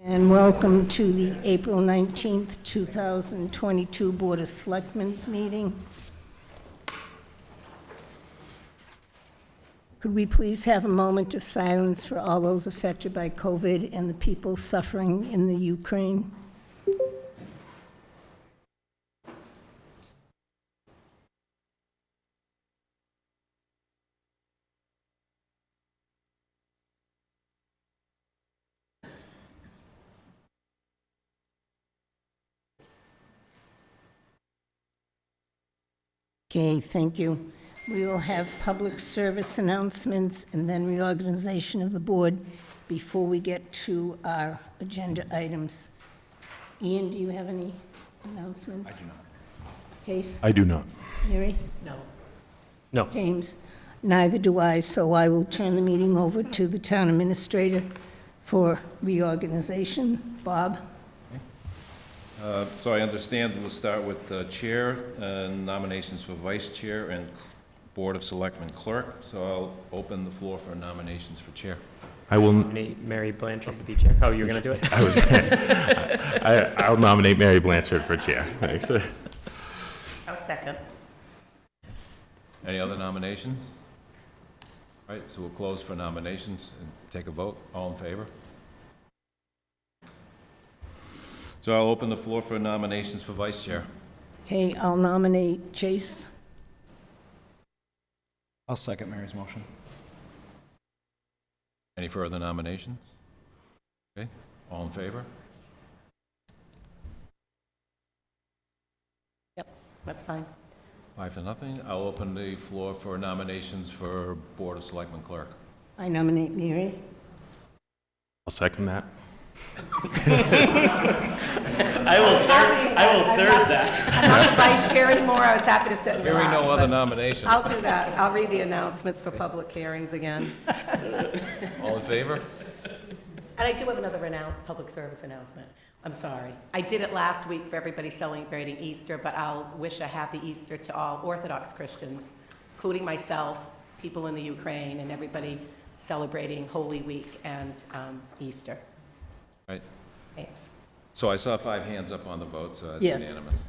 And welcome to the April 19th, 2022 Board of Selectmen's meeting. Could we please have a moment of silence for all those affected by COVID and the people suffering in the Ukraine? Okay, thank you. We will have public service announcements and then reorganization of the board before we get to our agenda items. Ian, do you have any announcements? I do not. Case? I do not. Mary? No. James? Neither do I, so I will turn the meeting over to the town administrator for reorganization. Bob? So I understand we'll start with the chair and nominations for vice chair and Board of Selectmen clerk. So I'll open the floor for nominations for chair. I will. Nominate Mary Blanchard to be chair. Oh, you're going to do it? I'll nominate Mary Blanchard for chair. Thanks. I'll second. Any other nominations? All right, so we'll close for nominations and take a vote. All in favor? So I'll open the floor for nominations for vice chair. Okay, I'll nominate Chase. I'll second Mary's motion. Any further nominations? Okay, all in favor? Yep, that's fine. 5-0. I'll open the floor for nominations for Board of Selectmen clerk. I nominate Mary. I'll second that. I will third that. I'm not the vice chair anymore. I was happy to sit in the Hearing no last, other but nominations. I'll do that. I'll read the announcements for public hearings again. All in favor? And I do have another public service announcement. I'm sorry. I did it last week for everybody celebrating Easter, but I'll wish a happy Easter to all Orthodox Christians, including myself, people in the Ukraine, and everybody celebrating Holy Week and Easter. Right. Thanks. So I saw 5 hands up on the vote, so that's Yes. unanimous.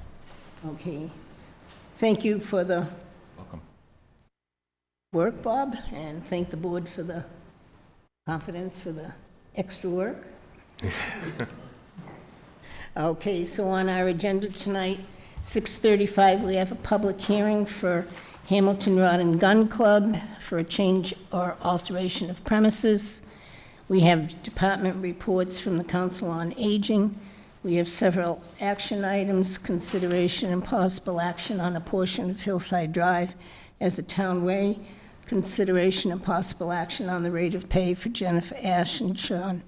Okay. Thank you for the Welcome. work, Bob, and thank the board for the confidence for the extra work. Okay, so on our agenda tonight, 6:35, we have a public hearing for Hamilton Rod and Gun Club for a change or alteration of premises. We have department reports from the Council on Aging. We have several action items, consideration and possible action on a portion of Hillside Drive as a town way, consideration and possible action on the rate of pay for Jennifer Ash and Sean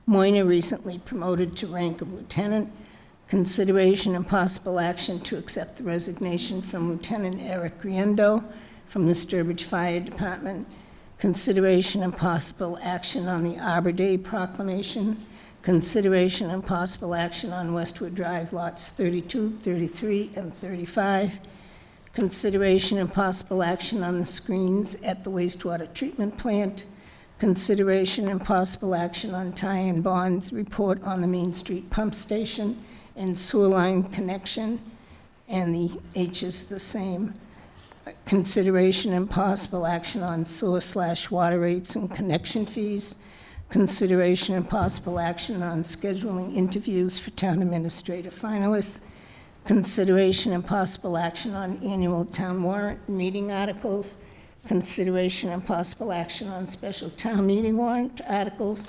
Moyner, recently promoted to rank of lieutenant, consideration and possible action to accept the resignation from Lieutenant Eric Riendo from the Sturbridge Fire Department, consideration and possible action on the Arbor Day proclamation, consideration and possible action on Westwood Drive lots 32, 33, and 35, consideration and possible action on the screens at the wastewater treatment plant, consideration and possible action on Ty and Bond's report on the Main Street pump station and sewer line connection, and the H is the same. Consideration and possible action on sewer/water rates and connection fees, consideration and possible action on scheduling interviews for town administrator finalists, consideration and possible action on annual town warrant meeting articles, consideration and possible action on special town meeting warrant articles,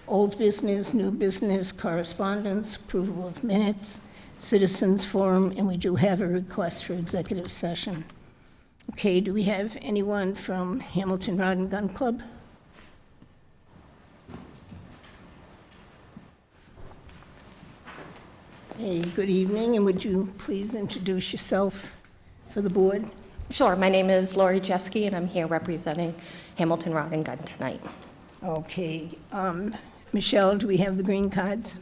old business, new business, correspondence, approval of minutes, citizens forum, and we do have a request for executive session. Okay, do we have anyone from Hamilton Rod and Gun Club? Hey, good evening, and would you please introduce yourself for the board? Sure. My name is Laurie Jeske, and I'm here representing Hamilton Rod and Gun tonight. Okay. Michelle, do we have the green cards?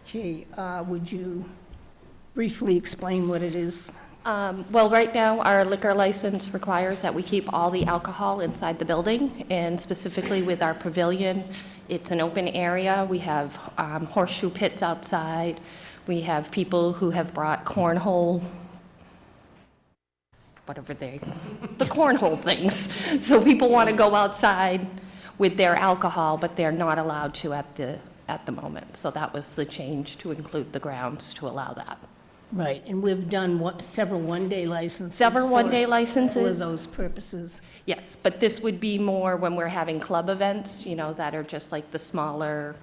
Okay. Would you briefly explain what it is? Well, right now, our liquor license requires that we keep all the alcohol inside the building, and specifically with our pavilion It's an open area. We have horseshoe pits outside. We have people who have brought cornhole, whatever the cornhole things. So people want to go outside with their alcohol, but they're not allowed to at the moment. So that was the change, to include the grounds to allow that. Right, and we've done several one-day licenses. Several one-day For licenses. those purposes. Yes, but this would be more when we're having club events, that are just like the smaller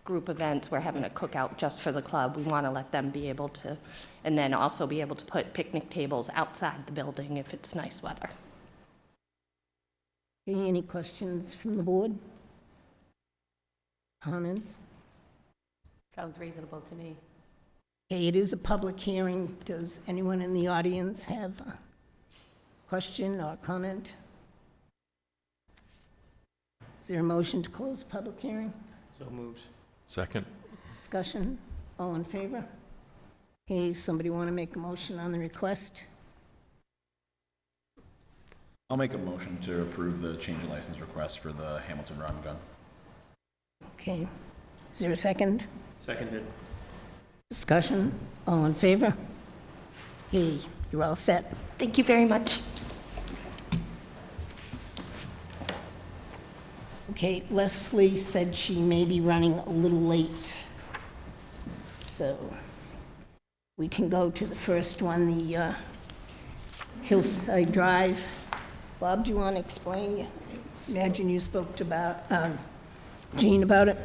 group events. We're having a cookout just for the club. We want to let them be able to, and then also be able to put picnic tables outside the building if it's nice weather. Okay, any questions from the board? Comments? Sounds reasonable to me. Okay, it is a public hearing. Does anyone in the audience have a question or comment? Is there a motion to close the public hearing? So moved. Second? Discussion? All in favor? Okay, somebody want to make a motion on the request? I'll make a motion to approve the change in license request for the Hamilton Rod and Gun. Okay, is there a second? Seconded. Discussion? All in favor? Okay, you're all set. Thank you very much. Okay, Leslie said she may be running a little late, so we can go to the first one, the Hillside Drive. Bob, do you want to explain? Imagine you spoke to Jean about it.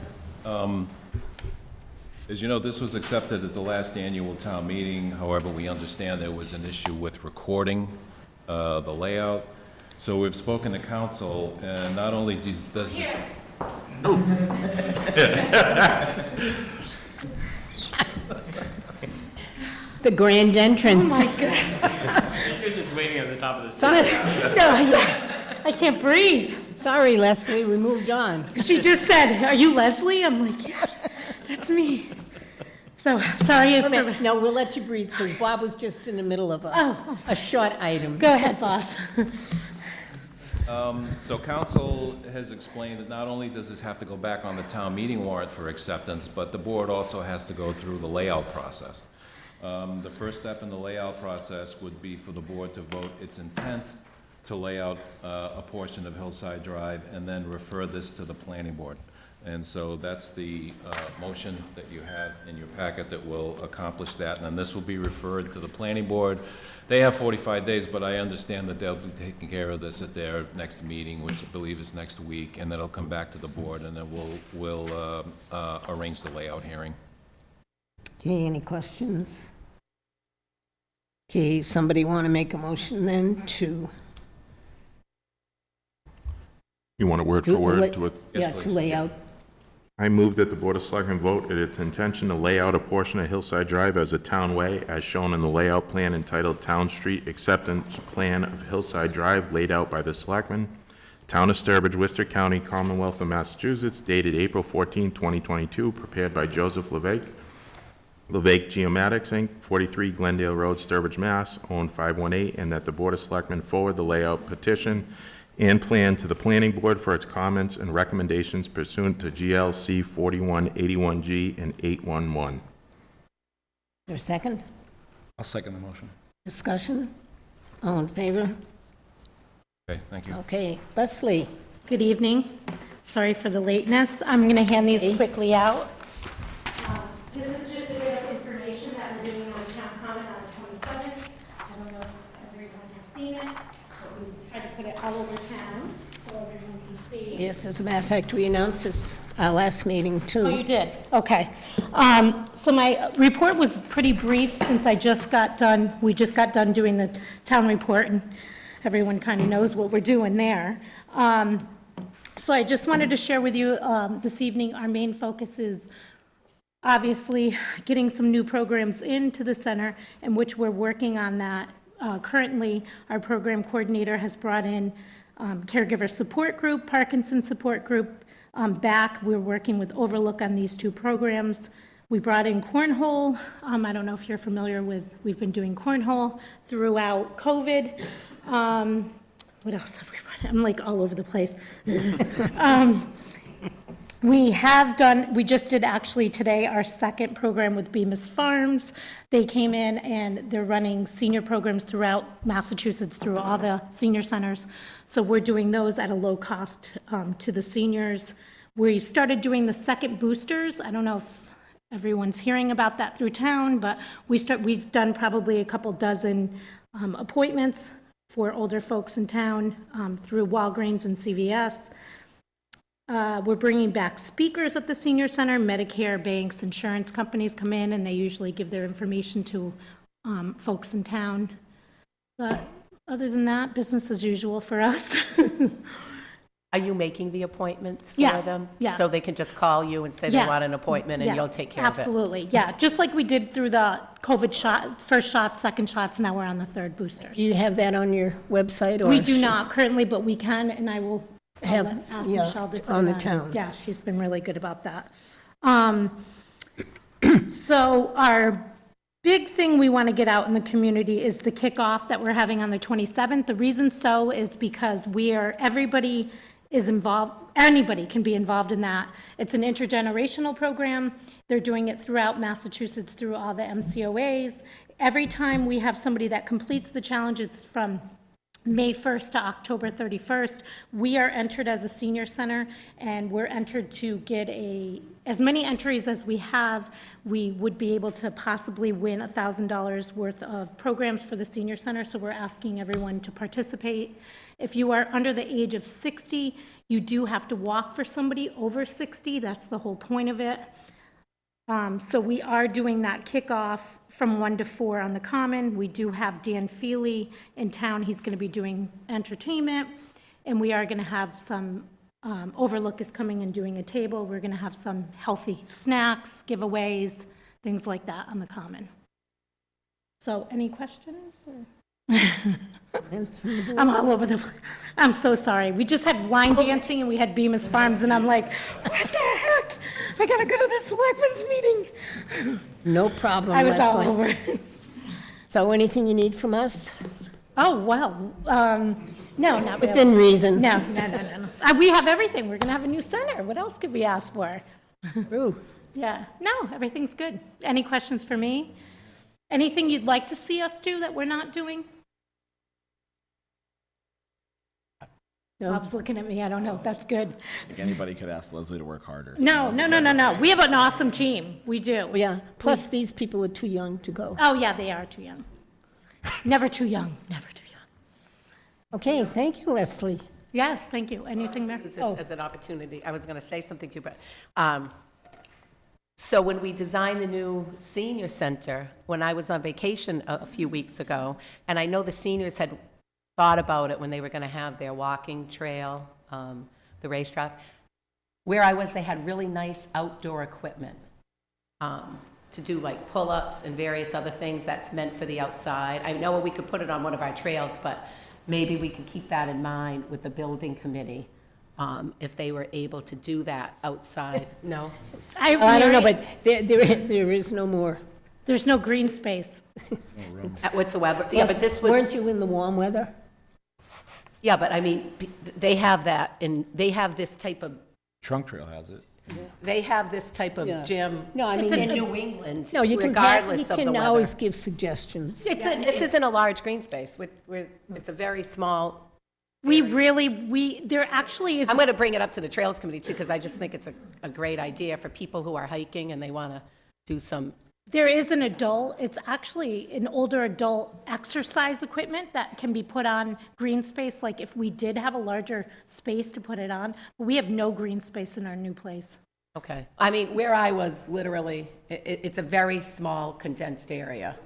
As you know, this was accepted at the last annual town meeting. However, we understand there was an issue with recording the layout. So we've spoken to council, and not only does this... The grand entrance. She was just waiting at the top of the Sorry, stairs. no, I can't breathe. Sorry, Leslie, we moved on. She just said, "Are you Leslie?" I'm like, "Yes, that's me." So, sorry if... No, we'll let you breathe, because Bob was just in the middle of a short item. Go ahead, boss. So council has explained that not only does this have to go back on the town meeting warrant for acceptance, but the board also has to go through the layout process. The first step in the layout process would be for the board to vote its intent to lay out a portion of Hillside Drive and then refer this to the planning board. And so that's the motion that you have in your packet that will accomplish that. And then this will be referred to the planning board. They have 45 days, but I understand that they'll be taking care of this at their next meeting, which I believe is next week, and then it'll come back to the board, and then we'll arrange the layout hearing. Okay, any questions? Okay, somebody want to make a motion then to... You want a word for word to it? Yeah, to lay out. I move that the Board of Selectmen vote at its intention to lay out a portion of Hillside Drive as a town way, as shown in the layout plan entitled Town Street Acceptance Plan of Hillside Drive, laid out by the Selectmen, Town of Sturbridge, Worcester County, Commonwealth of Massachusetts, dated April 14, 2022, prepared by Joseph Levake, Levake Geomatics, Inc., 43 Glendale Road, Sturbridge, Mass., owned 518, and that the Board of Selectmen forward the layout petition and plan to the planning board for its comments and recommendations pursuant to GLC 4181G and 811. Is there a second? I'll second the motion. Discussion? All in favor? Okay, thank you. Okay, Leslie. Good evening. Sorry for the lateness. I'm going to hand these quickly out. This is just a bit of information that we're doing on town comment on the 27th. I don't know if everyone has seen it, but we tried to put it all over town so everyone can see. Yes, as a matter of fact, we announced this our last meeting, too. Oh, you did? Okay. So my report was pretty brief since we just got done doing the town report, and everyone kind of knows what we're doing there. So I just wanted to share with you this evening, our main focus is obviously getting some new programs into the center, in which we're working on that. Currently, our program coordinator has brought in caregiver support group, Parkinson's support group back. We're working with Overlook on these two programs. We brought in cornhole. I don't know if you're familiar with, we've been doing cornhole throughout COVID. What else have we brought in? I'm like all over the place. We just did actually today our second program with Bemis Farms. They came in and they're running senior programs throughout Massachusetts, through all the senior centers. So we're doing those at a low cost to the seniors. We started doing the second boosters. I don't know if everyone's hearing about that through town, but we've done probably a couple dozen appointments for older folks in town through Walgreens and CVS. We're bringing back speakers at the senior center. Medicare, banks, insurance companies come in, and they usually give their information to folks in town. But other than that, business as usual for us. Are you making the appointments for Yes, them? yes. So they can just call you and say they Yes. want an appointment, and Yes, you'll take care of it? Absolutely, yeah. Just like we did through the COVID shot, first shots, second shots, now we're on the third boosters. Do you have that on your website? Or We do not currently, but we can, and I will Have- ask yeah, Michelle to put on it the town. Yeah, she's been really good about that. So our big thing we want to get out in the community is the kickoff that we're having on the 27th. The reason so is because everybody is involved, anybody can be involved in that. It's an intergenerational program. They're doing it throughout Massachusetts, through all the MCOAs. Every time we have somebody that completes the challenge, it's from May 1st to October 31st. We are entered as a senior center, and we're entered to get as many entries as we have, we would be able to possibly win $1,000 worth of programs for the senior center, so we're asking everyone to participate. If you are under the age of 60, you do have to walk for somebody over 60. That's the whole point of it. So we are doing that kickoff from 1 to 4 on the Common. We do have Dan Feely in town. He's going to be doing entertainment, and we are going to have some, Overlook is coming and doing a table. We're going to have some healthy snacks, giveaways, things like that on the Common. So any questions? I'm all over the place. I'm so sorry. We just had line dancing and we had Bemis Farms, and I'm like, what the heck? I gotta go to the selectmen's meeting. No problem, I was all Leslie. over. So anything you need from us? Oh, well, no, not really. Within reason. No. We have everything. We're gonna have a new center. What else could we ask for? Ooh. Yeah, no, everything's good. Any questions for me? Anything you'd like to see us do that we're not doing? No. Bob's looking at me. I don't know if that's good. I think anybody could ask Leslie to work harder. No. We have an awesome team. We do. Yeah, plus these people are too young to go. Oh, yeah, they are too young. Never too young, never too young. Okay, thank you, Leslie. Yes, thank you. Anything, Mary? Use this as an opportunity. I was going to say something to you, but, so when we designed the new senior center, when I was on vacation a few weeks ago, and I know the seniors had thought about it when they were going to have their walking trail, the racetrack, where I was, they had really nice outdoor equipment to do like pull-ups and various other things that's meant for the outside. I know we could put it on one of our trails, but maybe we could keep that in mind with the building committee, if they were able to do that outside. No? I don't know, but there is no more. There's no green space. Whatsoever. Yeah, but this would, Weren't you in the warm weather? yeah, but I mean, they have that, and they have this type of, Trunk Trail has it. they have this type of Yeah. gym No, I mean, in New England, No, you regardless of the can weather. always give suggestions. This isn't a large green space. It's a very small. There actually is. I'm going to bring it up to the Trails Committee too, because I just think it's a great idea for people who are hiking and they want to do some. There is it's actually an older adult exercise equipment that can be put on green space, like if we did have a larger space to put it on, but we have no green space in our new place. Okay. I mean, where I was, literally, it's a very small condensed area.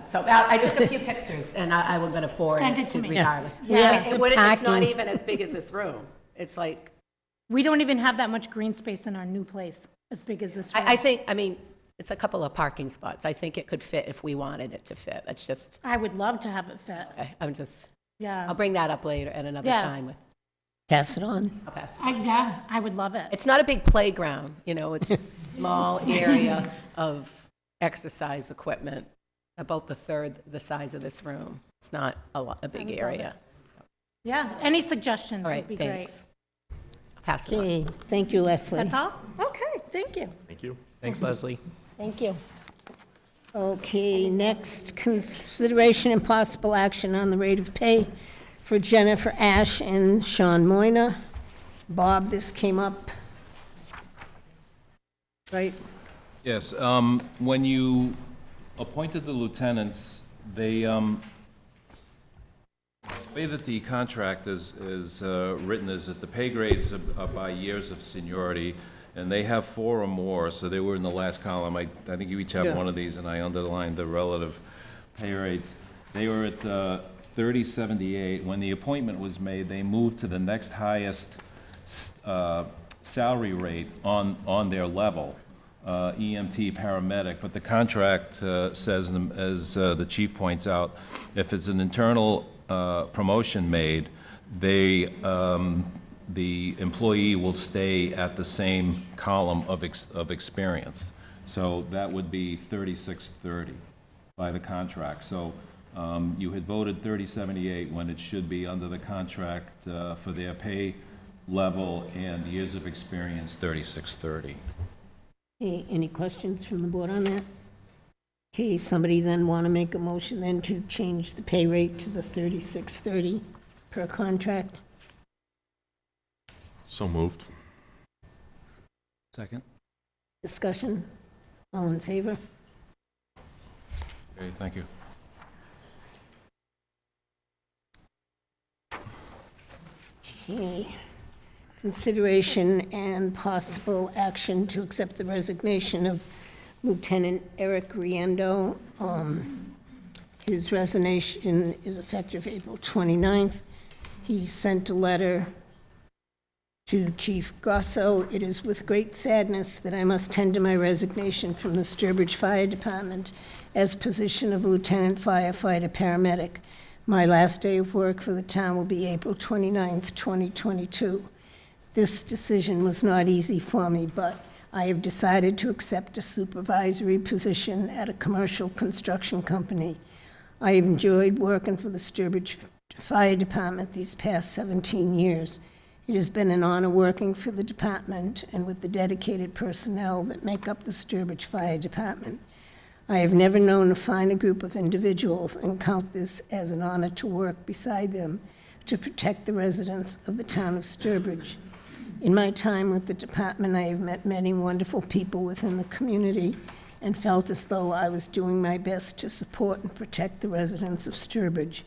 So I just a few pictures, and I will going to forward Send it it to me. regardless. Yeah. It's not Packing. even as big as this room. It's like, We don't even have that much green space in our new place, as big as this room. I think, I mean, it's a couple of parking spots. I think it could fit if we wanted it to fit. It's just, I would love to have it fit, I'm just, yeah. I'll bring that up later at another Yeah. time. Pass it on. I'll pass it. Yeah, I would love it. It's not a big playground, it's a small area of exercise equipment, about the third the size of this room. It's not a big would love area. Yeah, any suggestions All would right, be great. thanks. I'll pass it on. Okay, thank you, Leslie. That's all? Okay, thank you. Thank you. Thanks, Leslie. Thank you. Okay, next, consideration and possible action on the rate of pay for Jennifer Ash and Sean Moyna. Bob, this came up, right? Yes, when you appointed the lieutenants, they, the way that the contract is written is that the pay grades are by years of seniority, and they have 4 or more, so they were in the last column. I think you each have one of these, and I underlined the relative pay rates. They were at 3078. When the appointment was made, they moved to the next highest salary rate on their level, EMT paramedic, but the contract says, as the chief points out, if it's an internal promotion made, they, the employee will stay at the same column of experience. So that would be 3630 by the contract. So you had voted 3078 when it should be under the contract for their pay level and years of experience, 3630. Okay, any questions from the board on that? Okay, somebody then want to make a motion then to change the pay rate to the 3630 per contract? So moved. Second. Discussion? All in favor? Okay, thank you. Okay. Consideration and possible action to accept the resignation of Lieutenant Eric Riendo. His resignation is effective April 29th. He sent a letter to Chief Grosso. It is with great sadness that I must tender my resignation from the Sturbridge Fire Department as position of Lieutenant Firefighter Paramedic. My last day of work for the town will be April 29th, 2022. This decision was not easy for me, but I have decided to accept a supervisory position at a commercial construction company. I have enjoyed working for the Sturbridge Fire Department these past 17 years. It has been an honor working for the department and with the dedicated personnel that make up the Sturbridge Fire Department. I have never known a finer group of individuals and count this as an honor to work beside them to protect the residents of the town of Sturbridge. In my time with the department, I have met many wonderful people within the community and felt as though I was doing my best to support and protect the residents of Sturbridge.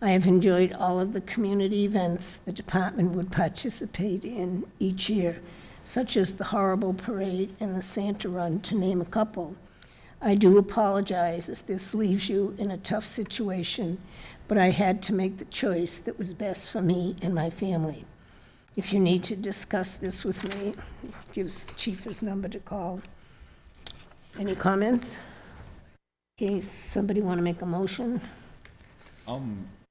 I have enjoyed all of the community events the department would participate in each year, such as the Horrible Parade and the Santa Run, to name a couple. I do apologize if this leaves you in a tough situation, but I had to make the choice that was best for me and my family. If you need to discuss this with me, gives the chief his number to call. Any comments? Okay, somebody want to make a motion? Oh,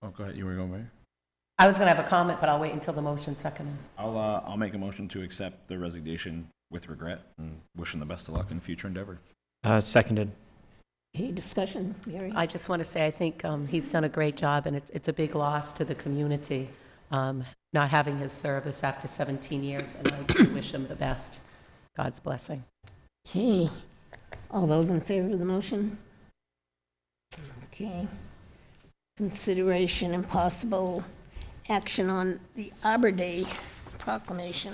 go ahead. You were going, Mayor? I was going to have a comment, but I'll wait until the motion's seconded. I'll make a motion to accept the resignation with regret and wish him the best of luck in future endeavor. Seconded. Okay, discussion, Mary? I just want to say, I think he's done a great job, and it's a big loss to the community, not having his service after 17 years, and I do wish him the best. God's blessing. Okay, all those in favor of the motion? Okay. Consideration and possible action on the Arbor Day proclamation.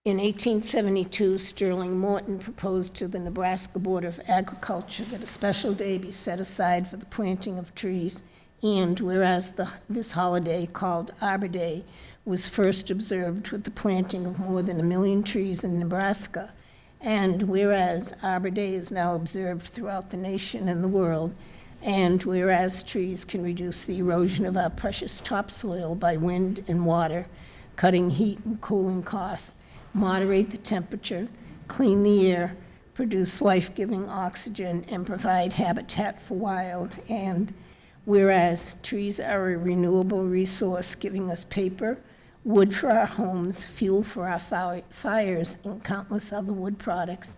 In 1872, Sterling Morton proposed to the Nebraska Board of Agriculture that a special day be set aside for the planting of trees, and whereas this holiday, called Arbor Day, was first observed with the planting of more than 1 million trees in Nebraska, and whereas Arbor Day is now observed throughout the nation and the world, and whereas trees can reduce the erosion of our precious topsoil by wind and water, cutting heat and cooling costs, moderate the temperature, clean the air, produce life-giving oxygen, and provide habitat for wild. And whereas trees are a renewable resource, giving us paper, wood for our homes, fuel for our fires, and countless other wood products.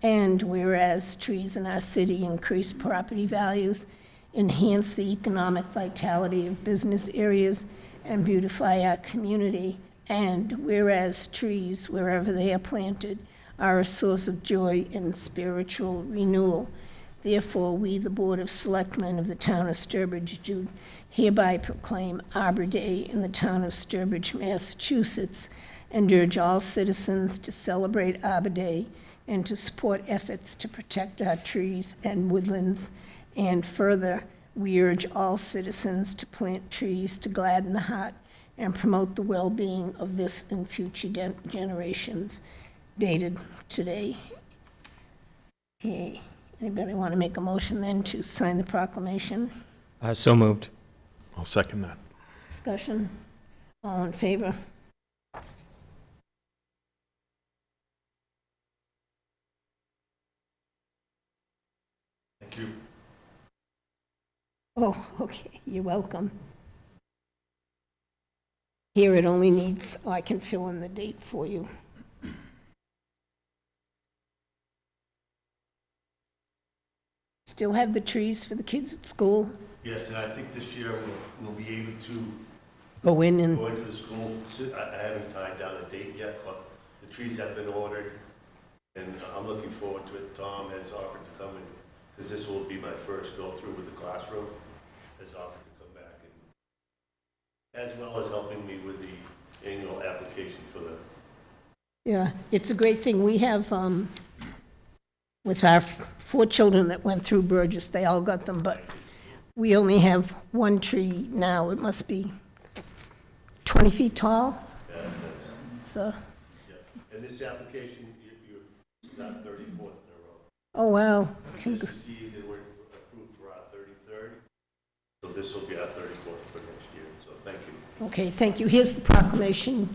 And whereas trees in our city increase property values, enhance the economic vitality of business areas, and beautify our community, And whereas trees, wherever they are planted, are a source of joy and spiritual renewal, therefore, we, the Board of Selectmen of the town of Sturbridge, do hereby proclaim Arbor Day in the town of Sturbridge, Massachusetts, and urge all citizens to celebrate Arbor Day and to support efforts to protect our trees and woodlands. And further, we urge all citizens to plant trees to gladden the heart and promote the well-being of this and future generations. Dated today. Okay, anybody want to make a motion then to sign the proclamation? So moved. I'll second that. Discussion? All in favor? Thank you. Oh, okay, you're welcome. Here it only needs, I can fill in the date for you. Still have the trees for the kids at school? Yes, and I think this year we'll be able to Go in and, go into the school. I haven't tied down a date yet, but the trees have been ordered, and I'm looking forward to it. Tom has offered to come in, because this will be my first go-through with the classroom, has offered to come back, and as well as helping me with the annual application for the, yeah, it's a great thing. We have, with our 4 children that went through Burgess, they all got them, but we only have one tree now. It must be 20 feet tall. It's a, and this application, you're not 34th in a row. oh, wow. Just received and we're approved for our 33rd, so this will be our 34th for next year, so thank you. Okay, thank you. Here's the proclamation.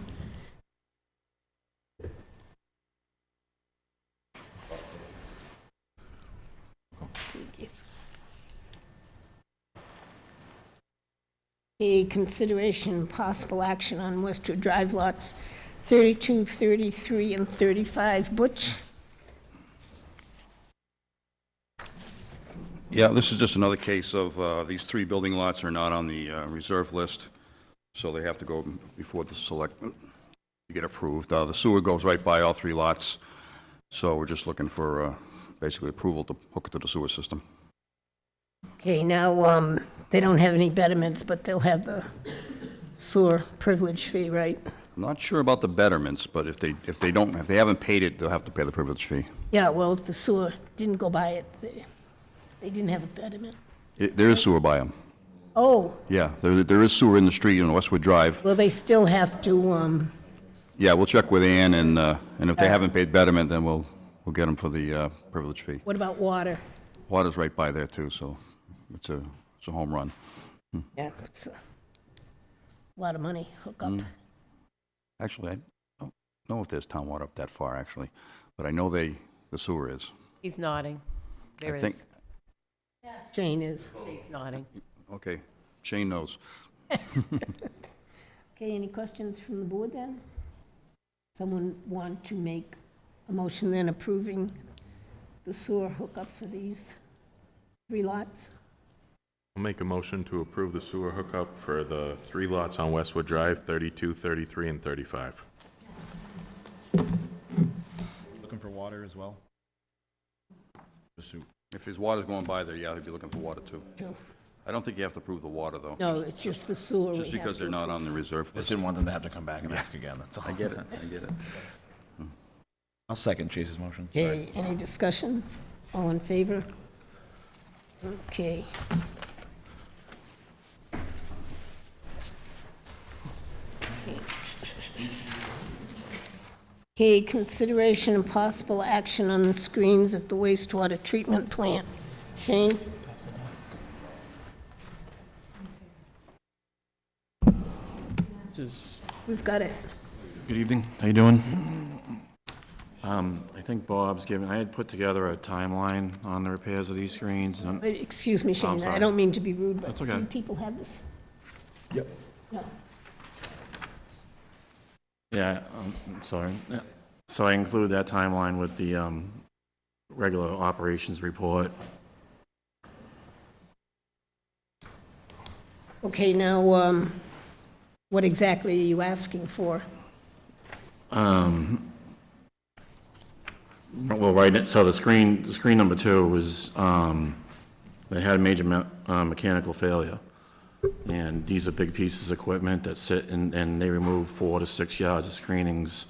Thank you. A consideration and possible action on Westwood Drive lots 32, 33, and 35. Butch? Yeah, this is just another case of these 3 building lots are not on the reserve list, so they have to go before the selectmen to get approved. The sewer goes right by all 3 lots, so we're just looking for basically approval to hook it to the sewer system. Okay, now, they don't have any betterments, but they'll have the sewer privilege fee, right? I'm not sure about the betterments, but if they haven't paid it, they'll have to pay the privilege fee. Yeah, well, if the sewer didn't go by it, they didn't have a betterment. There is sewer by them. Oh, Yeah, there is sewer in the street on Westwood Drive. well, they still have to, Yeah, we'll check with Ann, and if they haven't paid betterment, then we'll get them for the privilege fee. what about water? Water's right by there too, so it's a home run. Yeah, it's a lot of money, hookup. Actually, I don't know if there's town water up that far, actually, but I know the sewer is. He's nodding. There I think, is. Jane is. She's nodding. okay, Shane knows. Okay, any questions from the board then? Someone want to make a motion then approving the sewer hookup for these 3 lots? I'll make a motion to approve the sewer hookup for the 3 lots on Westwood Drive, 32, 33, and 35. Looking for water as well? Just soup. If his water's going by there, yeah, he'd be looking for water too. Sure. I don't think you have to approve the water, though. No, it's just the sewer. Just we have because to they're not on the reserve Just list. didn't want them to have to come back and ask again, that's all. I get it, I get it. I'll second Chase's motion, sorry. Okay, any discussion? All in favor? Okay. Okay, consideration and possible action on the screens at the wastewater treatment plant. Shane? We've got it. Good evening, how you doing? I think Bob's given, I had put together a timeline on the repairs of these screens, and Wait, excuse me, Shane, I sorry. don't mean to be rude, but That's do okay. you people have this? Yep. No. yeah, I'm sorry. Yeah. So I included that timeline with the regular operations report. Okay, now, what exactly are you asking for? Well, right, so the screen number 2 was, they had a major mechanical failure. And these are big pieces of equipment that sit and they remove 4 to 6 yards of screenings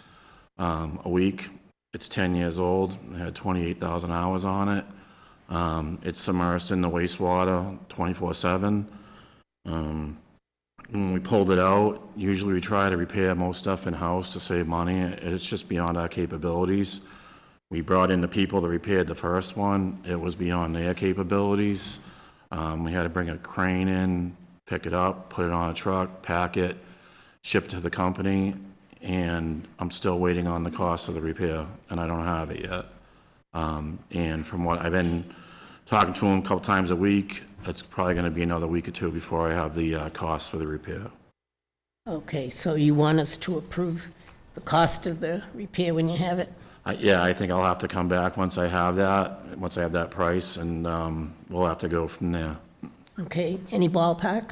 a week. It's 10 years old. It had 28,000 hours on it. It's submersed in the wastewater 24/7. When we pulled it out, usually we try to repair most stuff in-house to save money. It's just beyond our capabilities. We brought in the people that repaired the first one. It was beyond their capabilities. We had to bring a crane in, pick it up, put it on a truck, pack it, ship it to the company, and I'm still waiting on the cost of the repair, and I don't have it yet. And from what I've been talking to them a couple times a week, it's probably going to be another week or two before I have the cost for the repair. Okay, so you want us to approve the cost of the repair when you have it? Yeah, I think I'll have to come back once I have that price, and we'll have to go from there. Okay, any ballpark?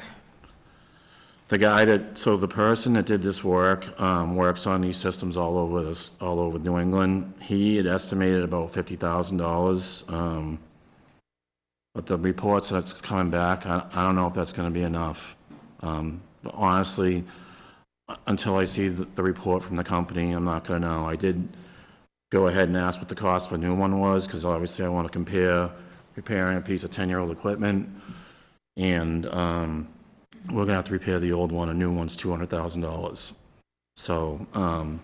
The person that did this work, works on these systems all over New England. He had estimated about $50,000. But the reports that's coming back, I don't know if that's gonna be enough. But honestly, until I see the report from the company, I'm not gonna know. I did go ahead and ask what the cost of a new one was, because obviously I want to compare repairing a piece of 10-year-old equipment, and we're gonna have to repair the old one. A new one's $200,000. So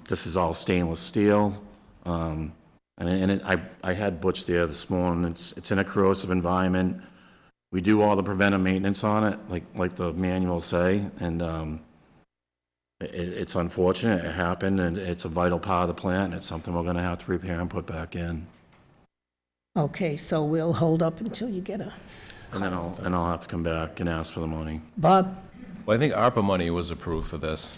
this is all stainless steel, I had Butch there this morning. It's in a corrosive environment. We do all the preventive maintenance on it, like the manuals say, and it's unfortunate it happened, and it's a vital part of the plant, and it's something we're gonna have to repair and put back in. Okay, so we'll hold up until you get a And then I'll have to come back and ask for the money. Bob? Well, I think ARPA money was approved for this.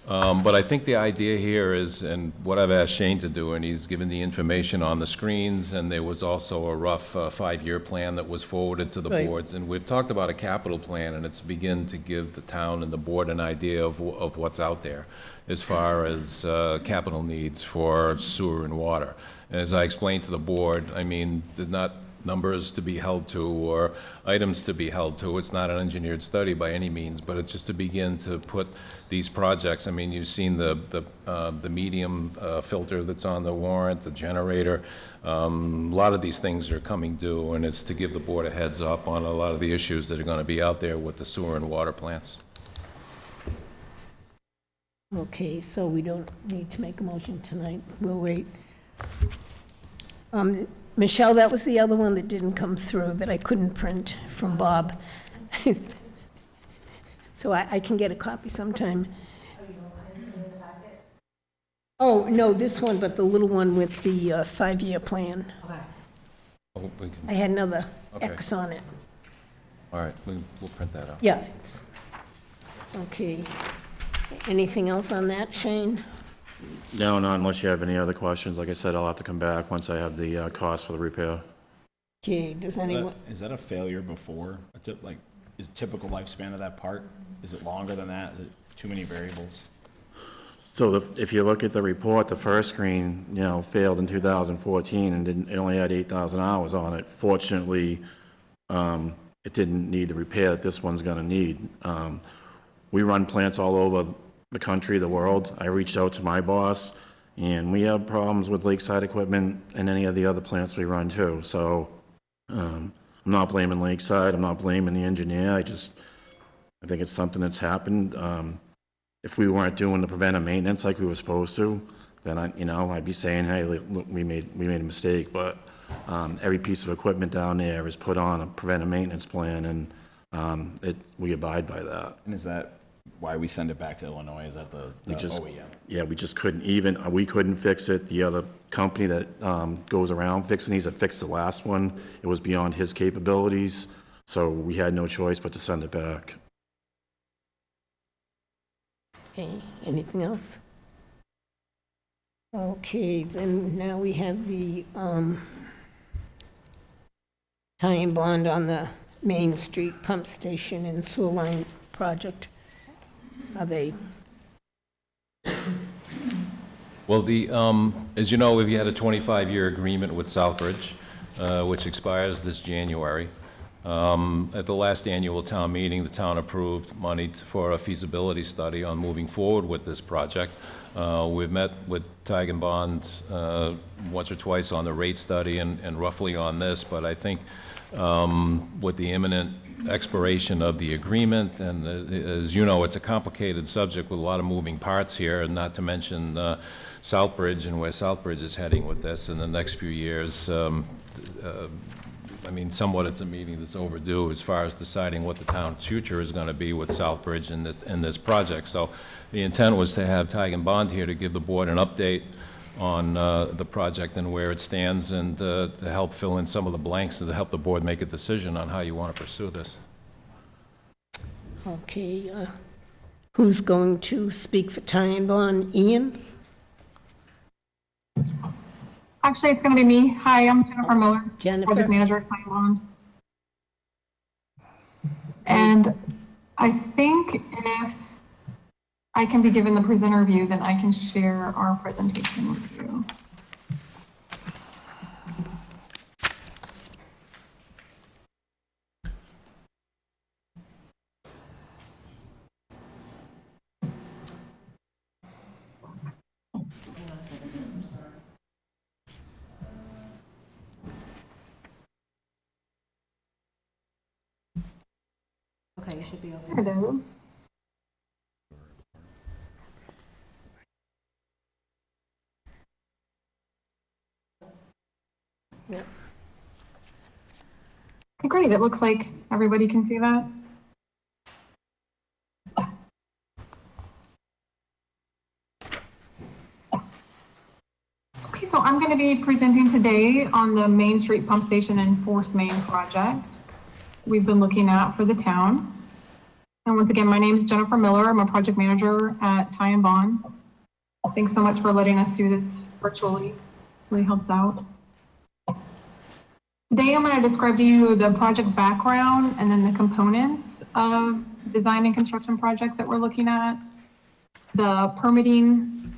But I think the idea here is, and what I've asked Shane to do, and he's given the information on the screens, and there was also a rough 5-year plan that was forwarded to the Right. boards. And we've talked about a capital plan, and it's begin to give the town and the board an idea of what's out there as far as capital needs for sewer and water. And as I explained to the board, I mean, there's not numbers to be held to or items to be held to. It's not an engineered study by any means, but it's just to begin to put these projects. I mean, you've seen the medium filter that's on the warrant, the generator. A lot of these things are coming due, and it's to give the board a heads up on a lot of the issues that are going to be out there with the sewer and water plants. Okay, so we don't need to make a motion tonight. We'll wait. Michelle, that was the other one that didn't come through, that I couldn't print from Bob. So I can get a copy sometime. Oh, no, this one, but the little one with the 5-year plan. Oh, we can- I had another Okay. X on it. All right, we'll print that out. Yeah. Okay. Anything else on that, Shane? No, not unless you have any other questions. Like I said, I'll have to come back once I have the cost for the repair. Okay, does anyone, Is that a failure before? Is typical lifespan of that part, is it longer than that? Is it too many variables? So if you look at the report, the first screen, failed in 2014 and it only had 8,000 hours on it. Fortunately, it didn't need the repair that this one's gonna need. We run plants all over the country, the world. I reached out to my boss, and we have problems with lakeside equipment and any of the other plants we run too. So I'm not blaming Lakeside, I'm not blaming the engineer, I think it's something that's happened. If we weren't doing the preventive maintenance like we were supposed to, then I'd be saying, hey, look, we made a mistake, but every piece of equipment down there is put on a preventive maintenance plan, and we abide by that. And is that why we send it back to Illinois? Is that the OEM? Yeah, we just we couldn't fix it. The other company that goes around fixing these, that fixed the last one, it was beyond his capabilities, so we had no choice but to send it back. okay, anything else? Okay, then now we have the tie-in bond on the Main Street pump station and sewer line project. Are they? Well, as you know, we've had a 25-year agreement with Southbridge, which expires this January. At the last annual town meeting, the town approved money for a feasibility study on moving forward with this project. We've met with Tig and Bond once or twice on the rate study and roughly on this, but I think with the imminent expiration of the agreement, and as you know, it's a complicated subject with a lot of moving parts here, and not to mention Southbridge and where Southbridge is heading with this in the next few years. I mean, somewhat it's a meeting that's overdue as far as deciding what the town's future is going to be with Southbridge in this project. So the intent was to have Tig and Bond here to give the board an update on the project and where it stands, and to help fill in some of the blanks, and to help the board make a decision on how you want to pursue this. Okay, who's going to speak for Ty and Bond? Ian? Actually, it's going to be me. Hi, I'm Jennifer Miller, Jennifer. project manager at Ty and Bond. And I think if I can be given the presenter view, then I can share our presentation with you. Okay, you should be over. Here it is. Yeah. Okay, great. It looks like everybody can see that. Okay, so I'm going to be presenting today on the Main Street Pump Station and Force Main project we've been looking at for the town. And once again, my name is Jennifer Miller. I'm a project manager at Ty and Bond. Thanks so much for letting us do this virtually. Really helps out. Today, I'm going to describe to you the project background and then the components of design and construction project that we're looking at, the permitting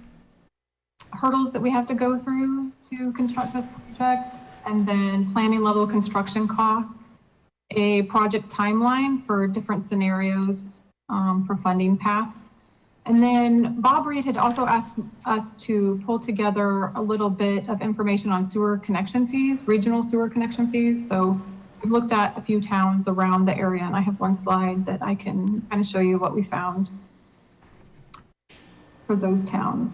hurdles that we have to go through to construct this project, and then planning level construction costs, a project timeline for different scenarios for funding paths. And then Bob Reed had also asked us to pull together a little bit of information on sewer connection fees, regional sewer connection fees. So we've looked at a few towns around the area, and I have one slide that I can kind of show you what we found for those towns.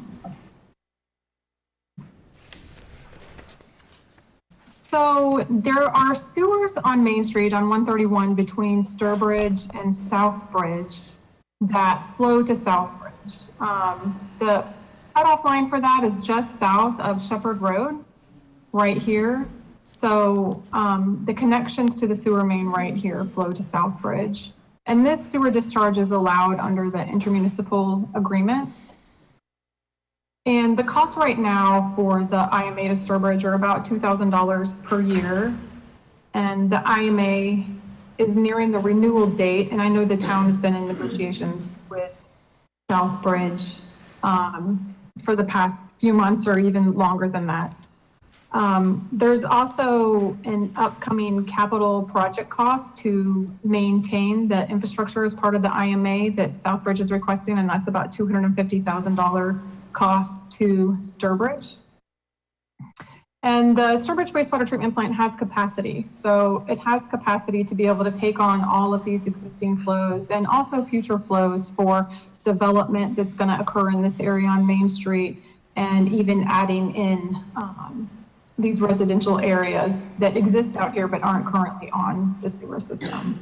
So there are sewers on Main Street on 131 between Sturbridge and Southbridge that flow to Southbridge. The cutoff line for that is just south of Shepherd Road, right here. So the connections to the sewer main right here flow to Southbridge. And this sewer discharge is allowed under the intermunicipal agreement. And the cost right now for the IMA to Sturbridge are about $2,000 per year. And the IMA is nearing the renewal date. And I know the town has been in negotiations with Southbridge for the past few months or even longer than that. There's also an upcoming capital project cost to maintain the infrastructure as part of the IMA that Southbridge is requesting, and that's about $250,000 cost to Sturbridge. And the Sturbridge wastewater treatment plant has capacity. So it has capacity to be able to take on all of these existing flows and also future flows for development that's going to occur in this area on Main Street, and even adding in these residential areas that exist out here but aren't currently on the sewer system.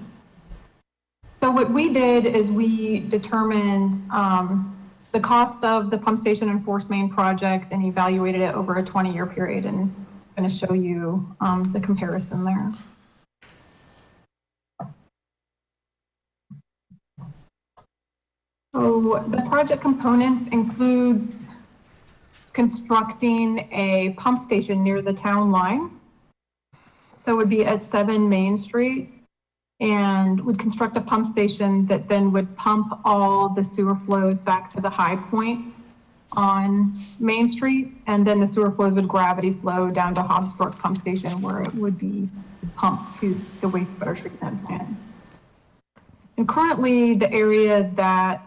So what we did is we determined the cost of the pump station and force main project and evaluated it over a 20-year period, and I'm going to show you the comparison there. So the project components includes constructing a pump station near the town line. So it would be at 7 Main Street, and would construct a pump station that then would pump all the sewer flows back to the high point on Main Street, and then the sewer flows would gravity flow down to Hobbsbrook Pump Station, where it would be pumped to the wastewater treatment plant. And currently, the area that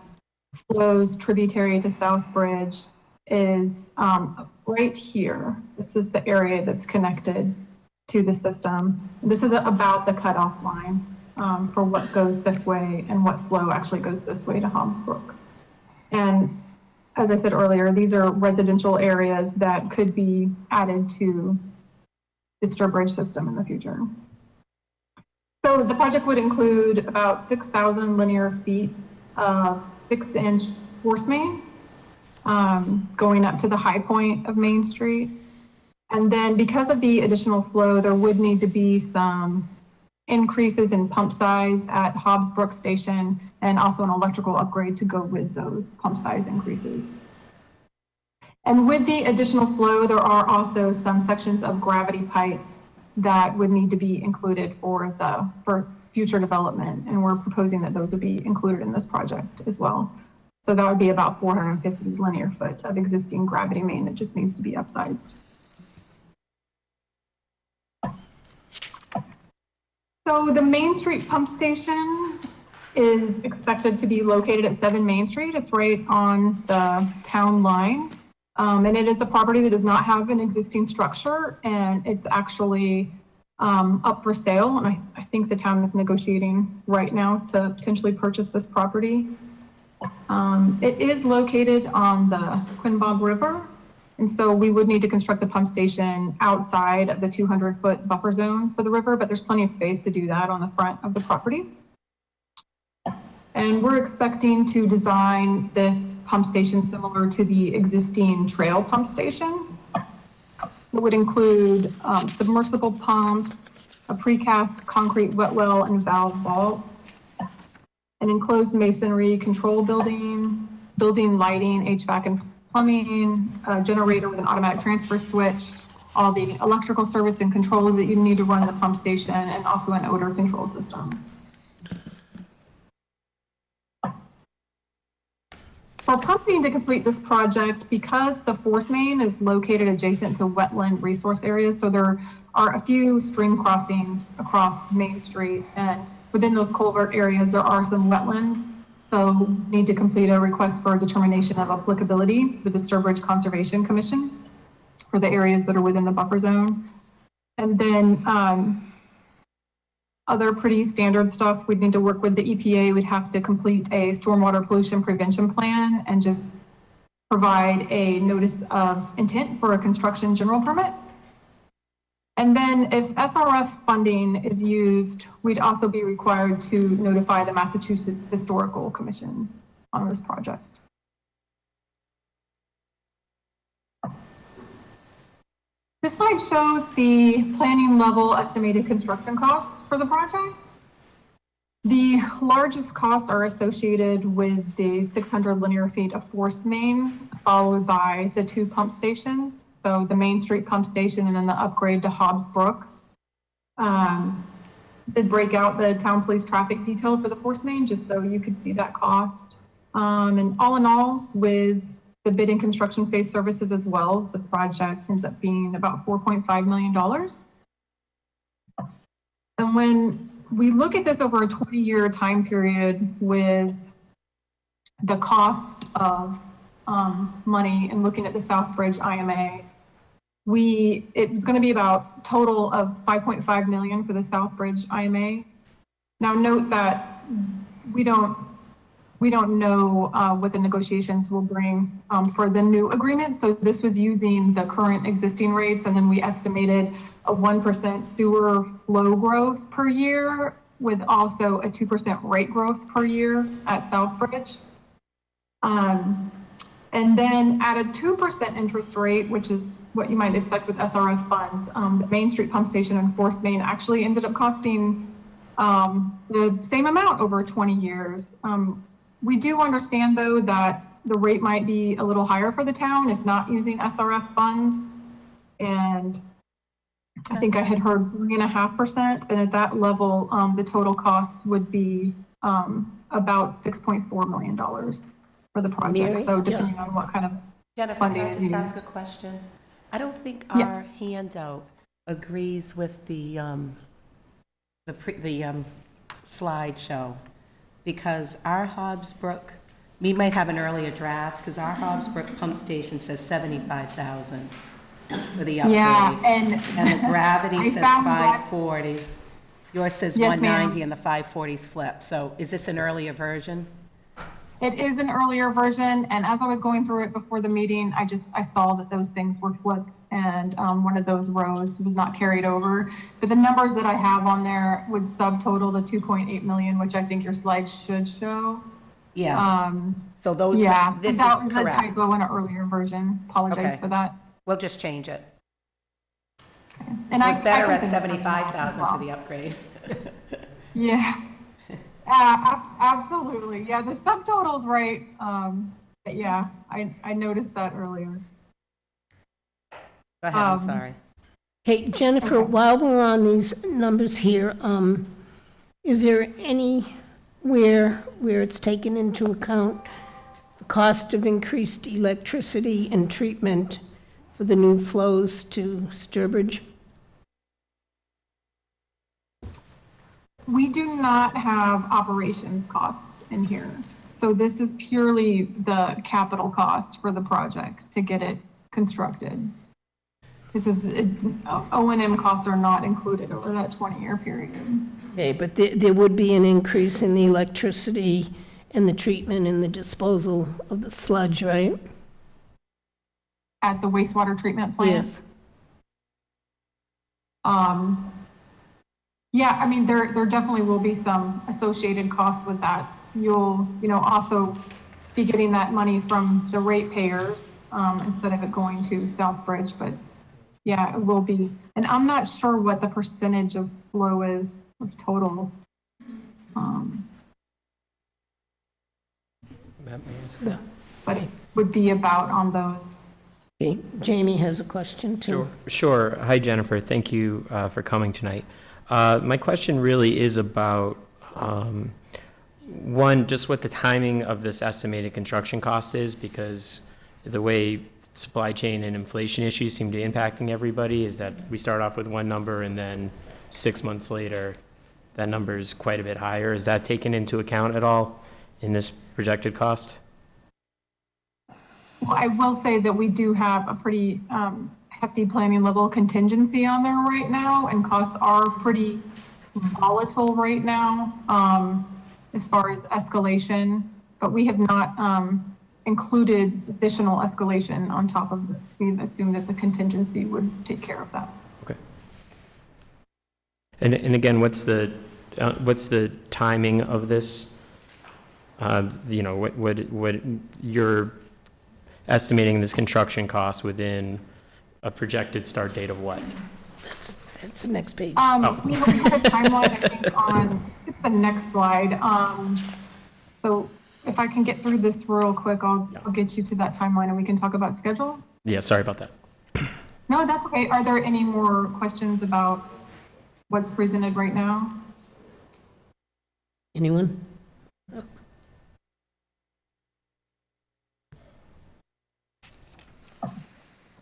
flows tributary to Southbridge is right here. This is the area that's connected to the system. This is about the cutoff line for what goes this way and what flow actually goes this way to Hobbsbrook. And as I said earlier, these are residential areas that could be added to the Sturbridge system in the future. So the project would include about 6,000 linear feet of 6-inch force main going up to the high point of Main Street. And then because of the additional flow, there would need to be some increases in pump size at Hobbsbrook Station and also an electrical upgrade to go with those pump size increases. And with the additional flow, there are also some sections of gravity pipe that would need to be included for future development. And we're proposing that those would be included in this project as well. So that would be about 450 linear foot of existing gravity main that just needs to be upsized. So the Main Street pump station is expected to be located at 7 Main Street. It's right on the town line. And it is a property that does not have an existing structure, and it's actually up for sale. And I think the town is negotiating right now to potentially purchase this property. It is located on the Quinbog River. And so we would need to construct the pump station outside of the 200-foot buffer zone for the river, but there's plenty of space to do that on the front of the property. And we're expecting to design this pump station similar to the existing trail pump station. It would include submersible pumps, a precast concrete wet well and valve vault, an enclosed masonry control building, building lighting, HVAC and plumbing, a generator with an automatic transfer switch, all the electrical service and control that you need to run the pump station, and also an odor control system. For pumping to complete this project, because the force main is located adjacent to wetland resource areas, so there are a few stream crossings across Main Street, and within those culvert areas, there are some wetlands. So we need to complete a request for a determination of applicability with the Sturbridge Conservation Commission for the areas that are within the buffer zone. And then other pretty standard stuff, we'd need to work with the EPA. We'd have to complete a stormwater pollution prevention plan and just provide a notice of intent for a construction general permit. And then if SRF funding is used, we'd also be required to notify the Massachusetts Historical Commission on this project. This slide shows the planning level estimated construction costs for the project. The largest costs are associated with the 600 linear feet of force main, followed by the 2 pump stations. So the Main Street pump station and then the upgrade to Hobbsbrook. Did break out the town police traffic detail for the force main, just so you could see that cost. And all in all, with the bid and construction phase services as well, the project ends up being about $4.5 million. And when we look at this over a 20-year time period with the cost of money and looking at the Southbridge IMA, it's going to be about total of $5.5 million for the Southbridge IMA. Now note that we don't know what the negotiations will bring for the new agreement. So this was using the current existing rates, and then we estimated a 1% sewer flow growth per year with also a 2% rate growth per year at Southbridge. And then at a 2% interest rate, which is what you might expect with SRF funds, the Main Street pump station and force main actually ended up costing the same amount over 20 years. We do understand, though, that the rate might be a little higher for the town if not using SRF funds. And I think I had heard 3.5%. And at that level, the total cost would be about $6.4 million for the project. Mary? So depending Yeah. on what kind of Jennifer, funding can I is just needed. ask a question? I don't think Yeah. our handout agrees with the slideshow, because our Hobbsbrook, we might have an earlier draft, because our Hobbsbrook pump station says 75,000 for the upgrade. Yeah, and the gravity I says found that- 540. Yours says Yes, 190 ma'am. and the 540's flipped. So is this an earlier version? It is an earlier version, and as I was going through it before the meeting, I saw that those things were flipped, and one of those rows was not carried over. But the numbers that I have on there would subtotal to 2.8 million, which I think your slides should show. Yeah. So those, Yeah, this is that was a correct. typo in an earlier version. Apologize Okay. for that. We'll just change it. And It's better can at send it to you 75,000 as for well. the upgrade. Yeah. Absolutely. Yeah, the subtotal's right. But yeah, I noticed that earlier. Go ahead, I'm Um, sorry. Hey, Jennifer, while we're on these numbers here, is there anywhere where it's taken into account the cost of increased electricity and treatment for the new flows to Sturbridge? We do not have operations costs in here. So this is purely the capital cost for the project to get it constructed. This is, O&M costs are not included over that 20-year period. Okay, but there would be an increase in the electricity and the treatment and the disposal of the sludge, right? At the wastewater treatment plant? Yes. Yeah, I mean, there definitely will be some associated costs with that. You'll, also be getting that money from the ratepayers, instead of it going to Southbridge, but yeah, it will be. And I'm not sure what the percentage of flow is of total. But it would be about on those. Okay, Jamie has a question too. Sure. Hi, Jennifer. Thank you for coming tonight. My question really is about, one, just what the timing of this estimated construction cost is, because the way supply chain and inflation issues seem to be impacting everybody is that we start off with one number and then 6 months later, that number is quite a bit higher. Is that taken into account at all in this projected cost? Well, I will say that we do have a pretty hefty planning level contingency on there right now, and costs are pretty volatile right now as far as escalation, but we have not included additional escalation on top of this. We've assumed that the contingency would take care of that. Okay. And again, what's the timing of this? What you're estimating this construction cost within a projected start date of what? That's the next page. We have a timeline, I think, on the next slide. So if I can get through this real quick, I'll get you to that timeline and we can talk about schedule. Yeah, sorry about that. No, that's okay. Are there any more questions about what's presented right now? Anyone?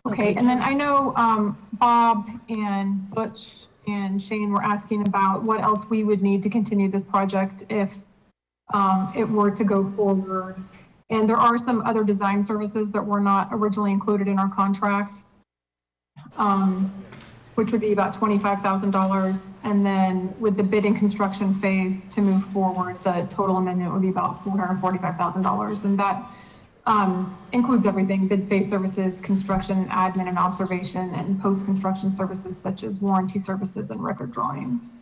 Okay, and then I know Bob and Butch and Shane were asking about what else we would need to continue this project if it were to go forward. And there are some other design services that were not originally included in our contract, which would be about $25,000. And then with the bid and construction phase to move forward, the total amendment would be about $445,000. And that includes everything: bid phase services, construction, admin and observation, and post-construction services such as warranty services and record drawings.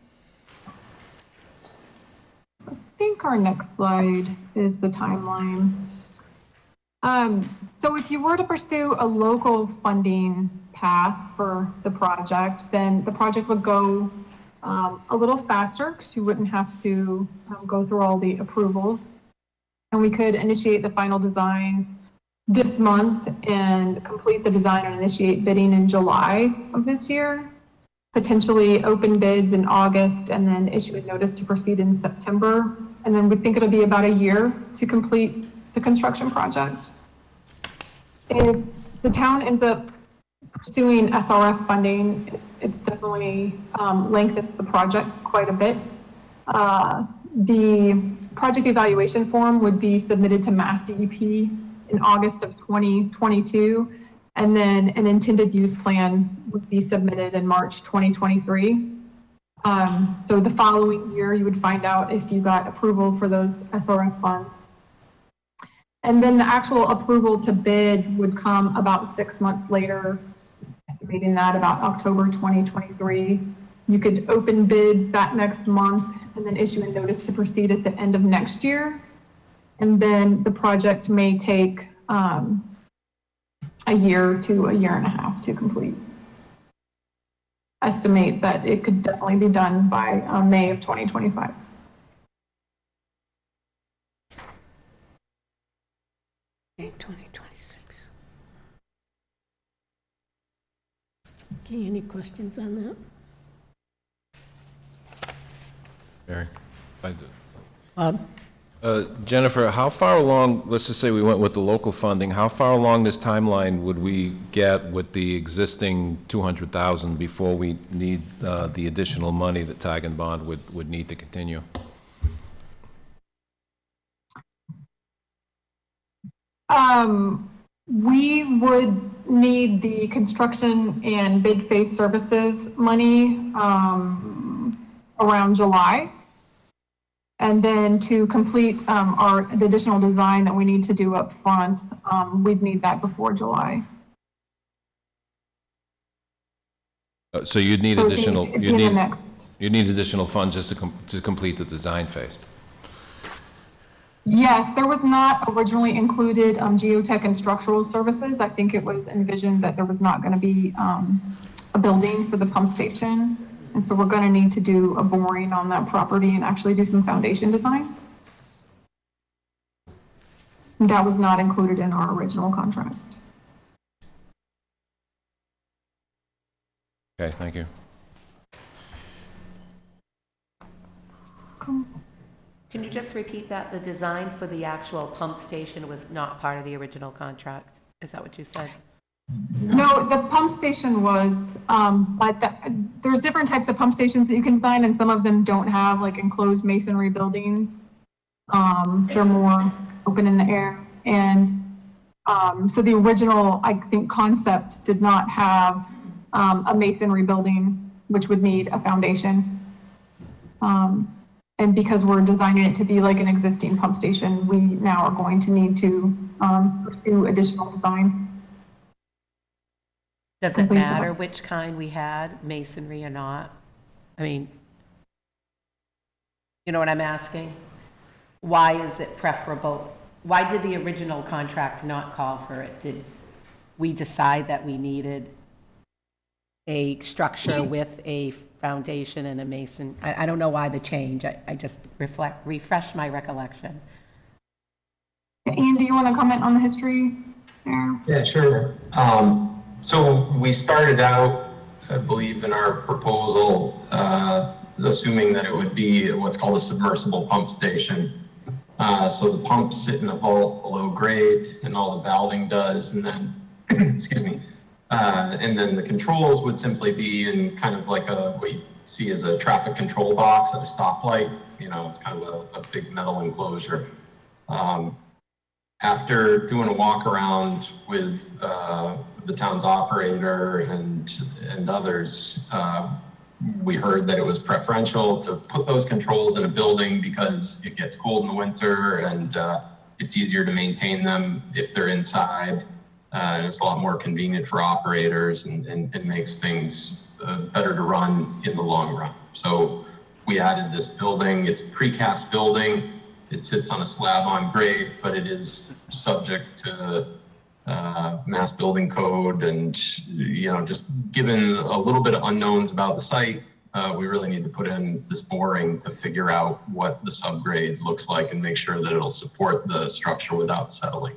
I think our next slide is the timeline. So if you were to pursue a local funding path for the project, then the project would go a little faster because you wouldn't have to go through all the approvals. And we could initiate the final design this month and complete the design and initiate bidding in July of this year, potentially open bids in August, and then issue a notice to proceed in September. And then we think it'll be about a year to complete the construction project. If the town ends up pursuing SRF funding, it's definitely lengthens the project quite a bit. The project evaluation form would be submitted to Mass DEP in August of 2022, and then an intended use plan would be submitted in March 2023. So the following year, you would find out if you got approval for those SRF funds. And then the actual approval to bid would come about 6 months later, estimating that about October 2023. You could open bids that next month and then issue a notice to proceed at the end of next year. And then the project may take a year to a year and a half to complete. Estimate that it could definitely be done by May of 2025. Okay, 2026. Okay, any questions on that? Mary? Bob? Jennifer, how far along, let's just say we went with the local funding, how far along this timeline would we get with the existing 200,000 before we need the additional money that Tag and Bond would need to continue? We would need the construction and bid phase services money around July. And then to complete the additional design that we need to do up front, we'd need that before July. So you'd need So additional, it'd be in the next. you'd need additional funds just to complete the design phase? Yes, there was not originally included geotech and structural services. I think it was envisioned that there was not going to be a building for the pump station. And so we're going to need to do a boring on that property and actually do some foundation design. That was not included in our original contract. Okay, thank you. Cool. Can you just repeat that? The design for the actual pump station was not part of the original contract? Is that what you said? No, the pump station was, but there's different types of pump stations that you can design, and some of them don't have like enclosed masonry buildings. They're more open in the air. And so the original, I think, concept did not have a masonry building, which would need a foundation. And because we're designing it to be like an existing pump station, we now are going to need to pursue additional design. Does it matter which kind we had, masonry or not? I mean, you know what I'm asking? Why is it preferable? Why did the original contract not call for it? Did we decide that we needed a structure with a foundation and a mason? I don't know why the change. I just refresh my recollection. Ian, do you want to comment on the history there? Yeah, sure. So we started out, I believe, in our proposal, assuming that it would be what's called a submersible pump station. So the pumps sit in a vault below grade, and all the valving does, and then, excuse me, and then the controls would simply be in kind of like what you see as a traffic control box at a stoplight. You know, it's kind of a big metal enclosure. After doing a walk around with the town's operator and others, we heard that it was preferential to put those controls in a building because it gets cold in the winter and it's easier to maintain them if they're inside. And it's a lot more convenient for operators and makes things better to run in the long run. So we added this building. It's a precast building. It sits on a slab on grade, but it is subject to mass building code, and just given a little bit of unknowns about the site, we really need to put in this boring to figure out what the subgrade looks like and make sure that it'll support the structure without settling.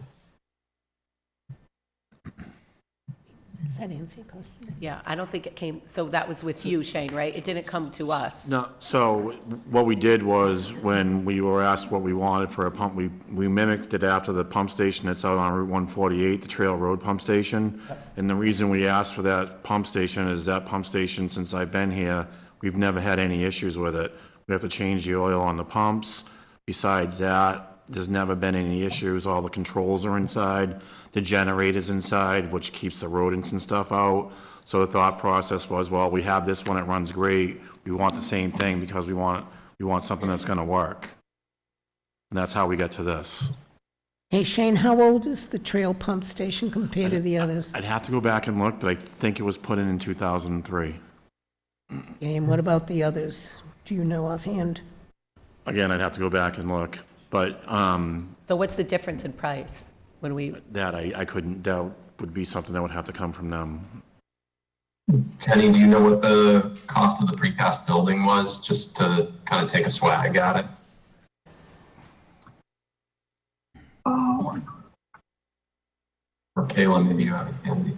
Does that answer your question? Yeah, I don't think it came, so that was with you, Shane, right? It didn't come to us. No, so what we did was, when we were asked what we wanted for a pump, we mimicked it after the pump station that's out on Route 148, the Trail Road Pump Station. And the reason we asked for that pump station is that pump station, since I've been here, we've never had any issues with it. We have to change the oil on the pumps. Besides that, there's never been any issues. All the controls are inside, the generator's inside, which keeps the rodents and stuff out. So the thought process was, well, we have this one, it runs great. We want the same thing because we want something that's gonna work. And that's how we got to this. Hey, Shane, how old is the trail pump station compared to the others? I'd have to go back and look, but I think it was put in 2003. And what about the others? Do you know offhand? Again, I'd have to go back and look, but, So what's the difference in price when we, that I couldn't, that would be something that would have to come from them. Jenny, do you know what the cost of the precast building was, just to kind of take a swag at it? Oh, Or Kayla, maybe you have it handy.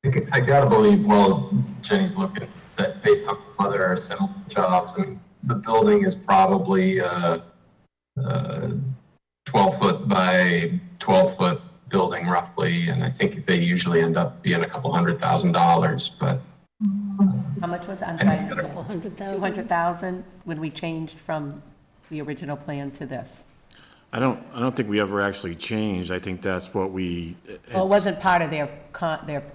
okay. I gotta believe, well, Jenny's looking, that based on other similar jobs, and the building is probably 12-foot by 12-foot building roughly, and I think they usually end up being a couple $100,000, but. how much was it? I'm sorry. A couple $100,000? 200,000 when we changed from the original plan to this? I don't think we ever actually changed. I think that's what we. Well, it wasn't part of their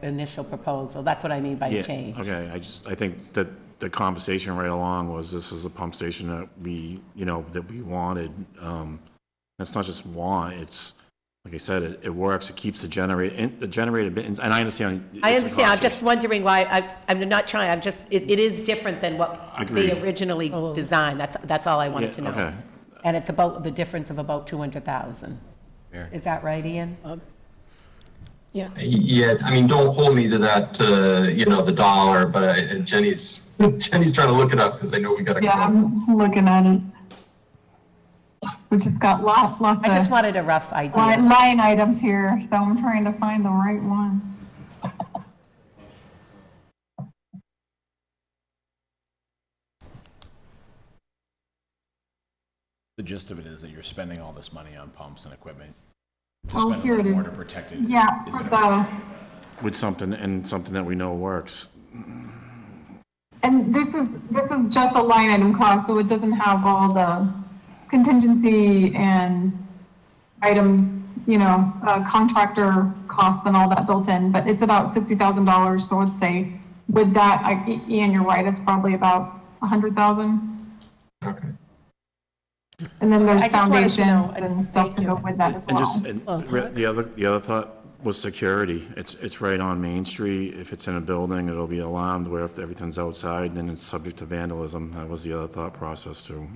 initial proposal. That's what I mean by Yeah, change. okay, I think that the conversation right along was, this is a pump station that we wanted. That's not just want, it's, like I said, it works, it keeps the generator, and I understand. I it's a understand. I'm cost. just wondering why, I'm not trying, I'm just, it is different than what Agreed. they originally designed. That's all I wanted to know. Okay. And it's about the difference of about 200,000. Is that right, Ian? Yeah. Yeah, I mean, don't hold me to that, the dollar, but Jenny's trying to look it up because I know we got to. Yeah, I'm looking at it. We just got lots I just of wanted a rough idea. line items here, so I'm trying to find the right one. The gist of it is that you're spending all this money on pumps and equipment. To Oh, spend here on it is. more to protect it. Yeah, is for gonna- the, With something that we know works. and this is just a line item cost, so it doesn't have all the contingency and items, contractor costs and all that built in, but it's about $60,000, so let's say with that, Ian, you're right, it's probably about 100,000. Okay. And then there's I just wanted to know, foundations and stuff to go with that as And well. just, the other thought was security. It's right on Main Street. If it's in a building, it'll be alarmed, where if everything's outside, then it's subject to vandalism. That was the other thought process too.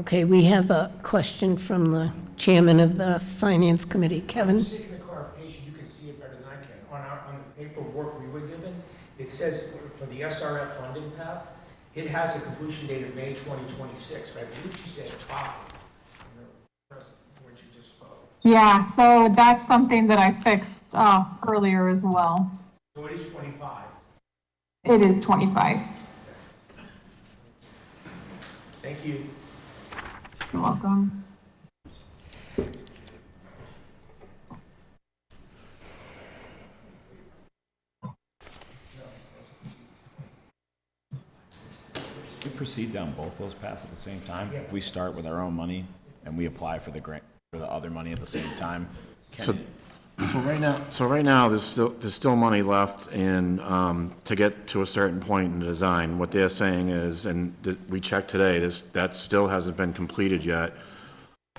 Okay, we have a question from the chairman of the Finance Committee, Kevin. Seeking a clarification, you can see it better than I can. On the paperwork we were given, it says for the SRF funding path, it has a completion date of May 2026, but I believe she said 5 in the present, when she just spoke. Yeah, so that's something that I fixed earlier as well. So it is 25. It is 25. Thank you. You're welcome. We proceed down both those paths at the same time. If we start with our own money and we apply for the grant, for the other money at the same time, So, So right now, there's still money left in, to get to a certain point in the design. What they're saying is, and we checked today, that still hasn't been completed yet.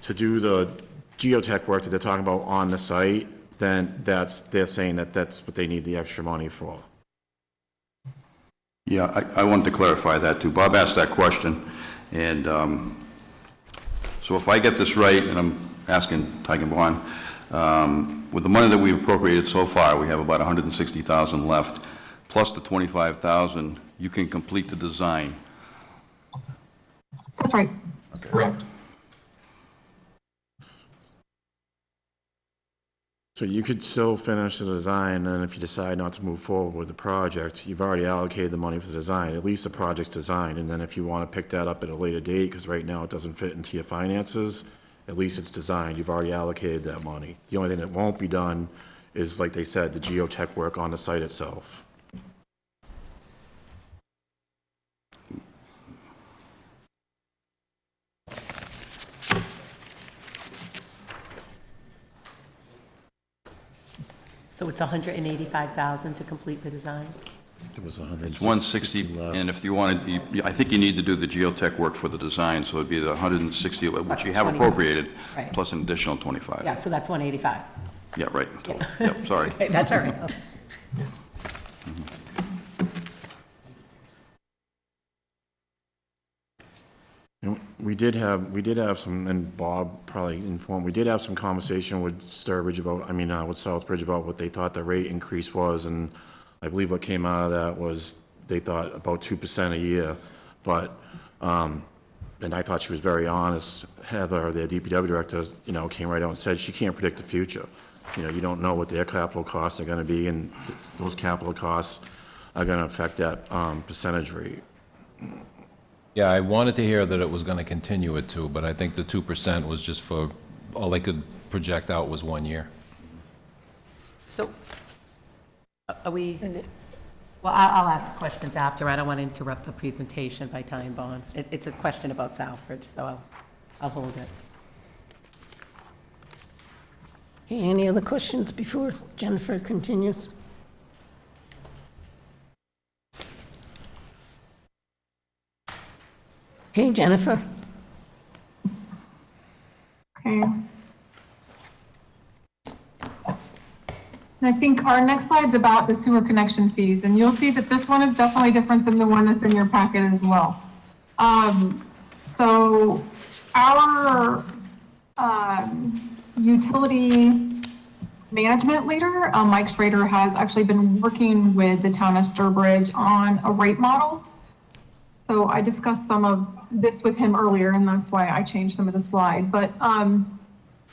To do the geotech work that they're talking about on the site, then they're saying that's what they need the extra money for. Yeah, I wanted to clarify that too. Bob asked that question, and so if I get this right, and I'm asking Taigenborn, with the money that we've appropriated so far, we have about $160,000 left, plus the $25,000, you can complete the design. That's right. Okay. Correct. So you could still finish the design, and if you decide not to move forward with the project, you've already allocated the money for the design. At least the project's designed, and then if you want to pick that up at a later date, because right now it doesn't fit into your finances, at least it's designed. You've already allocated that money. The only thing that won't be done is, like they said, the geotech work on the site itself. So it's 185,000 to complete the design? There was 160. It's 160, left. and if you wanted, I think you need to do the geotech work for the design, so it'd be the 160, which you have 25. appropriated, Right. plus an additional 25. Yeah, so that's 185. Yeah, right. Yep, sorry. That's all right. You know, we did have some, and Bob probably informed, we did have some conversation with Sturbridge about, with Southbridge about what they thought the rate increase was, and I believe what came out of that was they thought about 2% a year, but, and I thought she was very honest. Heather, their DPW director, came right out and said she can't predict the future. You don't know what their capital costs are gonna be, and those capital costs are gonna affect that, percentage rate. Yeah, I wanted to hear that it was going to continue at 2, but I think the 2% was just for, all they could project out was 1 year. So, are we, well, I'll ask questions after. I don't want to interrupt the presentation by time bond. It's a question about Southbridge, so I'll hold it. Okay, any other questions before Jennifer continues? Okay, Jennifer? Okay. And I think our next slide's about the sewer connection fees, and you'll see that this one is definitely different than the one that's in your packet as well. So our utility management leader, Mike Schrader, has actually been working with the town of Sturbridge on a rate model. So I discussed some of this with him earlier, and that's why I changed some of the slide. But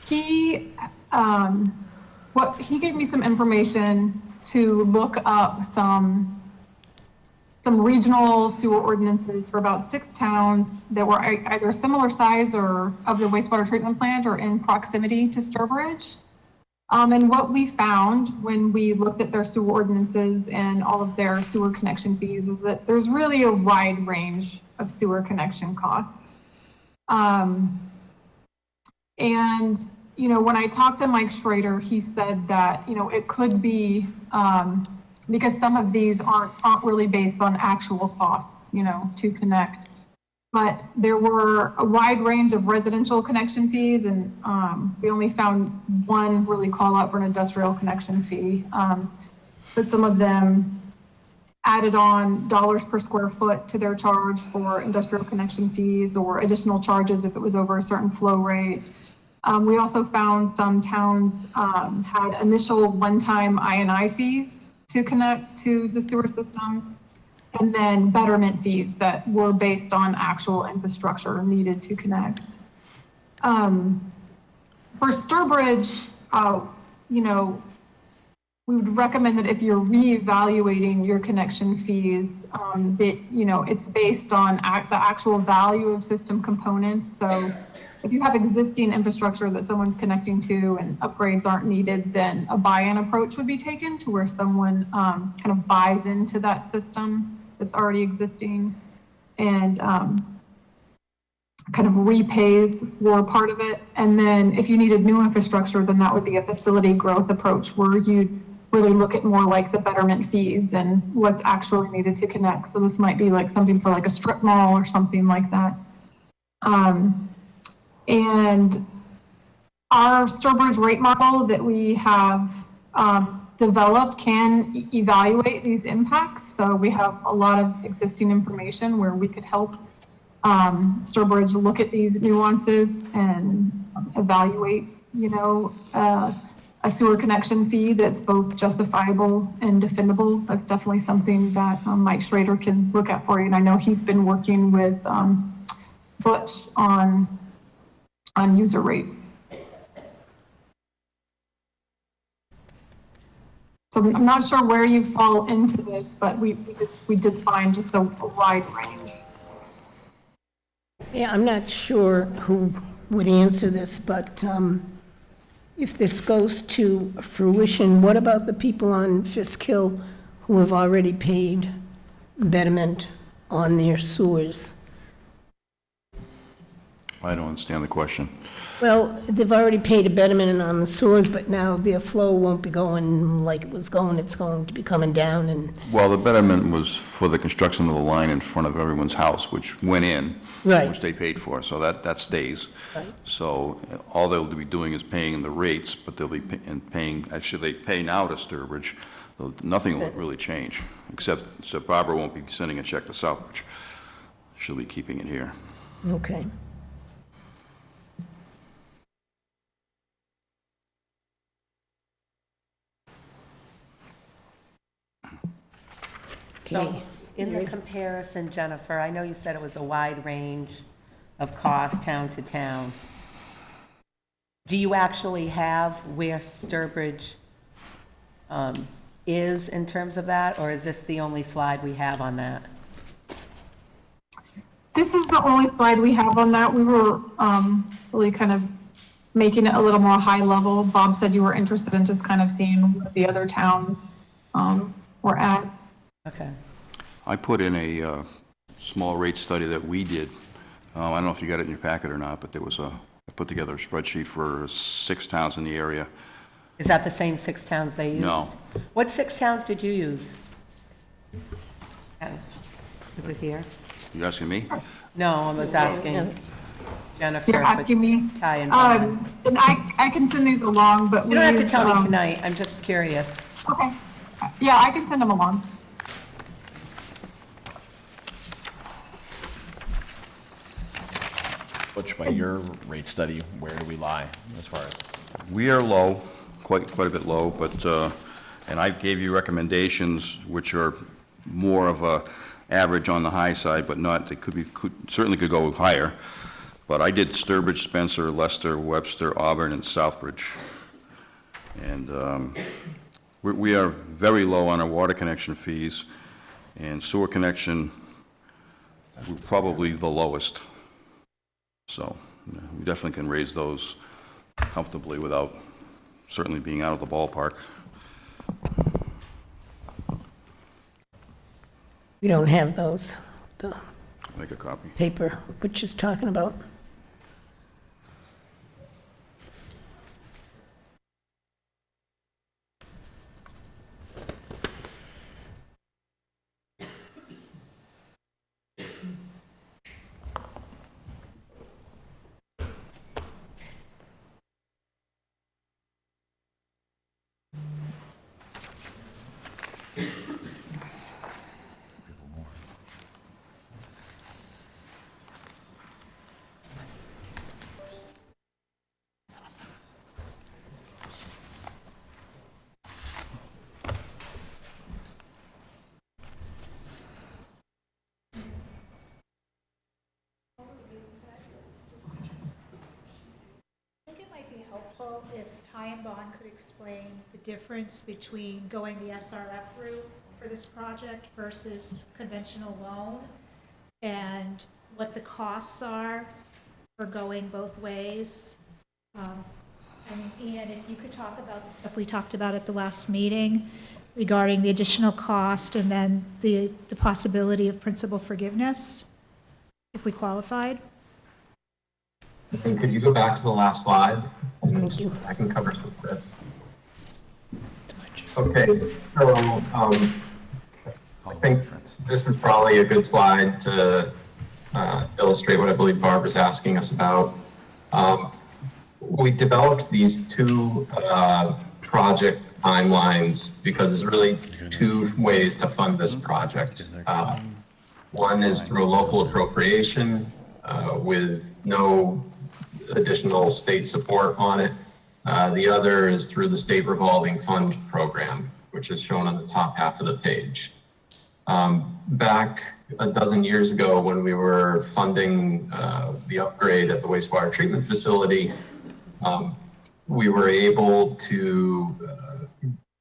he gave me some information to look up some regional sewer ordinances for about 6 towns that were either similar size or of the wastewater treatment plant or in proximity to Sturbridge. And what we found when we looked at their sewer ordinances and all of their sewer connection fees is that there's really a wide range of sewer connection costs. And, when I talked to Mike Schrader, he said that, it could be, because some of these aren't really based on actual costs, to connect. But there were a wide range of residential connection fees, and we only found one really call out for an industrial connection fee. But some of them added on dollars per square foot to their charge for industrial connection fees or additional charges if it was over a certain flow rate. We also found some towns had initial one-time I&I fees to connect to the sewer systems, and then betterment fees that were based on actual infrastructure needed to connect. For Sturbridge, we would recommend that if you're reevaluating your connection fees, that, it's based on the actual value of system components. So if you have existing infrastructure that someone's connecting to and upgrades aren't needed, then a buy-in approach would be taken to where someone kind of buys into that system that's already existing. And kind of repays for part of it. And then if you needed new infrastructure, then that would be a facility growth approach where you really look at more like the betterment fees and what's actually needed to connect. So this might be like something for like a strip mall or something like that. And our Sturbridge rate model that we have developed can evaluate these impacts. So we have a lot of existing information where we could help Sturbridge look at these nuances and evaluate, a sewer connection fee that's both justifiable and defendable. That's definitely something that Mike Schrader can look at for you. And I know he's been working with Butch on user rates. So I'm not sure where you fall into this, but we did find just a wide range. Yeah, I'm not sure who would answer this, but if this goes to fruition, what about the people on Fisk Hill who have already paid betterment on their sewers? I don't understand the question. Well, they've already paid a betterment on the sewers, but now their flow won't be going like it was going. It's going to be coming down and... Well, the betterment was for the construction of the line in front of everyone's house, which went in. Right. Which they paid for, so that stays. Right. So all they'll be doing is paying the rates, but they'll be paying, actually, they pay now to Sturbridge. Nothing will really change, except Barbara won't be sending a check to Southbridge. She'll be keeping it here. Okay. So, in the comparison, Jennifer, I know you said it was a wide range of cost, town to town. Do you actually have where Sturbridge is in terms of that, or is this the only slide we have on that? This is the only slide we have on that. We were really kind of making it a little more high level. Bob said you were interested in just kind of seeing what the other towns were at. Okay. I put in a small rate study that we did. I don't know if you got it in your packet or not, but I put together a spreadsheet for 6 towns in the area. Is that the same 6 towns they used? No. What 6 towns did you use? Is it here? You asking me? No, I was asking Jennifer. You're asking me? Ty and Bob. And I can send these along, but You don't have to tell me tonight. I'm just curious. Okay. Yeah, I can send them along. Butch, by your rate study, where do we lie as far as? We are low, quite a bit low, but, and I gave you recommendations which are more of a average on the high side, but not, they certainly could go higher. But I did Sturbridge, Spencer, Leicester, Webster, Auburn, and Southbridge. And we are very low on our water connection fees, and sewer connection, we're probably the lowest. So we definitely can raise those comfortably without certainly being out of the ballpark. We don't have those, the Make a copy. paper Butch is talking about. If Ty and Bond could explain the difference between going the SRF route for this project versus conventional loan, and what the costs are for going both ways. And Ian, if you could talk about the stuff we talked about at the last meeting regarding the additional cost and then the possibility of principal forgiveness, if we qualified. And could you go back to the last slide? Thank you. I can cover some of this. Okay, so I think this is probably a good slide to illustrate what I believe Barbara's asking us about. We developed these two project timelines because there's really two ways to fund this project. One is through a local appropriation with no additional state support on it. The other is through the state revolving fund program, which is shown on the top half of the page. Back a dozen years ago when we were funding the upgrade at the wastewater treatment facility, we were able to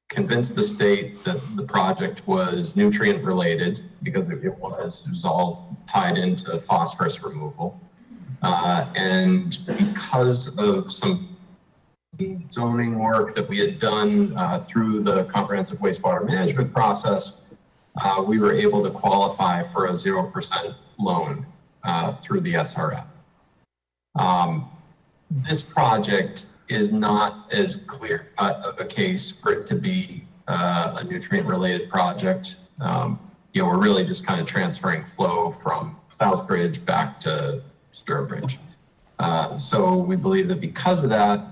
convince the state that the project was nutrient related because it was all tied into phosphorus removal. And because of some zoning work that we had done through the comprehensive wastewater management process, we were able to qualify for a 0% loan through the SRF. This project is not as clear a case for it to be a nutrient-related project. We're really just kind of transferring flow from Southbridge back to Sturbridge. So we believe that because of that,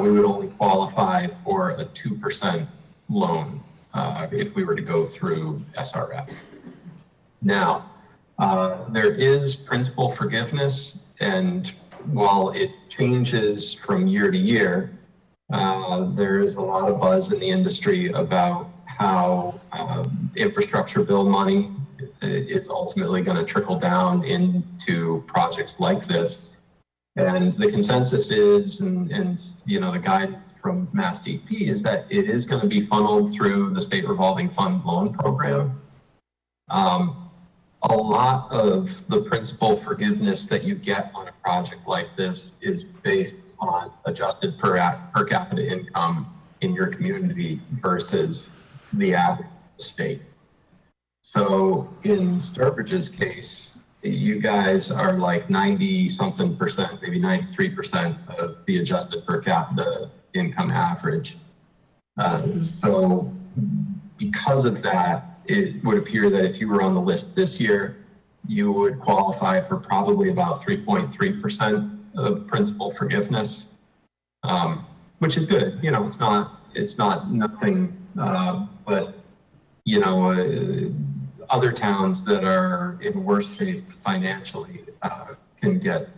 we would only qualify for a 2% loan if we were to go through SRF. Now, there is principal forgiveness, and while it changes from year to year, there is a lot of buzz in the industry about how infrastructure bill money is ultimately going to trickle down into projects like this. And the consensus is, and the guidance from Mass DP is that it is going to be funneled through the state revolving fund loan program. A lot of the principal forgiveness that you get on a project like this is based on adjusted per capita income in your community versus the average state. So in Sturbridge's case, you guys are like 90-something%, maybe 93% of the adjusted per capita income average. So because of that, it would appear that if you were on the list this year, you would qualify for probably about 3.3% of principal forgiveness, which is good. It's not nothing, but other towns that are in worse shape financially can get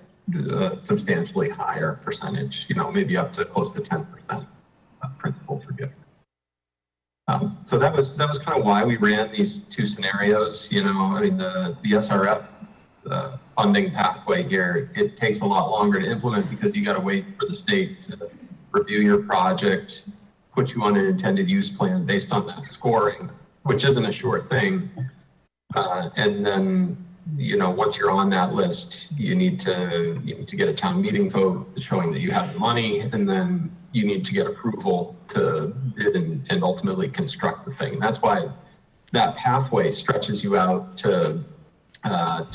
a substantially higher percentage, maybe up to close to 10% of principal forgiveness. So that was kind of why we ran these two scenarios. The SRF funding pathway here, it takes a lot longer to implement because you got to wait for the state to review your project, put you on an intended use plan based on that scoring, which isn't a sure thing. And then, once you're on that list, you need to get a town meeting vote showing that you have the money, and then you need to get approval to bid and ultimately construct the thing. And that's why that pathway stretches you out to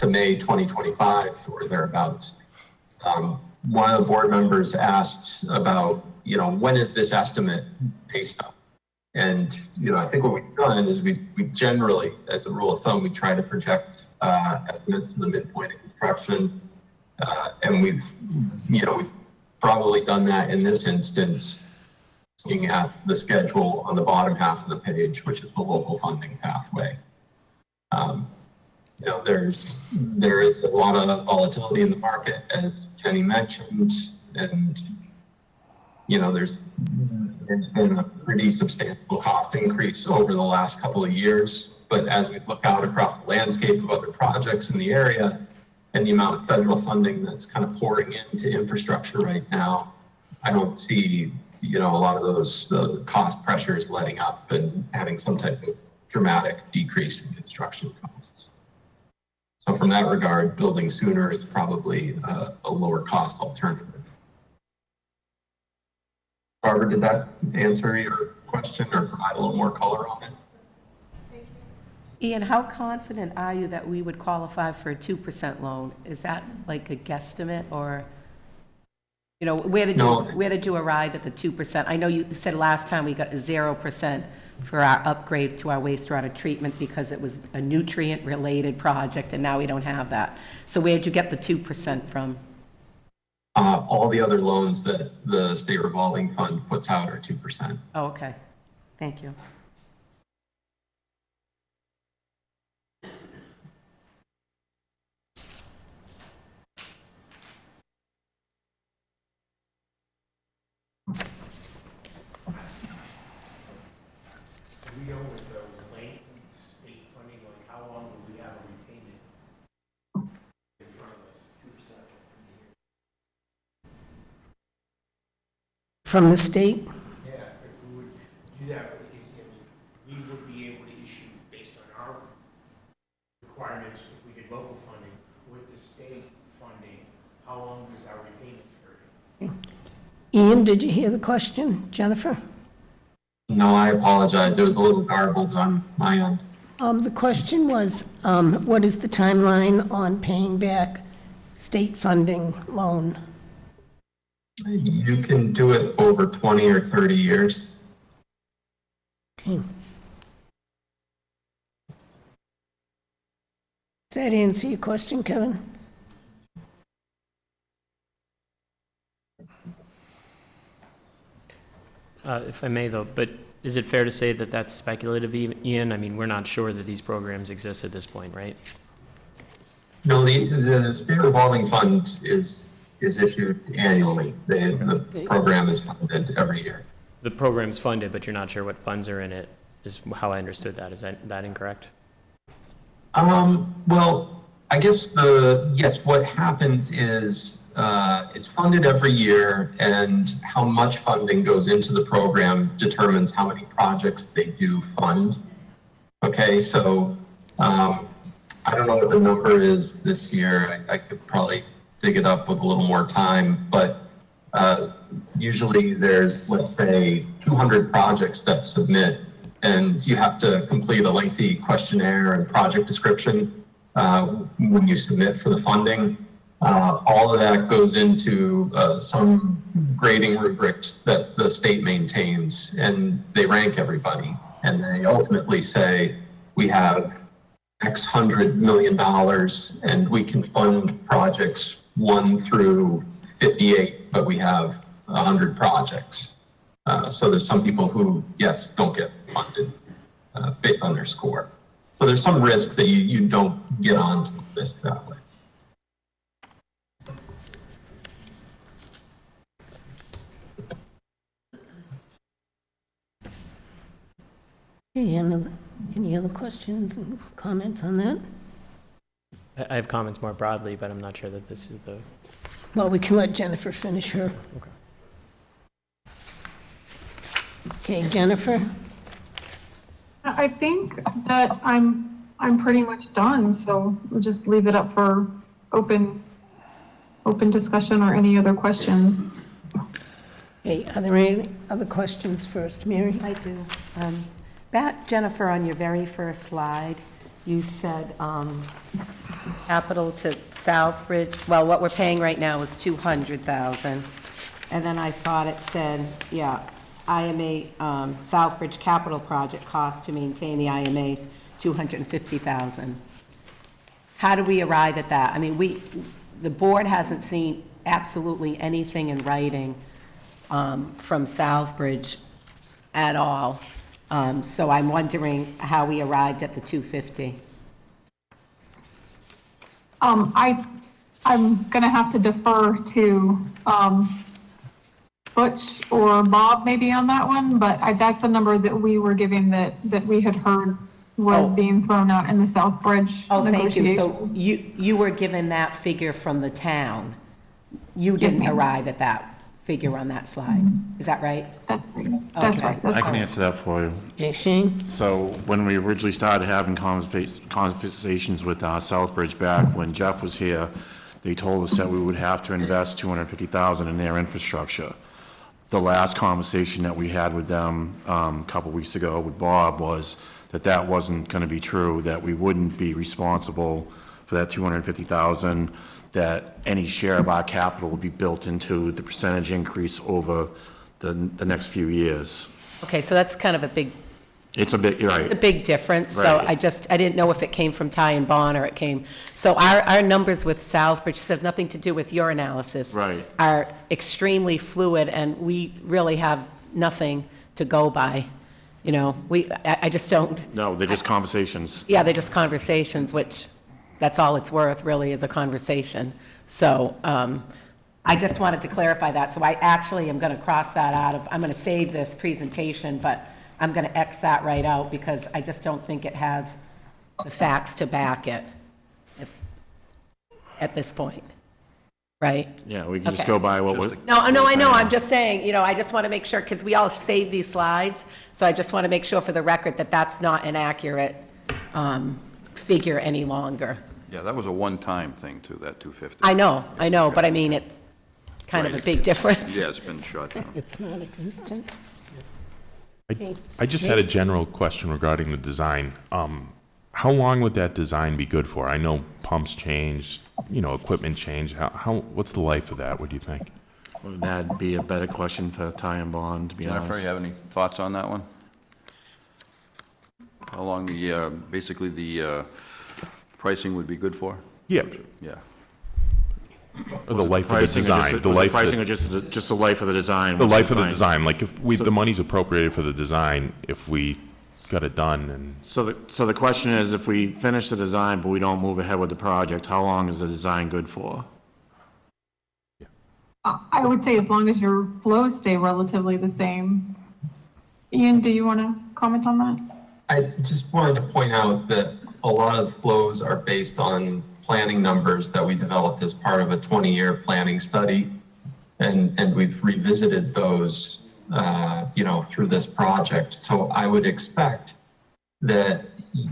May 2025 or thereabouts. One of the board members asked about, when is this estimate based on? And, I think what we've done is we generally, as a rule of thumb, we try to project estimates to the midpoint of construction. And we've probably done that in this instance, looking at the schedule on the bottom half of the page, which is the local funding pathway. There is a lot of volatility in the market, as Jenny mentioned, and there's been a pretty substantial cost increase over the last couple of years. But as we look out across the landscape of other projects in the area and the amount of federal funding that's kind of pouring into infrastructure right now, I don't see, a lot of those cost pressures letting up and having some type of dramatic decrease in construction costs. So from that regard, building sooner is probably a lower cost alternative. Barbara, did that answer your question or provide a little more color on it? Ian, how confident are you that we would qualify for a 2% loan? Is that like a guesstimate or? You know, where did you arrive at the 2%? I know you said last time we got 0% for our upgrade to our wastewater treatment because it was a nutrient-related project, and now we don't have that. So where'd you get the 2% from? All the other loans that the state revolving fund puts out are 2%. Oh, okay. Thank you. We know with the length of state funding, like how long will we have a repayment in front of us? 2%. From the state? Yeah, if we would do that, we would be able to issue based on our requirements, if we did local funding, with the state funding, how long is our repayment period? Ian, did you hear the question? Jennifer? No, I apologize. It was a little garbled on my end. The question was, what is the timeline on paying back state funding loan? You can do it over 20 or 30 years. Okay. Does that answer your question, Kevin? If I may, though, but is it fair to say that that's speculative, Ian? I mean, we're not sure that these programs exist at this point, right? No, the state revolving fund is issued annually. The program is funded every year. The program's funded, but you're not sure what funds are in it, is how I understood that. Is that incorrect? Well, I guess yes, what happens is it's funded every year, and how much funding goes into the program determines how many projects they do fund. Okay, so I don't know what the number is this year. I could probably dig it up with a little more time, but usually there's, let's say, 200 projects that submit, and you have to complete a lengthy questionnaire and project description when you submit for the funding. All of that goes into some grading rubric that the state maintains, and they rank everybody. And they ultimately say, we have X $100 million, and we can fund projects 1 through 58, but we have 100 projects. So there's some people who, yes, don't get funded based on their score. So there's some risk that you don't get onto the list that way. Okay, any other questions and comments on that? I have comments more broadly, but I'm not sure that this is the... Well, we can let Jennifer finish her. Okay, Jennifer? I think that I'm pretty much done, so we'll just leave it up for open discussion or any other questions. Hey, are there any other questions first? Mary? I do. Back, Jennifer, on your very first slide, you said capital to Southbridge, well, what we're paying right now is $200,000. And then I thought it said, yeah, IMA, Southbridge capital project cost to maintain the IMA, $250,000. How do we arrive at that? I mean, the board hasn't seen absolutely anything in writing from Southbridge at all. So I'm wondering how we arrived at the 250. I'm gonna have to defer to Butch or Bob maybe on that one, but that's a number that we were giving that we had heard was being thrown out in the Southbridge negotiations. Thank you. So you were given that figure from the town. You didn't arrive at that figure on that slide. Is that right? That's right. I can answer that for you. Okay, Shane? So when we originally started having conversations with Southbridge back when Jeff was here, they told us that we would have to invest $250,000 in their infrastructure. The last conversation that we had with them a couple weeks ago with Bob was that wasn't going to be true, that we wouldn't be responsible for that 250,000, that any share of our capital will be built into the percentage increase over the next few years. Okay, so that's kind of a big, It's a bit, you're a right. big difference, so Right. I didn't know if it came from Ty and Bond or it came, so our numbers with Southbridge, this has nothing to do with your analysis. Right. Are extremely fluid, and we really have nothing to go by, you know, I just don't, No, they're just conversations. yeah, they're just conversations, which, that's all it's worth, really, is a conversation. So, I just wanted to clarify that, so I actually am gonna cross that out of, I'm gonna save this presentation, but I'm gonna X that right out, because I just don't think it has the facts to back it, at this point, right? Yeah, we can just Okay. go by what was. No, I know, I'm just saying, you know, I just wanna make sure, because we all save these slides, so I just wanna make sure for the record that that's not an accurate, figure any longer. Yeah, that was a one-time thing too, that 250. I know, but I mean, it's kind of a Right. big difference. Yeah, it's been shut down. It's non-existent. I just had a general question regarding the design. How long would that design be good for? I know pumps change, equipment change. What's the life of that, what do you think? Well, that'd be a better question for Ty and Bond, to be honest. Jennifer, you have any thoughts on that one? How long basically the pricing would be good for? Yeah, Yeah. or the life of the Pricing or design. just- The was it life, pricing or just the life of the design? the was life of the fine? design, like if the money's appropriated for the design, if we got it done and, So the question is, if we finish the design but we don't move ahead with the project, how long is the design good for? I would say as long as your flows stay relatively the same. Ian, do you want to comment on that? I just wanted to point out that a lot of flows are based on planning numbers that we developed as part of a 20-year planning study. And we've revisited those, through this project. So I would expect that,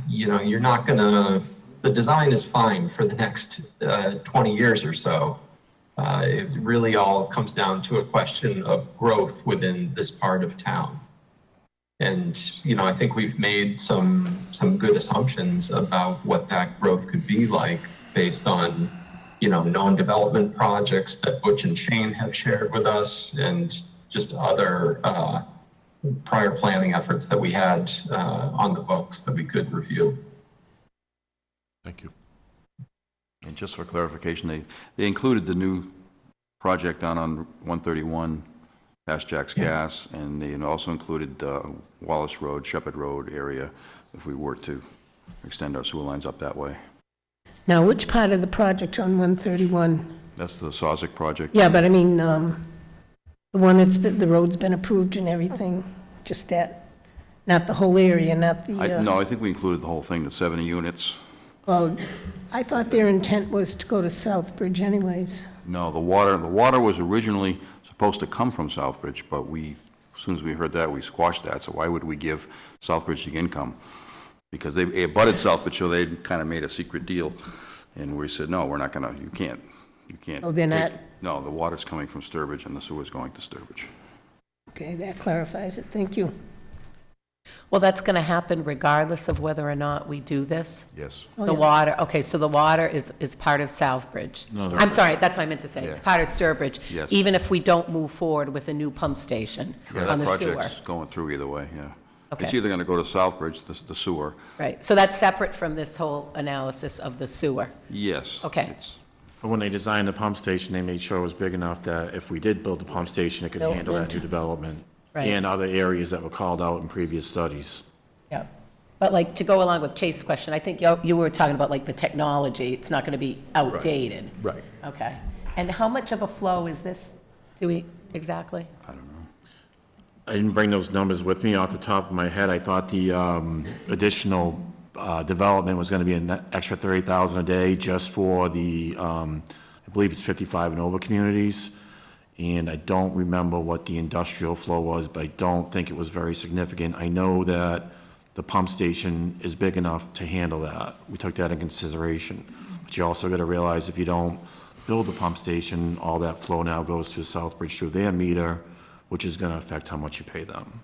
you're not gonna, the design is fine for the next 20 years or so. It really all comes down to a question of growth within this part of town. And, I think we've made some good assumptions about what that growth could be like based on, known development projects that Butch and Shane have shared with us and just other prior planning efforts that we had on the books that we could review. thank you. And just for clarification, they included the new project down on 131 past Jack's Gas, and they also included Wallace Road, Shepherd Road area, if we were to extend our sewer lines up that way. Now, which part of the project on 131? That's the Sawzick project. Yeah, but I mean, the one the road's been approved and everything, just that, not the whole area, not the, No, I think we included the whole thing, the 70 units. well, I thought their intent was to go to Southbridge anyways. No, the water was originally supposed to come from Southbridge, but as soon as we heard that, we squashed that. So why would we give Southbridge the income? Because they abutted Southbridge, so they kind of made a secret deal. And we said, no, we're not gonna, you can't. Oh, they're not? No, the water's coming from Sturbridge and the sewer's going to Sturbridge. Okay, that clarifies it, thank you. Well, that's gonna happen regardless of whether or not we do this? Yes. Oh, The yeah. water, okay, so the water is part of Southbridge. I'm sorry, that's what I meant to say. It's Yeah. part of Sturbridge. Yes. Even if we don't move forward with a new pump station Yeah, on that the sewer. project's going through either way, yeah. It's Okay. either gonna go to Southbridge, the sewer. Right, so that's separate from this whole analysis of the sewer. Yes. Okay. It's- But when they designed the pump station, they made sure it was big enough that if we did build the pump station, it could handle that new development. Right. And other areas that were called out in previous studies. Yeah, but like, to go along with Chase's question, I think you were talking about like the technology, it's not gonna be outdated. Right. Okay, and how much of a flow is this, exactly? I didn't bring those numbers with me off the top of my head. I thought the additional development was going to be an extra 30,000 a day just for the, I believe it's 55 and over communities. And I don't remember what the industrial flow was, but I don't think it was very significant. I know that the pump station is big enough to handle that. We took that in consideration. But you also got to realize if you don't build the pump station, all that flow now goes to Southbridge through their meter, which is going to affect how much you pay them.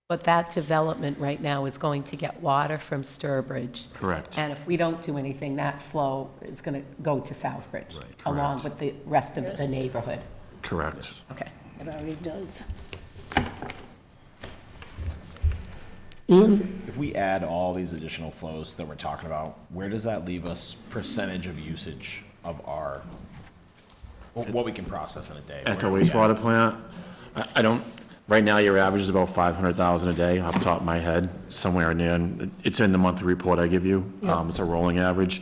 But that development right now is going to get water from Sturbridge. Correct. And if we don't do anything, that flow is going to go to Southbridge, along with the rest of the neighborhood. Correct. Okay. It already does. Ian? If we add all these additional flows that we're talking about, where does that leave us percentage of usage of our, what we can process in a day? At the Where are we at? wastewater plant, I don't, right now, your average is about 500,000 a day, off the top of my head, somewhere in there. And it's in the monthly report I give you. It's a rolling average.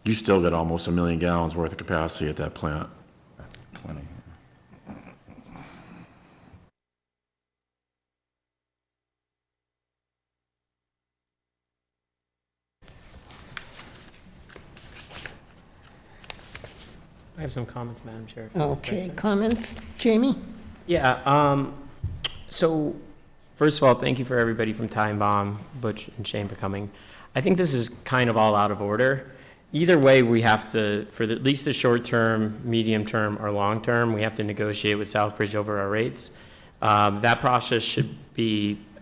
You still get almost 1 million gallons worth of capacity at that plant. 20. I have some comments, Madam Chair. if that's Okay, comments? Jamie? Yeah, so, first of all, thank you for everybody from Time Bomb, Butch and Shane for coming. I think this is kind of all out of order. Either way, we have to, for at least the short term, medium term, or long term, we have to negotiate with Southbridge over our rates. That process should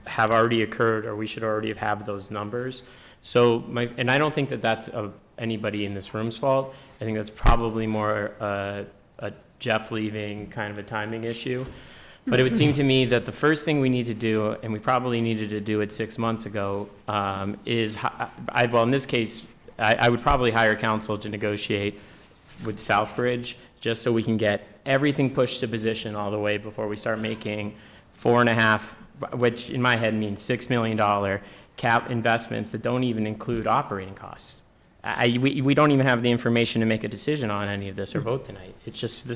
have already occurred, or we should already have those numbers. So, and I don't think that that's anybody in this room's fault. I think that's probably more a Jeff leaving kind of a timing issue. But it would seem to me that the first thing we need to do, and we probably needed to do it 6 months ago, is, well, in this case, I would probably hire counsel to negotiate with Southbridge, just so we can get everything pushed to position all the way before we start making 4.5, which in my head means $6 million cap investments that don't even include operating costs. We don't even have the information to make a decision on any of this or vote tonight. It's just,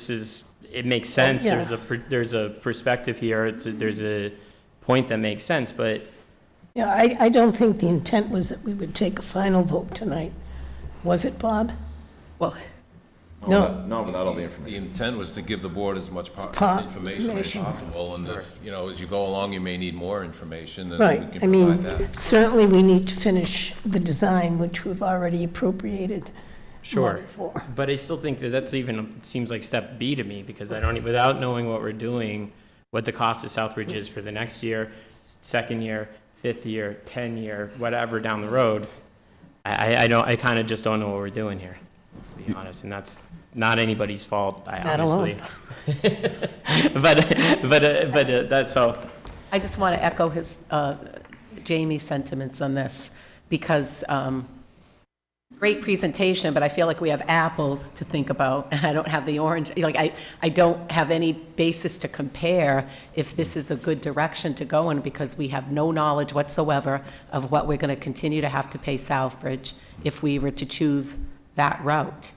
it makes sense. Yeah. There's a perspective here. There's a point that makes sense, but Yeah, I don't think the intent was that we would take a final vote tonight. Was it, Bob? Well, No. No, without all the The information. intent was to give the board as much information as information. possible, and if, you know, as you go along, you may need more information, and Right, we I can mean, provide that. certainly we need to finish the design, which we've already appropriated sure. money for. But I still think that that's even, seems like step B to me, because I don't, without knowing what we're doing, what the cost of Southbridge is for the next year, second year, 5th year, 10-year, whatever down the road, I kind of just don't know what we're doing here, to be honest, and that's not anybody's fault, Not honestly. alone. but that's all. I just want to echo Jamie's sentiments on this, because great presentation, but I feel like we have apples to think about, and I don't have the orange, like, I don't have any basis to compare if this is a good direction to go in, because we have no knowledge whatsoever of what we're going to continue to have to pay Southbridge if we were to choose that route.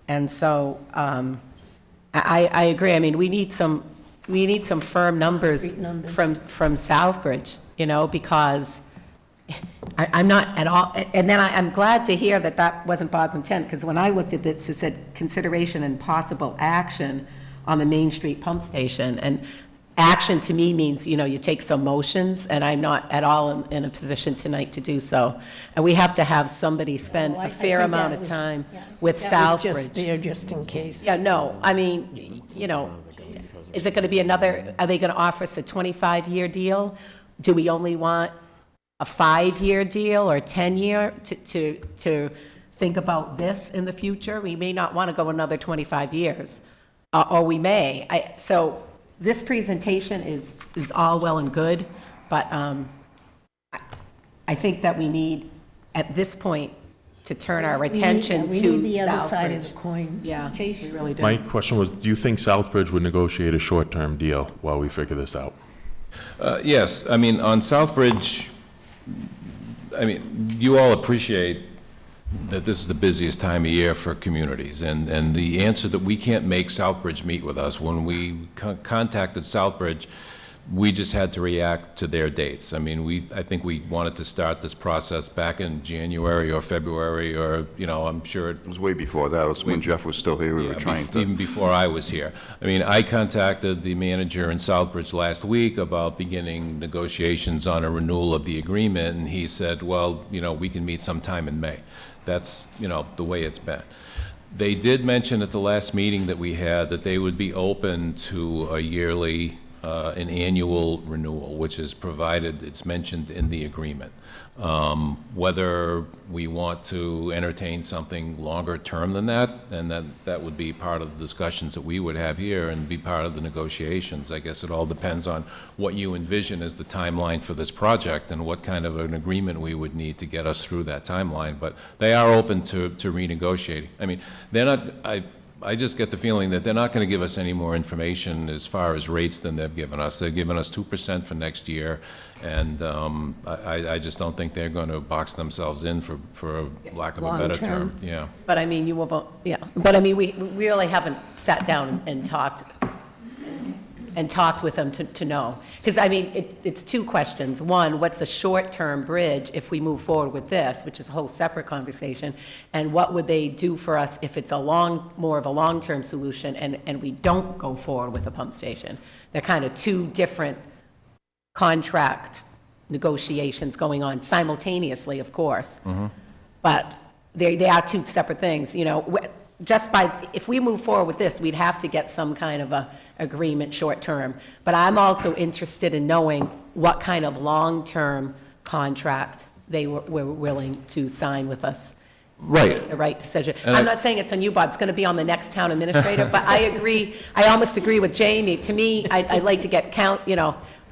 And so, I agree. I mean, we need some firm numbers Concrete numbers. from Southbridge, you know, because I'm not at all, and then I'm glad to hear that that wasn't Bob's intent, because when I looked at this, it said consideration and possible action on the Main Street pump station, and action to me means, you know, you take some motions, and I'm not at all in a position tonight to do so. And we have to have somebody spend Well, I a fair think amount that of was- time yeah, with That was just Southbridge. there just in case. Yeah, no, I mean, you know, is it going to be another, are they going to offer us a 25-year deal? Do we only want a 5-year deal or a 10-year to think about this in the future? We may not want to go another 25 years, or we may. So this presentation is all well and good, but I think that we need, at this point, to turn our attention to We need the other side of the Southbridge. coin. Yeah, Chase? we really do. My question was, do you think Southbridge would negotiate a short-term deal while we figure this out? Yes, I mean, on Southbridge, I mean, you all appreciate that this is the busiest time of year for communities, and the answer that we can't make Southbridge meet with us, when we contacted Southbridge, we just had to react to their dates. I mean, I think we wanted to start this process back in January or February, or, you know, I'm sure It was way before that. It was when Jeff was still here. We were trying to. even before I was here. I mean, I contacted the manager in Southbridge last week about beginning negotiations on a renewal of the agreement, and he said, well, you know, we can meet sometime in May. That's, you know, the way it's been. They did mention at the last meeting that we had that they would be open to a yearly an annual renewal, which is provided, it's mentioned in the agreement. Whether we want to entertain something longer term than that, and that would be part of the discussions that we would have here and be part of the negotiations. I guess it all depends on what you envision as the timeline for this project and what kind of an agreement we would need to get us through that timeline. But they are open to renegotiating. I mean, they're not, I just get the feeling that they're not going to give us any more information as far as rates than they've given us. They've given us 2% for next year, and I just don't think they're going to box themselves in for lack of a better term. Yeah. But I mean, but I mean, we really haven't sat down and talked with them to know. Because, I mean, it's two questions. One, what's a short-term bridge if we move forward with this, which is a whole separate conversation? And what would they do for us if it's more of a long-term solution and we don't go forward with a pump station? They're kind of two different contract negotiations going on simultaneously, of course. But they are two separate things, you know. If we move forward with this, we'd have to get some kind of a agreement short-term. But I'm also interested in knowing what kind of long-term contract they were willing to sign with us. Right. The right decision. And I'm not saying it's on you, Bob, it's going to be on the next town administrator, but I agree, I almost agree with Jamie. To me, I'd like to get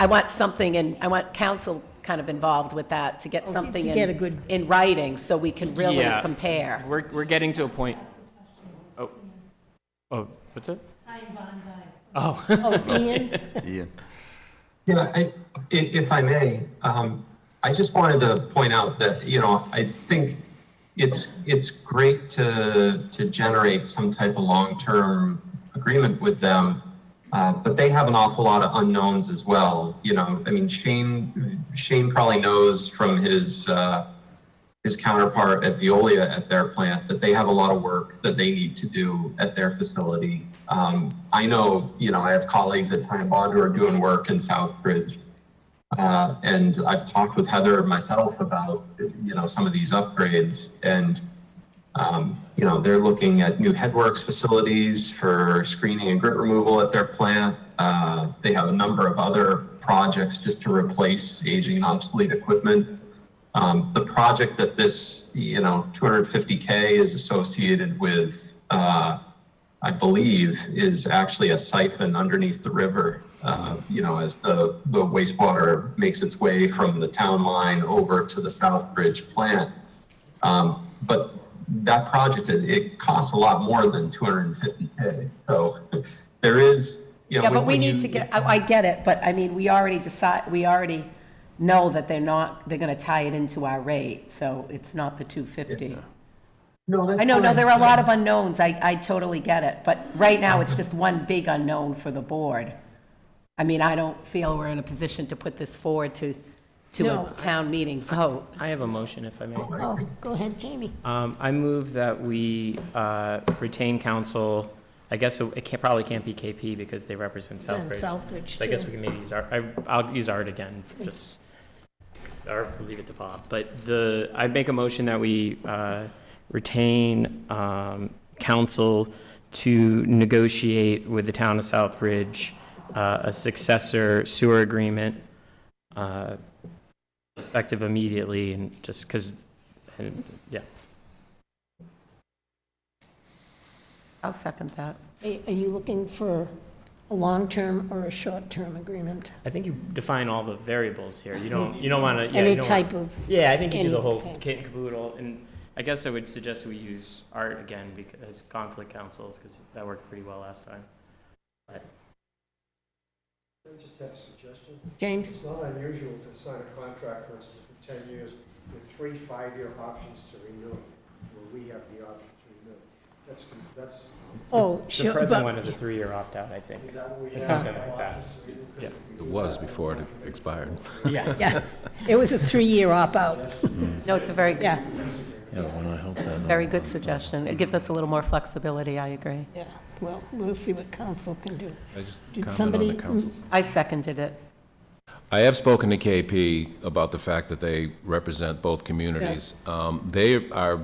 I want something, and I want council kind of involved with that, to get something in writing so we can really compare. We're getting to a point. Oh, what's it? Oh. Ian? Yeah, if I may, I just wanted to point out that, I think it's great to generate some type of long-term agreement with them, but they have an awful lot of unknowns as well. I mean, Shane probably knows from his counterpart at Veolia at their plant that they have a lot of work that they need to do at their facility. I know, I have colleagues at Time Bond who are doing work in Southbridge. And I've talked with Heather myself about, some of these upgrades, and, they're looking at new headworks facilities for screening and grit removal at their plant. They have a number of other projects just to replace aging and obsolete equipment. The project that this, $250K is associated with, I believe, is actually a siphon underneath the river, as the wastewater makes its way from the town line over to the Southbridge plant. But that project, it costs a lot more than $250K. So there is, Yeah, but we need to get, I get it, but I mean, we already know that they're going to tie it into our rate, so it's not the 250. No, I know, there are a lot of unknowns, I totally get it, but right now, it's just one big unknown for the board. I mean, I don't feel we're in a position to put this forward to a town meeting vote. I have a motion, if I may. Oh, go ahead, Jamie. I move that we retain counsel. I guess it probably can't be KP because they represent It's in Southbridge. Southbridge, So I guess too. we can maybe use Art. I'll use Art again, or leave it to Bob. But I make a motion that we retain counsel to negotiate with the town of Southbridge a successor sewer agreement effective immediately, and just because, yeah. I'll second that. Are you looking for a long-term or a short-term agreement? I think you define all the variables here. You don't want to. Any type of. Yeah, I think you do the whole okay. kit and caboodle, and I guess I would suggest we use Art again as conflict counsel, because that worked pretty well last time. But I just have a suggestion. James? It's not unusual to sign a contract, for instance, for 10 years with 3 5-year options to renew, where we have the option to renew. That's. Oh, the sure. present one is a 3-year opt-out, I think. Is that what we It's have? something like that. Yeah. It was before it expired. Yeah. Yeah, it was a 3-year opt-out. No, it's a very, Yeah, Yeah, the one I hope that. very good suggestion. It gives us a little more flexibility, I agree. yeah. Well, we'll see what council can do. I just Did comment on somebody? the council. I seconded it. I have spoken to KP about the fact that they represent both communities. They are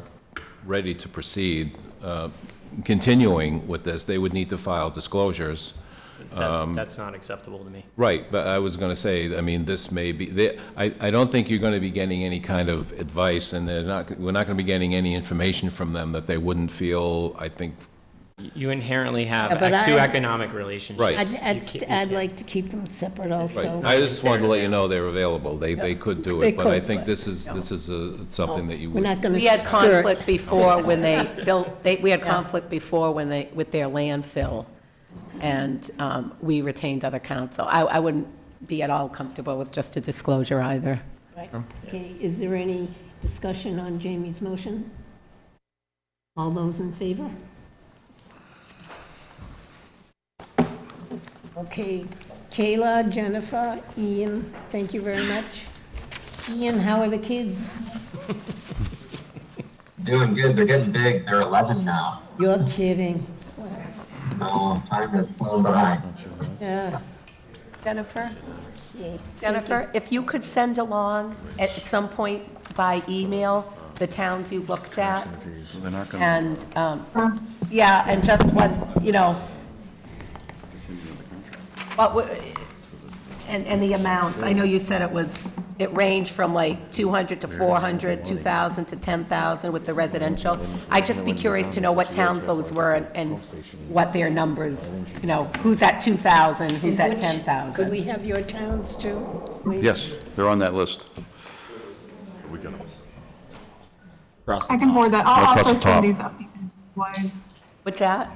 ready to proceed, continuing with this. They would need to file disclosures That's not acceptable to me. Right, but I was going to say, I mean, this may be, I don't think you're going to be getting any kind of advice, and we're not going to be getting any information from them that they wouldn't feel, I think. You inherently have Yeah, but two I- economic relationships. Right. I'd like to keep them separate also. I just wanted to let you know they're available. They could do They it, but I could, think but- this is something that you We're would. not going to We had skirt. conflict before when they built, we had conflict before when they, with their landfill, and we retained other counsel. I wouldn't be at all comfortable with just a disclosure either. Right. Okay, is there any discussion on Jamie's motion? All those in favor? Okay, Kayla, Jennifer, Ian, thank you very much. Ian, how are the kids? Doing good. They're getting big. They're 11 now. You're kidding. No, time has flown by. Yeah. Jennifer? Yeah. Jennifer, if you could send along at some point by email the towns you looked at, They're not gonna. and, yeah, and just what, you know, and the amounts. I know you said it ranged from like 200 to 400, 2,000 to 10,000 with the residential. I'd just be curious to know what towns those were and what their numbers, you know, who's at 2,000, who's at Could 10,000. we have your towns too, please? Yes, they're on that list. I can forward that. I'll Across also the top. send these updated slides. What's that?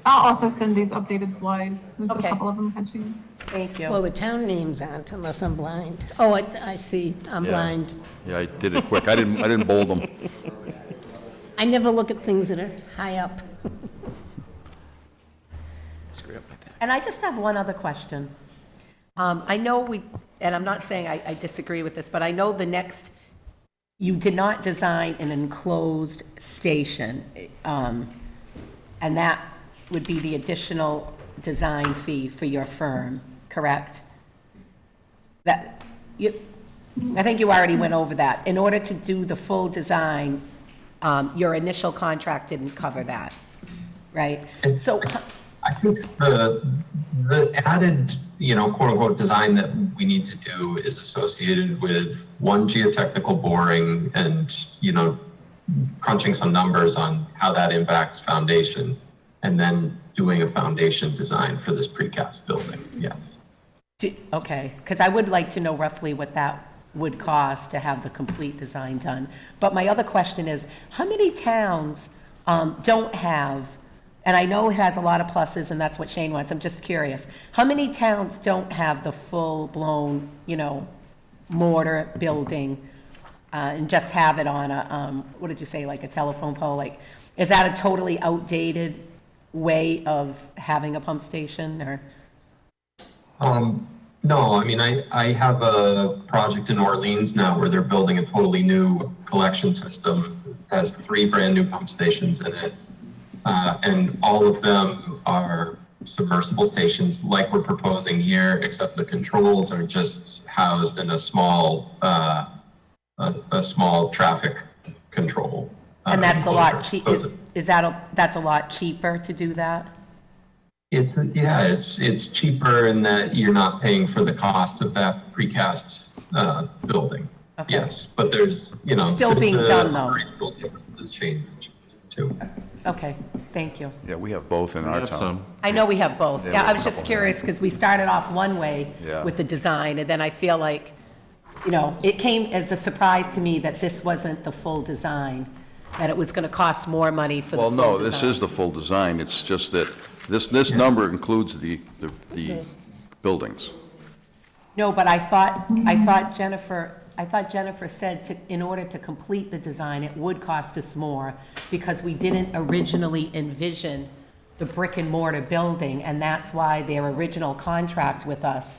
I'll also send these updated slides. There's Okay. a couple of them had changed. Thank you. Well, the town names aren't unless I'm blind. Oh, I see, I'm Yeah. blind. Yeah, I did it quick. I didn't bold them. I never look at things that are high up. And I just have one other question. I know and I'm not saying I disagree with this, but I know you did not design an enclosed station, and that would be the additional design fee for your firm, correct? I think you already went over that. In order to do the full design, your initial contract didn't cover that, right? So, I think the added, quote unquote, design that we need to do is associated with one geotechnical boring and, crunching some numbers on how that impacts foundation, and then doing a foundation design for this precast building, yes. okay, because I would like to know roughly what that would cost to have the complete design done. But my other question is, how many towns don't have, and I know it has a lot of pluses, and that's what Shane wants, I'm just curious, how many towns don't have the full-blown, mortar building, and just have it on a, what did you say, like a telephone pole? Like, is that a totally outdated way of having a pump station, or? No, I mean, I have a project in Orleans now where they're building a totally new collection system. It has 3 brand new pump stations in it. And all of them are submersible stations like we're proposing here, except the controls are just housed in a small traffic control. And that's a lot enclosure. that's a lot cheaper to do that? It's cheaper in that you're not paying for the cost of that precast building. Okay. Yes, but there's, Still being done, though. operational differences change too. Okay, thank you. Yeah, we have both in our town. I know we have both. Yeah, Yeah, we I have was a just couple. curious, because we started off one way Yeah. with the design, and then I feel like, it came as a surprise to me that this wasn't the full design, that it was gonna cost more money for the Well, full no, design. this is the full design. It's just that this number includes the buildings. No, but I thought Jennifer said in order to complete the design, it would cost us more, because we didn't originally envision the brick and mortar building, and that's why their original contract with us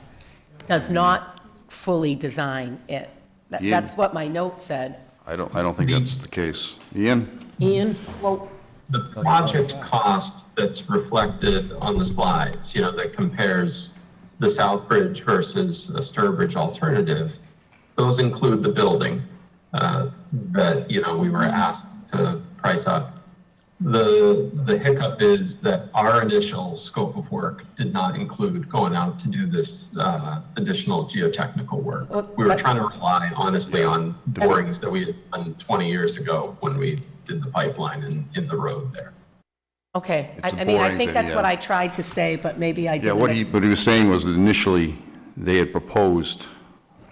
does not fully design it. That's what my note said. I don't think that's the case. Ian? Ian? Well, The project cost that's reflected on the slides, that compares the Southbridge versus a Sturbridge alternative, those include the building that, we were asked to price up. The hiccup is that our initial scope of work did not include going out to do this additional geotechnical work. We were trying to rely honestly on borings that we had done 20 years ago when we did the pipeline in the road there. Okay, It's I mean, I borings think that that's he what had. I tried to say, but maybe I Yeah, didn't. what he was saying was that initially, they had proposed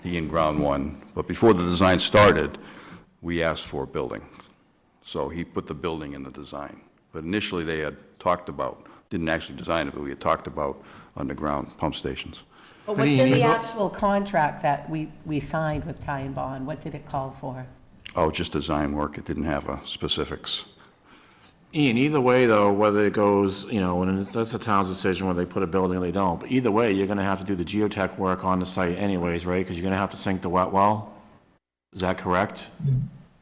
the in-ground one, but before the design started, we asked for a building. So he put the building in the design. But initially, they had talked about, didn't actually design it, but we had talked about underground pump stations. But what's in the actual contract that we signed with Ty and Bond? What did it call for? Oh, just design work, it didn't have specifics. Ian, either way, though, whether it goes, and that's the town's decision whether they put a building or they don't, but either way, you're gonna have to do the geotech work on the site anyways, right? Because you're gonna have to sink the wet well? Is that correct?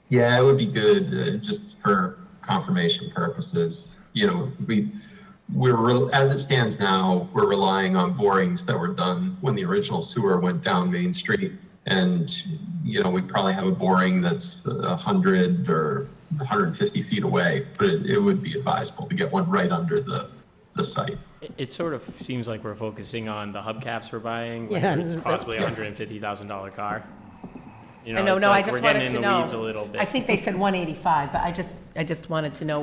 Yeah, it would be good, just for confirmation purposes. As it stands now, we're relying on borings that were done when the original sewer went down Main Street. And, we probably have a boring that's 100 or 150 feet away, but it would be advisable to get one right under the site. It sort of seems like we're focusing on the hubcaps we're buying, like Yeah, it's possibly a $150,000 car. I know, it's no, I like just we're getting wanted to in the know. weeds a little bit. I think they said 185, but I just wanted to know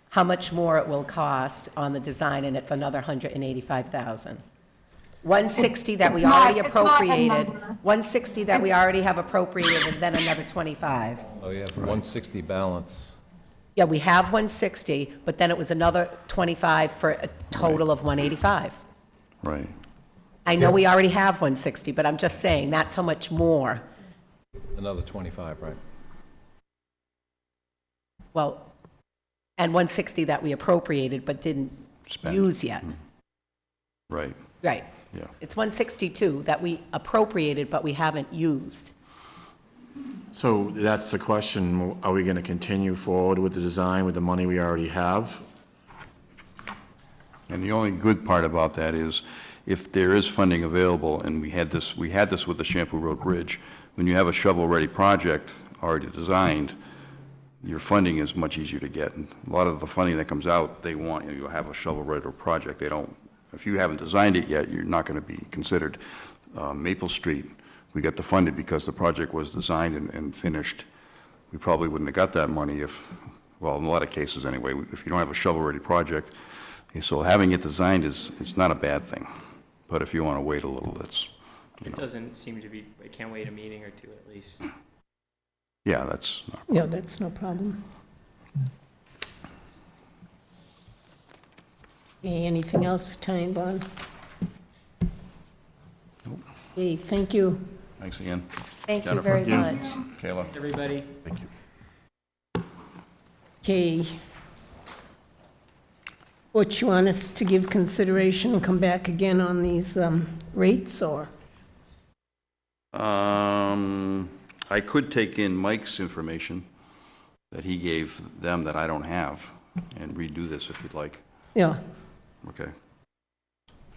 how much more it will cost on the design, and it's another 185,000. 160 that we already It's not a appropriated, number. 160 that we already have appropriated, and then another 25. Oh, yeah, 160 balance. Yeah, we have 160, but then it was another 25 for a total of 185. Right. I know we already have 160, but I'm just saying, that's how much more. Another 25, right? Well, and 160 that we appropriated but didn't Spend. use yet. Right, Right. yeah. It's 162 that we appropriated but we haven't used. So that's the question, are we gonna continue forward with the design with the money we already have? And the only good part about that is, if there is funding available, and we had this with the Shampoo Road Bridge, when you have a shovel-ready project already designed, your funding is much easier to get. And a lot of the funding that comes out, they want you to have a shovel-ready project. They don't, if you haven't designed it yet, you're not going to be considered. Maple Street, we got the funding because the project was designed and finished. We probably wouldn't have got that money if, well, in a lot of cases anyway, if you don't have a shovel-ready project. So having it designed it's not a bad thing. But if you want to wait a little, that's, It doesn't seem to be, I can't wait a meeting or two at least. yeah, that's not. Yeah, that's no problem. Okay, anything else for Ty and Bond? Okay, thank you. Thanks again. Thank you Jennifer. very Thank you. much. Kayla. Everybody? Thank you. Okay. What, you want us to give consideration and come back again on these rates, or? I could take in Mike's information that he gave them that I don't have and redo this if you'd like. Yeah, Okay.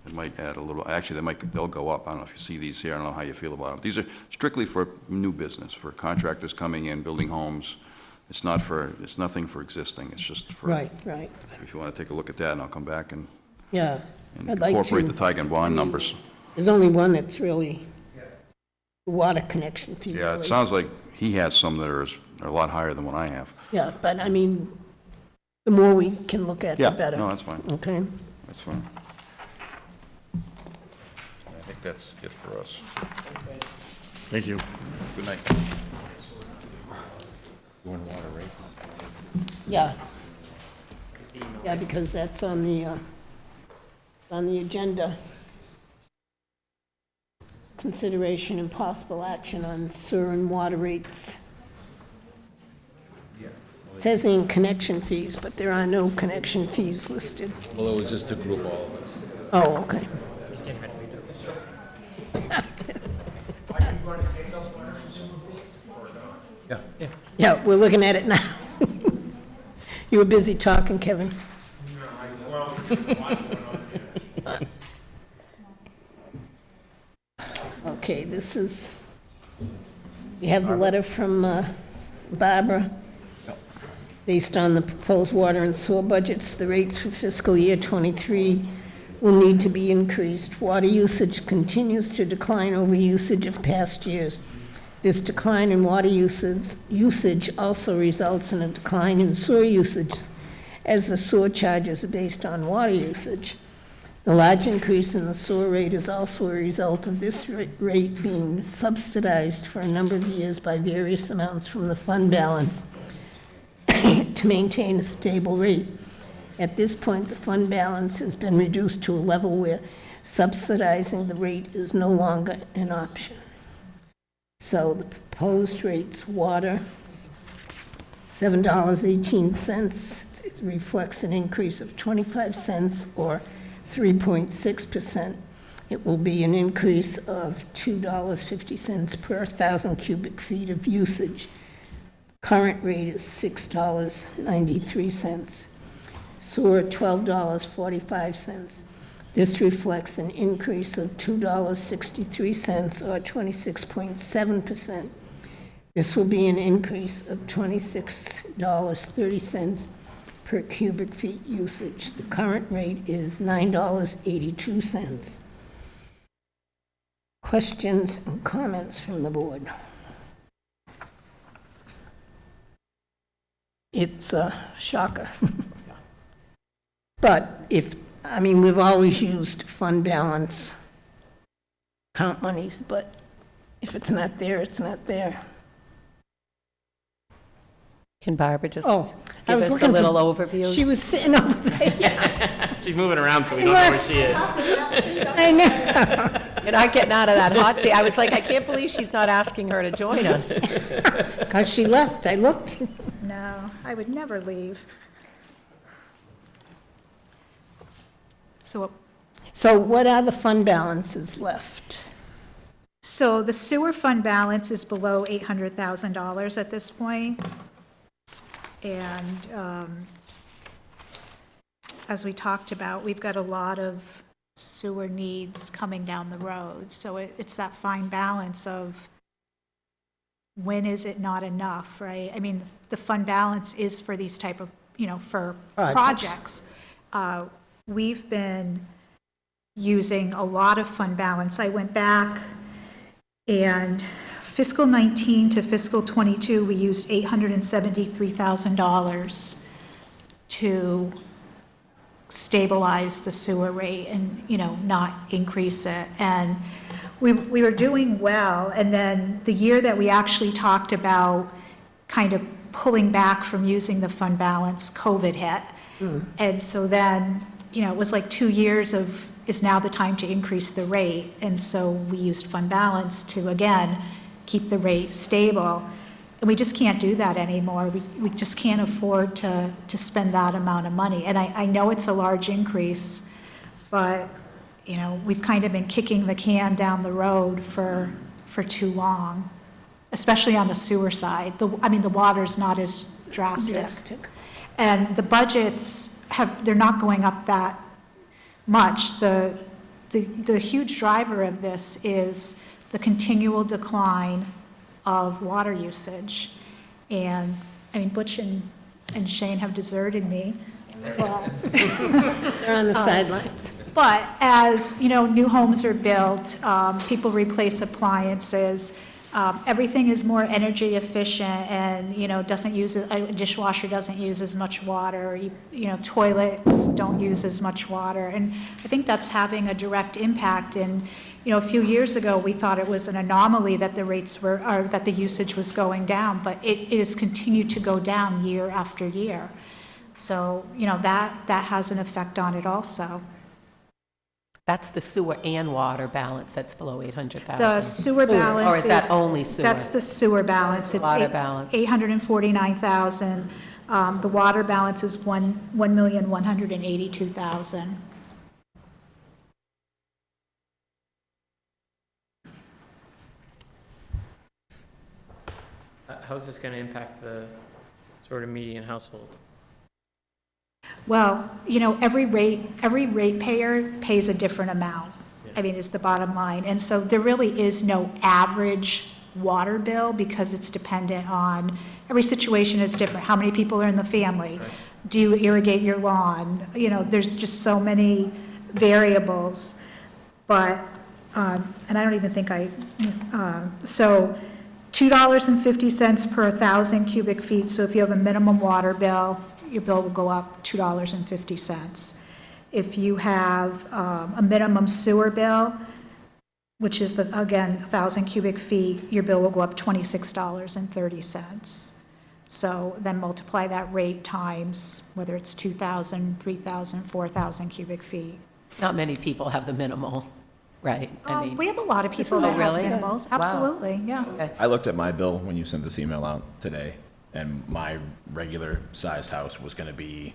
It might add a little, actually, they'll go up. I don't know if you see these here. I don't know how you feel about them. These are strictly for new business, for contractors coming in, building homes. It's nothing for existing. It's just for. right. If you want to take a look at that, and I'll come back and Yeah, I'd like to. incorporate the Tiger and Bond numbers. There's only one that's really water connection fee. Yeah, it really. sounds like he has some that are a lot higher than what I have. Yeah, but I mean, the more we can look at, the Yeah, better. no, that's fine. Okay, That's fine. I think that's it for us. Thank you. Good night. yeah. Yeah, because that's on the agenda. Consideration and possible action on sewer and water rates. It says in connection fees, but there are no connection fees listed. Well, it was just to group all of it. Oh, okay. Yeah. Yeah, we're looking at it now. You were busy talking, Kevin. Okay, this is, you have the letter from Barbara. Based on the proposed water and sewer budgets, the rates for fiscal year '23 will need to be increased. Water usage continues to decline over usage of past years. This decline in water usage also results in a decline in sewer usage, as the sewer charges are based on water usage. The large increase in the sewer rate is also a result of this rate being subsidized for a number of years by various amounts from the fund balance to maintain a stable rate. At this point, the fund balance has been reduced to a level where subsidizing the rate is no longer an option. So the proposed rates, water, $7.18. It reflects an increase of 25 cents or 3.6%. It will be an increase of $2.50 per 1,000 cubic feet of usage. Current rate is $6.93. Sewer, $12.45. This reflects an increase of $2.63 or 26.7%. This will be an increase of $26.30 per cubic feet usage. The current rate is $9.82. Questions and comments from the board? It's a shocker. But we've always used fund balance, count monies, but if it's not there, it's not there. Can Barbara just I give was us a looking little for- overview? She was sitting over there. She's moving around, so we don't know where she is. I know. You're not getting out of that hot seat. I was like, I can't believe she's not asking her to join us. Because she left, I looked. No, I would never leave. So what are the fund balances left? So the sewer fund balance is below $800,000 at this point. And as we talked about, we've got a lot of sewer needs coming down the road. So it's that fine balance of when is it not enough, right? I mean, the fund balance is for these type of, for projects. We've been using a lot of fund balance. I went back and fiscal 19 to fiscal 22, we used $873,000 to stabilize the sewer rate and, not increase it. And we were doing well. And then the year that we actually talked about kind of pulling back from using the fund balance, COVID hit. And so then, it was like 2 years of, is now the time to increase the rate. And so we used fund balance to, again, keep the rate stable. And we just can't do that anymore. We just can't afford to spend that amount of money. And I know it's a large increase, but, we've kind of been kicking the can down the road for too long, especially on the sewer side. The water's not as drastic. And the budgets they're not going up that much. The huge driver of this is the continual decline of water usage. And, Butch and Shane have deserted me. Well, They're on the sidelines. but as, new homes are built, people replace appliances, everything is more energy efficient and, doesn't use, a dishwasher doesn't use as much water, toilets don't use as much water. And I think that's having a direct impact. And, a few years ago, we thought it was an anomaly that the rates were, or that the usage was going down, but it has continued to go down year after year. So, that has an effect on it also. That's the sewer and water balance that's below 800,000. The sewer balance Or is that only sewer? That's the sewer balance. It's Water balance. 849,000. The water balance is 1,182,000. How's this going to impact the sort of median household? Well, every ratepayer pays a different amount. Is the bottom line. And so there really is no average water bill because it's dependent on, every situation is different. How many people are in the family? Do you irrigate your lawn? You know, there's just so many variables. But, and I don't even think so $2.50 per 1,000 cubic feet. So if you have a minimum water bill, your bill will go up $2.50. If you have a minimum sewer bill, which is, again, 1,000 cubic feet, your bill will go up $26.30. So then multiply that rate times, whether it's 2,000, 3,000, 4,000 cubic feet. Not many people have the minimal, right? I mean, We have a lot of people that have really? minimals, Wow. absolutely, yeah. okay. I looked at my bill when you sent this email out today, and my regular size house was gonna be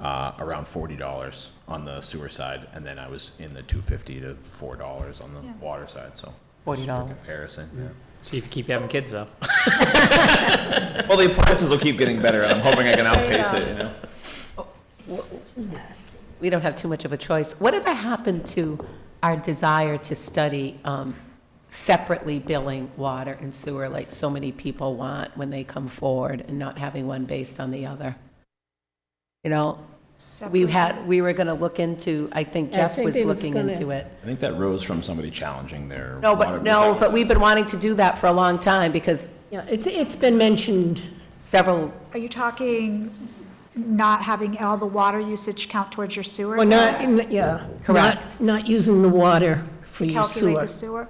around $40 on the sewer side, and then I was in the $2.50 to $4 on the water side, so. just $40. For comparison, yeah. See if you keep having kids, though. Well, the appliances will keep getting better, and I'm hoping I can outpace it, you know? We don't have too much of a choice. Whatever happened to our desire to study separately billing water and sewer, like so many people want when they come forward, and not having one based on the other? You know, we were going to look into, I think Jeff think was they was looking gonna- into it. I think that rose from somebody challenging their. No, water but we've been wanting to do that for a long time, because Yeah, it's been mentioned. several, Are you talking not having all the water usage count towards your sewer? Well, bill? Correct. Not using the water for To your calculate sewer. the sewer?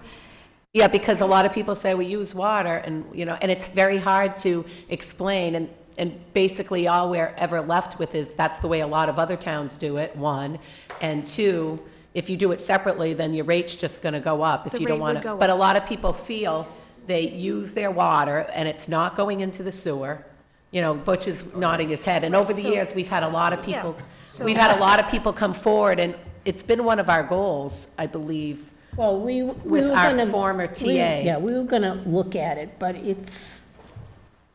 yeah, because a lot of people say we use water, and, you know, and it's very hard to explain, and basically all we're ever left with is that's the way a lot of other towns do it, one. And two, if you do it separately, then your rate's just gonna go up if The you don't rate would wanna. go But a up. lot of people feel they use their water and it's not going into the sewer. You know, Butch is nodding his head, and over the So- years, we've had a lot of people, Yeah, so- we've had a lot of people come forward, and it's been one of our goals, I believe. Well, we With were our gonna- former TA. Yeah, we were gonna look at it, but it's.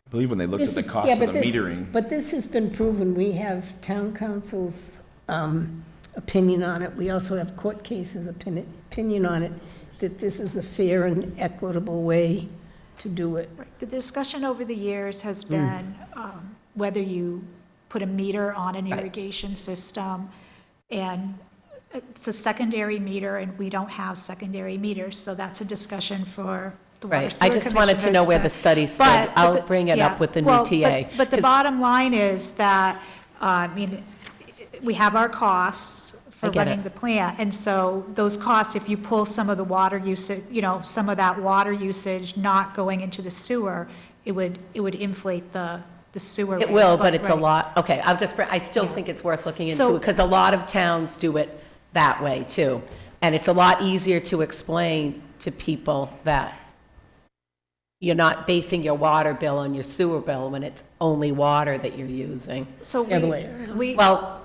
I believe when they looked at the This is- cost yeah, of but the this- metering. But this has been proven. We have town council's opinion on it. We also have court cases' opinion on it, that this is a fair and equitable way to do it. The discussion over the years has been whether you put a meter on an irrigation system, and it's a secondary meter, and we don't have secondary meters, so that's a discussion for the Water Right, I Sewer just wanted to know Commissioners where the study stood. But I'll the- bring it yeah. up with the new Well, TA. But the 'cause- bottom line is that, I mean, we have our costs for I get running it. the plant, and so those costs, if you pull some of the water usage, you know, some of that water usage not going into the sewer, it would inflate the sewer It rate, will, but it's a right. lot, okay, I still think it's worth looking into So- it, because a lot of towns do it that way, too. And it's a lot easier to explain to people that you're not basing your water bill on your sewer bill when it's only water that you're using. So The other way around. Well,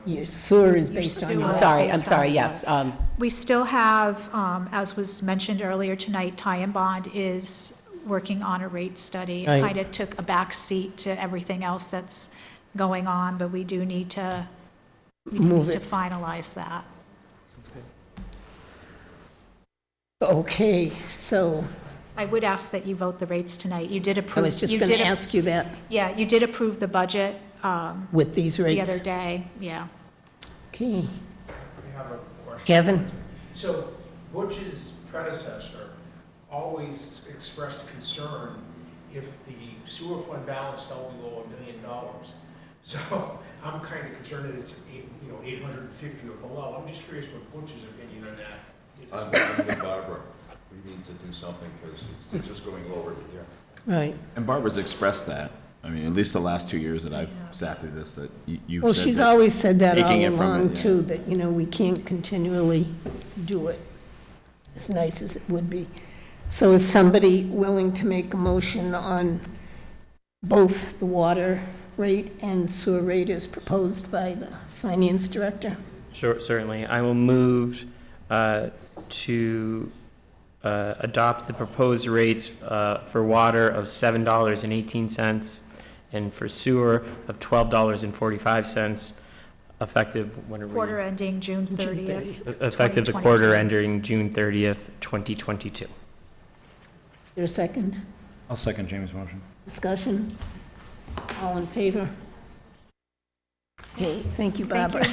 Your sewer is based on. sewer your- is I'm based sorry, on- yes. We still have, as was mentioned earlier tonight, Ty and Bond is working on a rate study. It Right. kind of took a back seat to everything else that's going on, but we do need to, Move it. finalize that. Okay, so I would ask that you vote the rates tonight. You did I approve. was just you going to did a- ask you that Yeah, you did approve the budget with these the rates. other day, yeah. Okay, I have a question. Kevin? So Butch's predecessor always expressed concern if the sewer fund balance fell below $1 million. So I'm kind of concerned that it's, 850 or below. I'm just curious what Butch's opinion on that is. I'm with Barbara. We need to do something because it's just going lower here. Right. And Barbara's expressed that. I mean, at least the last 2 years that I've sat through this, that you've Well, said she's that always said that all taking it from along, it, yeah. too, that, we can't continually do it as nice as it would be. So is somebody willing to make a motion on both the water rate and sewer rate as proposed by the finance director? Sure, certainly. I will move to adopt the proposed rates for water of $7.18 and for sewer of $12.45, effective, when are we? Quarter ending June 30th. Effective the 2022. quarter ending June 30th, 2022. There a second? I'll second James' motion. Discussion? All in favor? Okay, thank you, Barbara.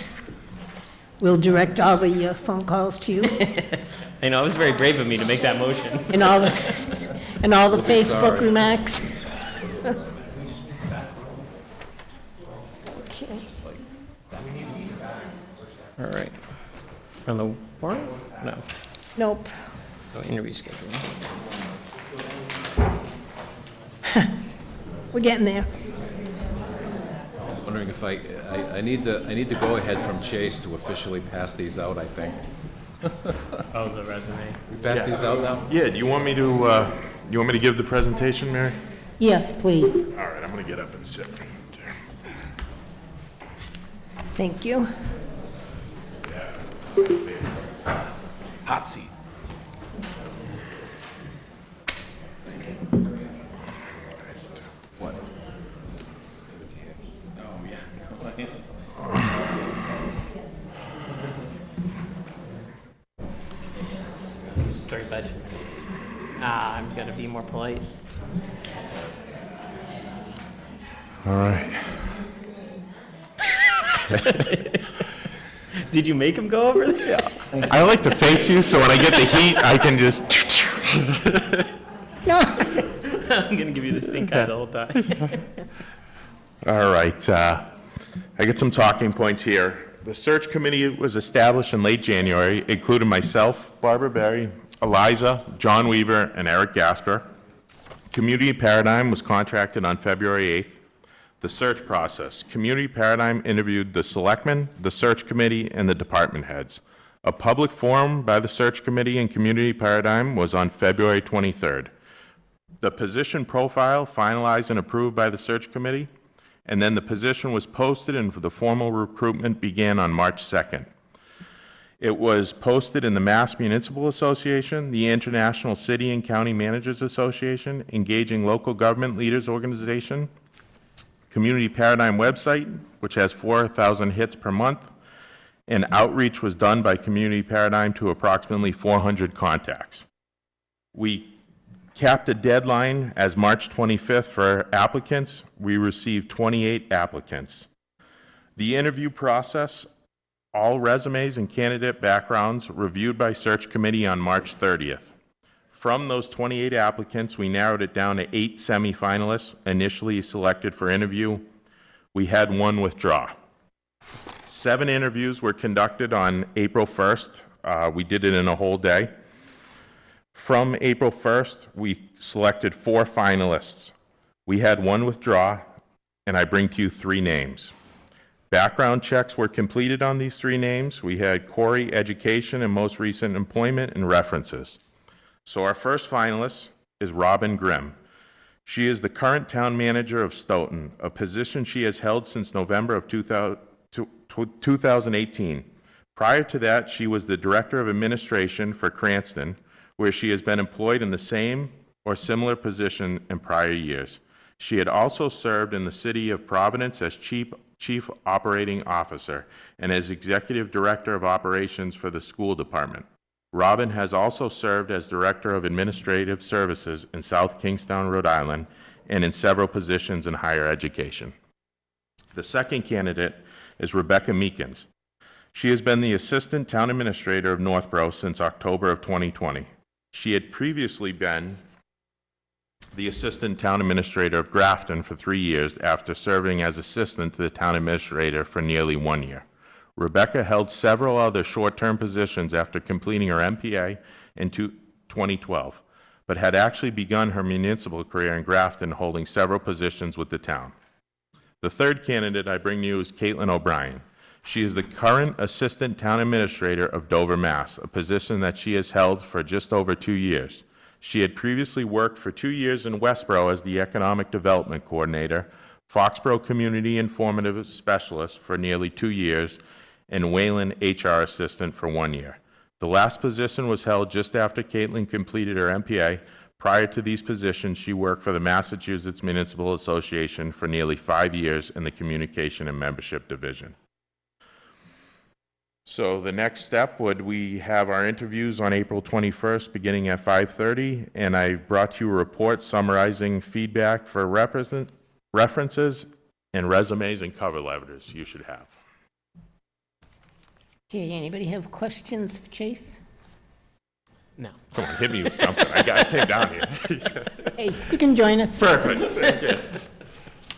We'll direct all the phone calls to you I know, it was very brave of me to make that motion. and all the Facebook remarks. Okay. All right. On the warrant? No. Nope. No, interview schedule. We're getting there. Wondering if I need the go-ahead from Chase to officially pass these out, I think. Oh, the resume. We pass these out now? Yeah, do you want me to give the presentation, Mary? Yes, please. All right, I'm gonna get up and sit. Thank you. Hot seat. What? Sorry, bud. I'm gonna be more polite. All right. Did you make him go over there? Yeah. I like to face you, so when I get the heat, I can just... No. I'm gonna give you the stink eye the whole time. All right, I get some talking points here. The search committee was established in late January, including myself, Barbara Berry, Eliza, John Weaver, and Eric Gasper. Community Paradigm was contracted on February 8th. The search process. Community Paradigm interviewed the selectmen, the search committee, and the department heads. A public forum by the search committee and Community Paradigm was on February 23rd. The position profile finalized and approved by the search committee, and then the position was posted and the formal recruitment began on March 2nd. It was posted in the Mass Municipal Association, the International City and County Managers Association, Engaging Local Government Leaders Organization, Community Paradigm website, which has 4,000 hits per month, and outreach was done by Community Paradigm to approximately 400 contacts. We capped a deadline as March 25th for applicants. We received 28 applicants. The interview process, all resumes and candidate backgrounds reviewed by search committee on March 30th. From those 28 applicants, we narrowed it down to 8 semifinalists initially selected for interview. We had 1 withdraw. 7 interviews were conducted on April 1st. We did it in a whole day. From April 1st, we selected 4 finalists. We had 1 withdraw, and I bring to you 3 names. Background checks were completed on these 3 names. We had Corey, education, and most recent employment and references. So our first finalist is Robin Grimm. She is the current town manager of Stoughton, a position she has held since November of 2018. Prior to that, she was the director of administration for Cranston, where she has been employed in the same or similar position in prior years. She had also served in the city of Providence as chief operating officer and as executive director of operations for the school department. Robin has also served as Director of Administrative Services in South Kingstown, Rhode Island, and in several positions in higher education. The second candidate is Rebecca Meekins. She has been the Assistant Town Administrator of Northborough since October of 2020. She had previously been the Assistant Town Administrator of Grafton for 3 years after serving as Assistant to the Town Administrator for nearly 1 year. Rebecca held several other short-term positions after completing her MPA in 2012, but had actually begun her municipal career in Grafton holding several positions with the town. The third candidate I bring to you is Caitlin O'Brien. She is the current Assistant Town Administrator of Dover, Mass., a position that she has held for just over 2 years. She had previously worked for 2 years in Westboro as the Economic Development Coordinator, Foxborough Community Informative Specialist for nearly 2 years, and Wayland HR Assistant for 1 year. The last position was held just after Caitlin completed her MPA. Prior to these positions, she worked for the Massachusetts Municipal Association for nearly 5 years in the Communication and Membership Division. So the next step would, we have our interviews on April 21st, beginning at 5:30, and I brought you a report summarizing feedback for references and resumes and cover letters you should have. Okay, anybody have questions for Chase? No. Someone hit me with something. I came down here. Hey, you can join us. Perfect, thank you.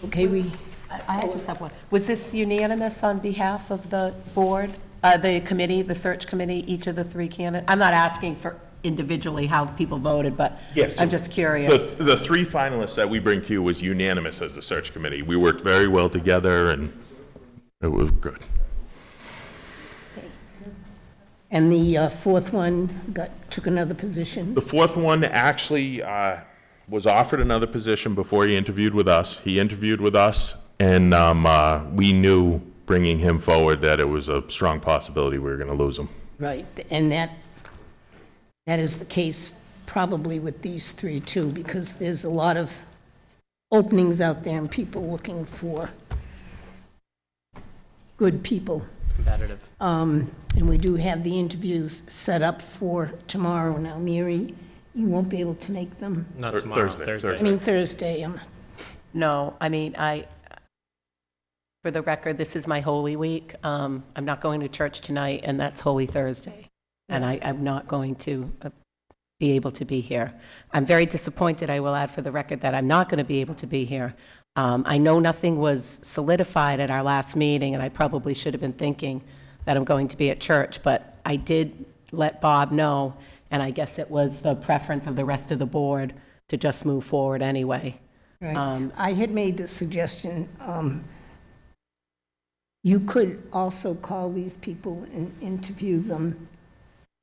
Okay, I just have one. Was this unanimous on behalf of the board, the committee, the search committee, each of the three candidates? I'm not asking for individually how people voted, but Yes. I'm just curious. The three finalists that we bring to you was unanimous as the search committee. We worked very well together, and it was good. and the fourth one took another position. The fourth one actually was offered another position before he interviewed with us. He interviewed with us, and we knew, bringing him forward, that it was a strong possibility we were going to lose him. Right, and that is the case probably with these three too, because there's a lot of openings out there and people looking for good people. It's competitive. And we do have the interviews set up for tomorrow. Now, Mary, you won't be able to make them? Not Or tomorrow, Thursday. I mean, Thursday. No, I mean, for the record, this is my Holy Week. I'm not going to church tonight, and that's Holy Thursday. And I'm not going to be able to be here. I'm very disappointed, I will add for the record, that I'm not going to be able to be here. I know nothing was solidified at our last meeting, and I probably should have been thinking that I'm going to be at church, but I did let Bob know, and I guess it was the preference of the rest of the board to just move forward anyway. Right. I had made the suggestion, you could also call these people and interview them.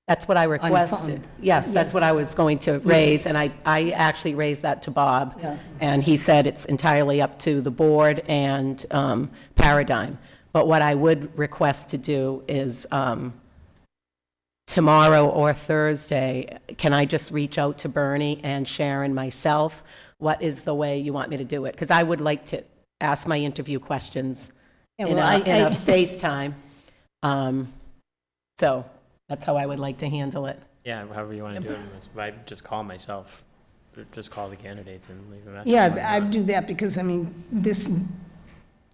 That's what I phone. requested. Yes, that's Yes. what I was going to raise, and I actually raised that to Bob. Yeah. And he said it's entirely up to the board and Paradigm. But what I would request to do is tomorrow or Thursday, can I just reach out to Bernie and Sharon myself? What is the way you want me to do it? Because I would like to ask my interview questions Yeah, in well, a FaceTime. So that's how I would like to handle it. Yeah, however you want to do it. I just call myself, or just call the candidates and leave a message. Yeah, I'd do that because, I mean,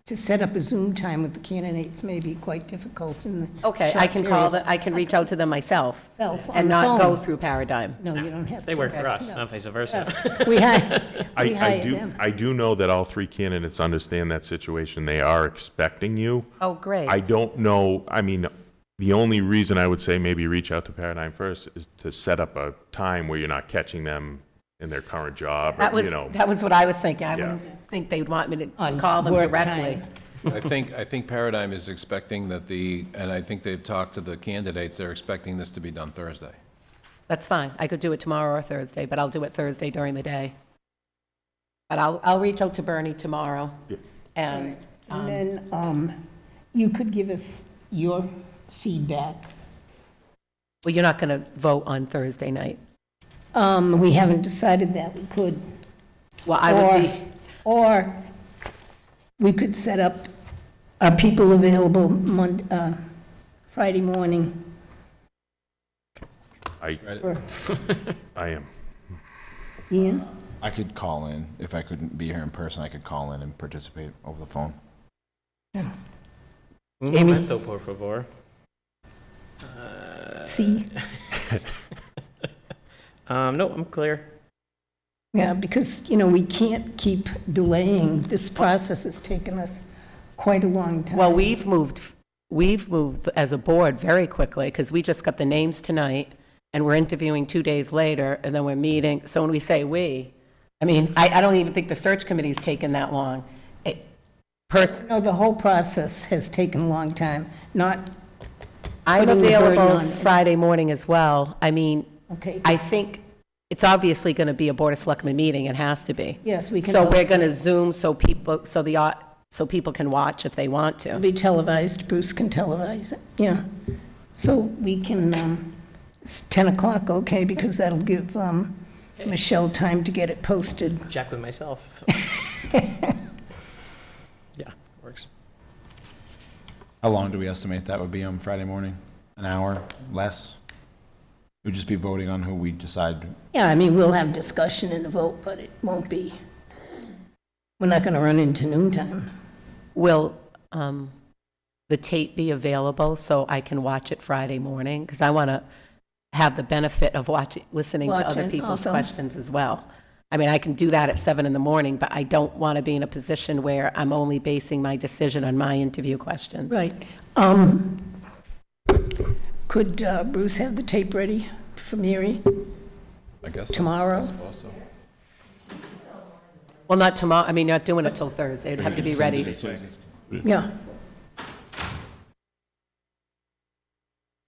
to set up a Zoom time with the candidates may be quite difficult in the Okay, short I can period. I can reach out to them myself. Self on And the not go phone. through Paradigm. No, you don't have to. They work for us, No. not vice versa. We hired them. I do know that all three candidates understand that situation. They are expecting you. Oh, great. I don't know, I mean, the only reason I would say maybe reach out to Paradigm first is to set up a time where you're not catching them in their current job, That or, was, you know. that was what I was thinking. I Yeah. wouldn't think they'd want me to On call them work directly. time. I think Paradigm is expecting that and I think they've talked to the candidates, they're expecting this to be done Thursday. That's fine. I could do it tomorrow or Thursday, but I'll do it Thursday during the day. But I'll reach out to Bernie tomorrow. Yeah. And, And then you could give us your feedback. well, you're not going to vote on Thursday night. We haven't decided that. We could. Well, I would be, Or we could set up, are people available Friday morning? I am. Ian? I could call in. If I couldn't be here in person, I could call in and participate over the phone. Un Jamie? momento, por favor. See? No, I'm clear. Yeah, because, you know, we can't keep delaying. This process has taken us quite a long time. well, we've moved as a board very quickly because we just got the names tonight and we're interviewing 2 days later and then we're meeting. So when we say we, I mean, I don't even think the search committee's taken that long. No, the whole process has taken a long time, not I'm putting the burden available on- Friday morning as well. I mean, Okay. I think it's obviously going to be a Board of Selectmen meeting. It has to be. Yes, we can. So post we're it. going to Zoom so people can watch if they want It'll to. be televised, Bruce can televise it, yeah. So we can, it's 10 o'clock, okay, because that'll give Michelle time to get it posted. Check with myself. Yeah, works. How long do we estimate that would be on Friday morning? An hour, less? We'd just be voting on who we decide. Yeah, I mean, we'll have discussion and a vote, but it won't be, we're not going to run into noontime. Will the tape be available so I can watch it Friday morning? Because I want to have the benefit of listening to other Watching people's also. questions as well. I mean, I can do that at 7 in the morning, but I don't want to be in a position where I'm only basing my decision on my interview questions. Right. Could Bruce have the tape ready for Mary I guess. so. tomorrow? Well, not tomorrow, I mean, not doing it till Thursday, it'd have to be ready. Yeah.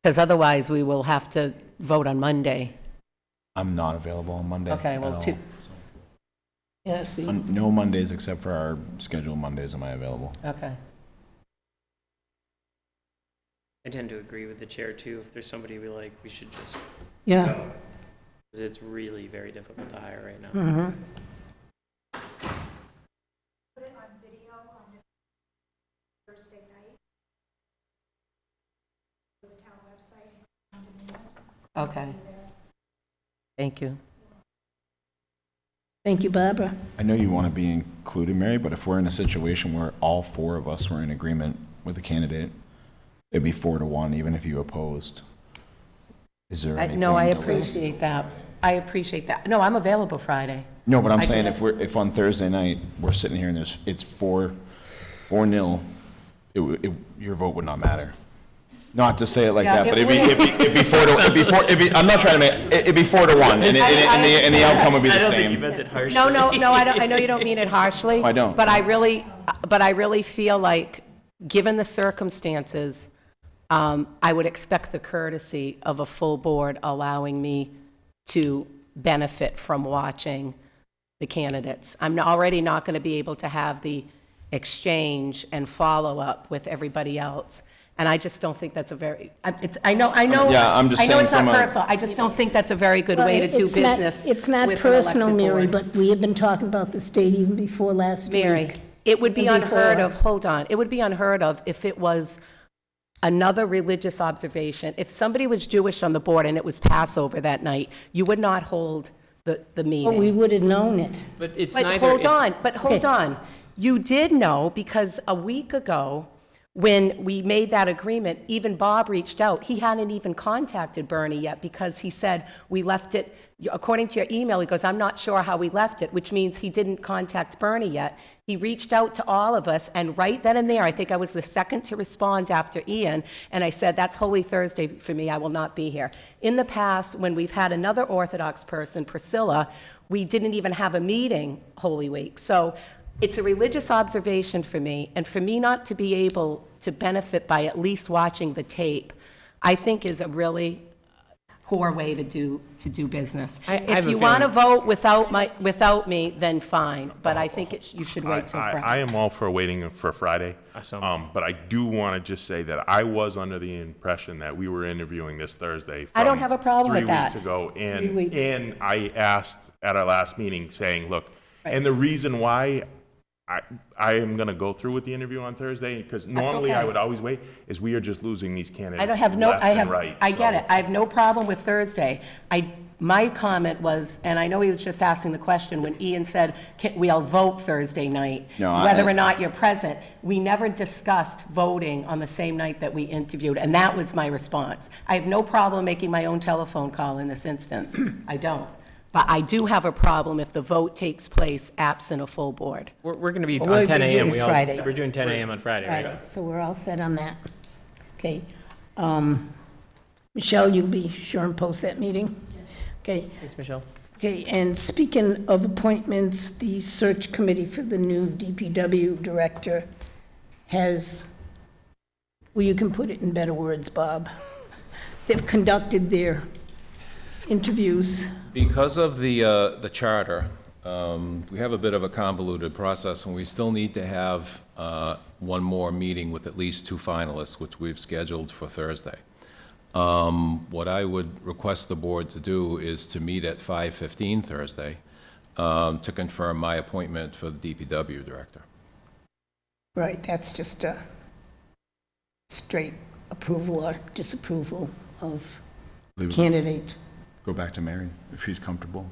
Because otherwise, we will have to vote on Monday. I'm not available on Monday. Okay, well, at two- all. Yeah, see, No Mondays except for our scheduled Mondays am I available. Okay. I tend to agree with the chair too. If there's somebody we like, we should just yeah. go. Because it's really very difficult to hire right now. Mhm. Put it on video on the Thursday night. For the town website. On demand. Okay. Thank you. Thank you, Barbara. I know you want to be included, Mary, but if we're in a situation where all four of us were in agreement with the candidate, it'd be 4-1, even if you opposed. Is there any No, point I in delay? appreciate that. I appreciate that. No, I'm available Friday. No, but I'm I saying just- if on Thursday night, we're sitting here and it's 4-0, your vote would not matter. Not to say it like Yeah, that, but it it'd be 4-1, I'm not trying to make, it'd be 4-1, and the outcome would be the same. meant it harshly. No, I know you don't mean it harshly. I don't. But I really feel like, given the circumstances, I would expect the courtesy of a full board allowing me to benefit from watching the candidates. I'm already not going to be able to have the exchange and follow-up with everybody else. And I just don't think that's a very, I know. Yeah, I'm just I know saying it's not from a- personal. I just don't think that's a very good Well, way to do it's not- business. It's not with an personal, elected Mary, board. but we have been talking about this date even before last week. Mary, it would be And unheard before. of, hold on, it would be unheard of if it was another religious observation. If somebody was Jewish on the board and it was Passover that night, you would not hold the Well, meeting. we would have known it. But it's But neither. hold it's- on, but hold Okay. on. You did know, because a week ago, when we made that agreement, even Bob reached out. He hadn't even contacted Bernie yet, because he said, we left it, according to your email, he goes, I'm not sure how we left it, which means he didn't contact Bernie yet. He reached out to all of us, and right then and there, I think I was the second to respond after Ian, and I said, that's Holy Thursday for me, I will not be here. In the past, when we've had another Orthodox person, Priscilla, we didn't even have a meeting Holy Week. So it's a religious observation for me, and for me not to be able to benefit by at least watching the tape, I think is a really poor way to do business. I If have a you want to feeling- vote without me, then fine, but I think you should wait till I Friday. am all for waiting for Friday. Awesome. But I do want to just say that I was under the impression that we were interviewing this Thursday. I don't from have a problem with that. 3 weeks ago. 3 weeks. And I asked at our last meeting saying, look, Right. and the reason why I am going to go through with the interview on Thursday, because normally I okay. would always wait, is we are just losing these candidates I don't have no, left I and have, right. I get So- it. I have no problem with Thursday. My comment was, and I know he was just asking the question, when Ian said, we'll vote Thursday night, No, whether or not you're present. We never discussed voting on the same night that we interviewed, and that was my response. I have no problem making my own telephone call in this instance. I don't. But I do have a problem if the vote takes place absent a full board. We're going to be Well, we're on 10 a.m. doing Friday. We're doing 10 a.m. on Friday, right? Friday, so we're all set on that. Okay. Michelle, you'll be sure and post that meeting? Okay. Thanks, Michelle. Okay, and speaking of appointments, the search committee for the new DPW director has, well, you can put it in better words, Bob. They've conducted their interviews. Because of the charter, we have a bit of a convoluted process, and we still need to have one more meeting with at least 2 finalists, which we've scheduled for Thursday. What I would request the board to do is to meet at 5:15 Thursday to confirm my appointment for the DPW director. Right, that's just a straight approval or disapproval of candidate. Go back to Mary, if she's comfortable.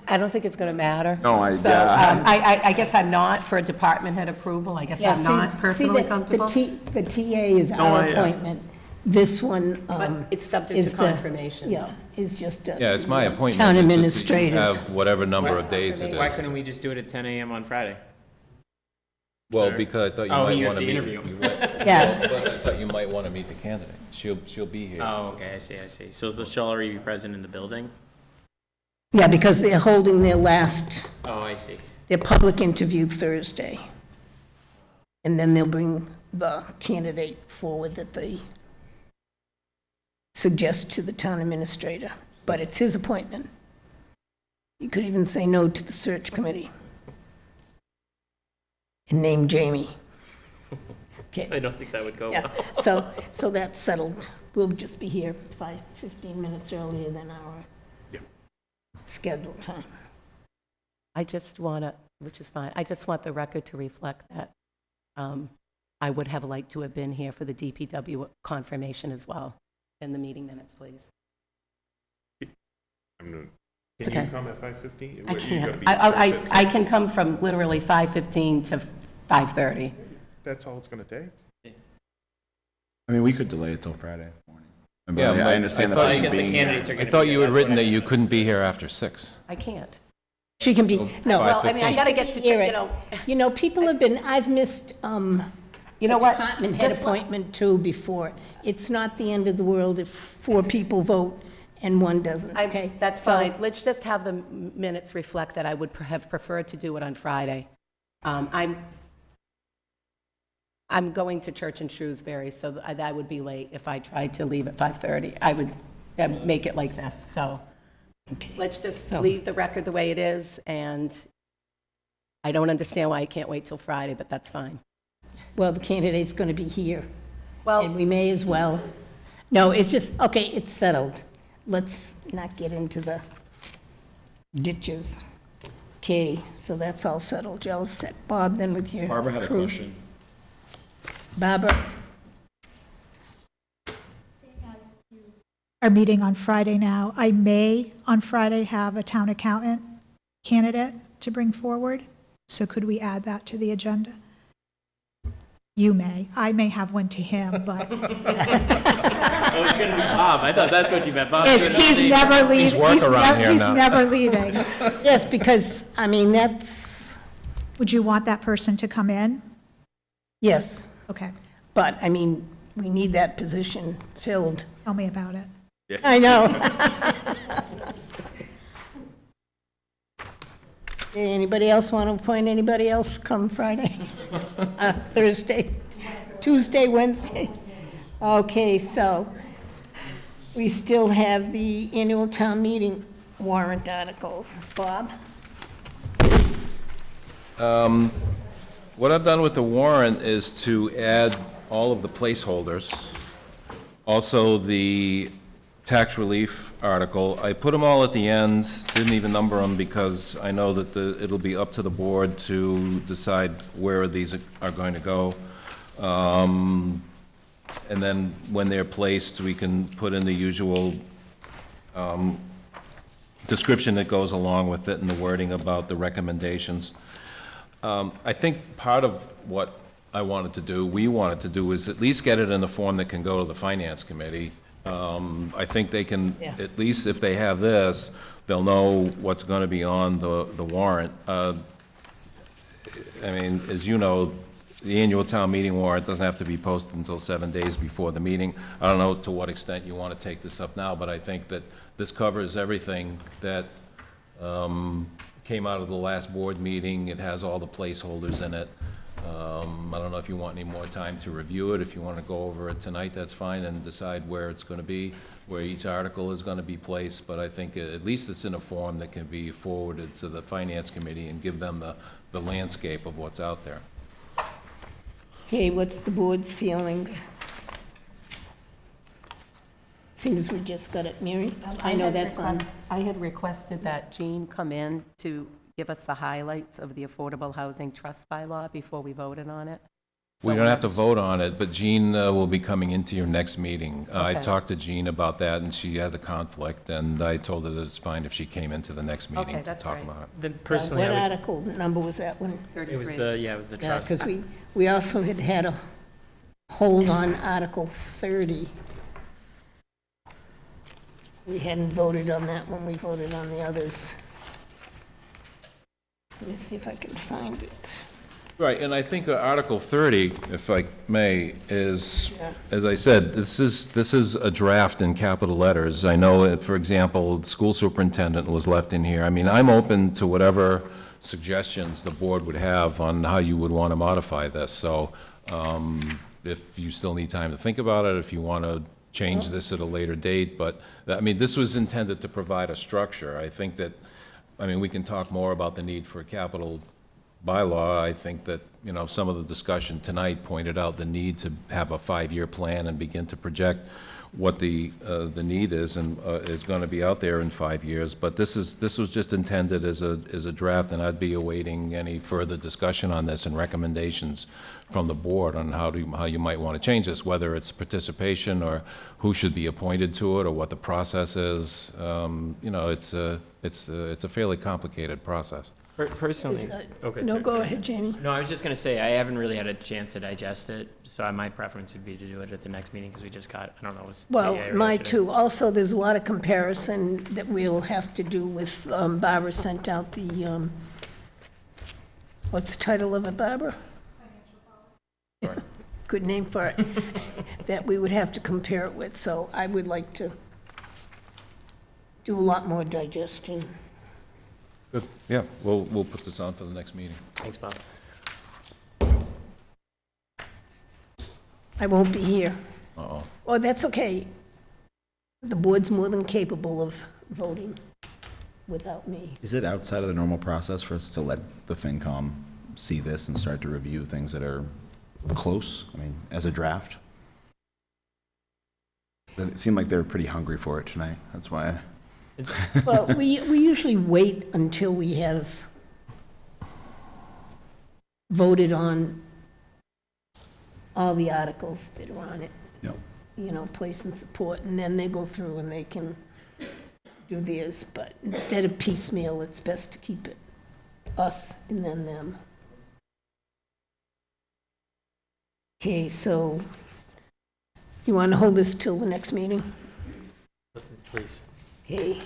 I don't think it's going to matter. No, I- So yeah. I guess I'm not for department head approval. I guess I'm not personally comfortable. The TA is our appointment. This one But it's subject is to the- confirmation. Yeah, is just a. Yeah, it's my appointment. Town It's just that administrators. You have whatever number of days it Why is. couldn't we just do it at 10 a.m. on Friday? Well, because I thought you Oh, might you have want to to meet. interview. Yeah. But I thought you might want to meet the candidate. She'll be here. Oh, okay, I see. So she'll already be present in the building? Yeah, because they're holding their Oh, I see. their public interview Thursday. And then they'll bring the candidate forward that they suggest to the town administrator. But it's his appointment. You could even say no to the search committee. And name Jamie. Okay. I don't think that would go Yeah, well. so that's settled. We'll just be here 15 minutes earlier than our scheduled time. I just want to, which is fine, I just want the record to reflect that I would have liked to have been here for the DPW confirmation as well. In the meeting minutes, please. Can It's you okay. come at 5:15? I can't. I can come from literally 5:15 to 5:30. That's all it's going to take? I mean, we could delay it till Friday morning. Yeah, I but understand I that thought- person I guess the being here. candidates are I going to thought you had written that you couldn't be here after 6. I can't. She can be, no. Well, I mean, I got to get to, You know, people have been, I've missed, you know what? department head Just- appointment too before. It's not the end of the world if 4 people vote and 1 doesn't, okay? That's So- fine. Let's just have the minutes reflect that I would have preferred to do it on Friday. I'm going to church in Shrewsbury, so that would be late if I tried to leave at 5:30. I would make it like this, so let's just leave the record the way it is, and I don't understand why I can't wait till Friday, but that's fine. Well, the candidate's going to be here. Well- And we may as well. No, it's just, okay, it's settled. Let's not get into the ditches. Okay, so that's all settled. You're all set. Bob, then with your Barbara had a crew. question. Barbara? Our meeting on Friday now, I may on Friday have a town accountant candidate to bring forward. So could we add that to the agenda? You may. I may have one to him, but Oh, it's going to be Bob. I thought that's what you meant. Bob's doing he's nothing. never leaving. He's work around here He's now. never leaving. Yes, because, I mean, that's, Would you want that person to come in? yes. Okay, But, I mean, we need that position filled. tell me about it. I know. Okay, anybody else want to appoint anybody else come Friday? Thursday, Tuesday, Wednesday? Okay, so we still have the annual town meeting warrant articles. Bob? What I've done with the warrant is to add all of the placeholders, also the tax relief article. I put them all at the end, didn't even number them because I know that it'll be up to the board to decide where these are going to go. And then when they're placed, we can put in the usual description that goes along with it and the wording about the recommendations. I think part of what I wanted to do, we wanted to do, is at least get it in the form that can go to the Finance Committee. I think they can, at least if they have this, they'll know what's going to be on the warrant. I mean, as you know, the annual town meeting warrant doesn't have to be posted until 7 days before the meeting. I don't know to what extent you want to take this up now, but I think that this covers everything that came out of the last board meeting. It has all the placeholders in it. I don't know if you want any more time to review it. If you want to go over it tonight, that's fine, and decide where it's going to be, where each article is going to be placed. But I think at least it's in a form that can be forwarded to the Finance Committee and give them the landscape of what's out there. Okay, what's the board's feelings? Seems as we just got it, Mary? I know that's on. I had requested that Jean come in to give us the highlights of the Affordable Housing Trust bylaw before we voted on it. We don't have to vote on it, but Jean will be coming into your next meeting. I Okay. talked to Jean about that, and she had the conflict, and I told her that it's fine if she came into the next meeting Okay, to that's talk great. about it. Then personally, What I would, article number was that one? it was the, yeah, it was the Yeah, trust. because we also had a hold on Article 30. We hadn't voted on that when we voted on the others. Let me see if I can find it. Right, and I think Article 30, if I may, is, Yeah. as I said, this is a draft in capital letters. I know, for example, the school superintendent was left in here. I mean, I'm open to whatever suggestions the board would have on how you would want to modify this. So if you still need time to think about it, if you want to change this at a later date, but, I mean, this was intended to provide a structure. I think that, I mean, we can talk more about the need for a capital bylaw. I think that, you know, some of the discussion tonight pointed out the need to have a 5-year plan and begin to project what the need is and is going to be out there in 5 years. But this was just intended as a draft, and I'd be awaiting any further discussion on this and recommendations from the board on how you might want to change this, whether it's participation or who should be appointed to it or what the process is. You know, it's a fairly complicated process. Personally, Is that- okay. No, sorry. go ahead, Jamie. No, I was just gonna say, I haven't really had a chance to digest it, so my preference would be to do it at the next meeting, because we just got, I don't know, it was Well, today or my yesterday. too. Also, there's a lot of comparison that we'll have to do with, Barbara sent out the, what's the title of it, Barbara? Good name for it. That we would have to compare it with, so I would like to do a lot more digestion. Good, yeah, we'll put this on for the next meeting. Thanks, Bob. I won't be here. Uh-oh. Oh, that's okay. The board's more than capable of voting without me. Is it outside of the normal process for us to let the FinCom see this and start to review things that are close? I mean, as a draft? It seemed like they were pretty hungry for it tonight. That's why. Well, we usually wait until we have voted on all the articles that are on it. Yep. You know, place and support, and then they go through and they can do theirs. But instead of piecemeal, it's best to keep it us and then them. Okay, so you want to hold this till the next meeting? Please. Okay.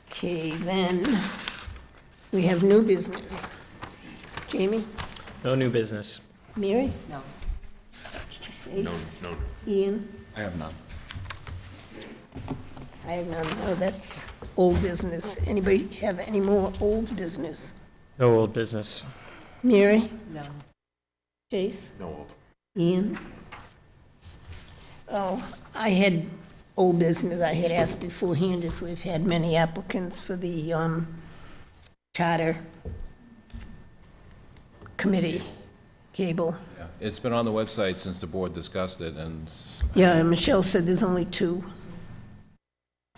Okay, then we have new business. Jamie? No new business. Mary? No. No, no. Ian? I have none. I have none. Oh, that's old business. Anybody have any more old business? No old business. Mary? No. Chase? No old. Ian? Oh, I had old business. I had asked beforehand if we've had many applicants for the charter committee, cable. Yeah, it's been on the website since the board discussed it, and Yeah, Michelle said there's only 2.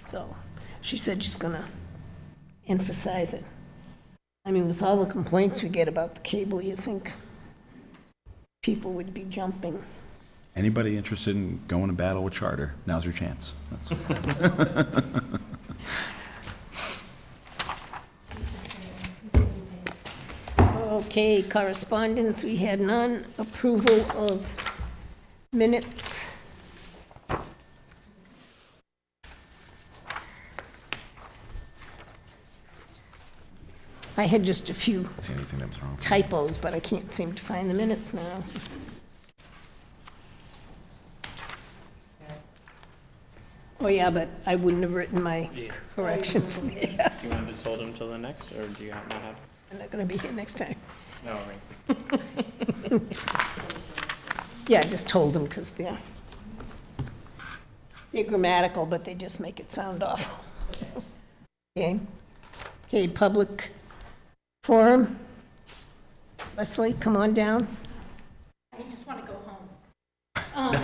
So she said she's gonna emphasize it. I mean, with all the complaints we get about the cable, you think people would be jumping. Anybody interested in going to battle with Charter? Now's your chance. Okay, correspondence, we had none. Approval of minutes. I had just a few See anything that was wrong? typos, but I can't seem to find the minutes now. Oh, yeah, but I wouldn't have written my corrections there. Do you want to just hold them till the next, or do you not have? I'm not gonna be here next time. No, right. Yeah, I just told them because they're grammatical, but they just make it sound awful. Okay, okay, public forum. Leslie, come on down. I just want to go home.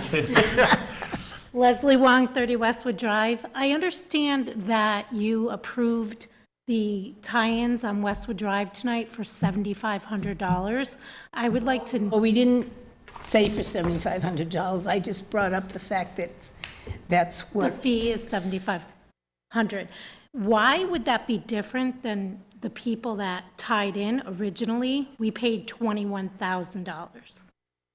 Leslie Wong, 30 Westwood Drive. I understand that you approved the tie-ins on Westwood Drive tonight for $7,500. I would like to, Well, we didn't say for $7,500. I just brought up the fact that that's the what, fee is $7,500. Why would that be different than the people that tied in originally? We paid $21,000.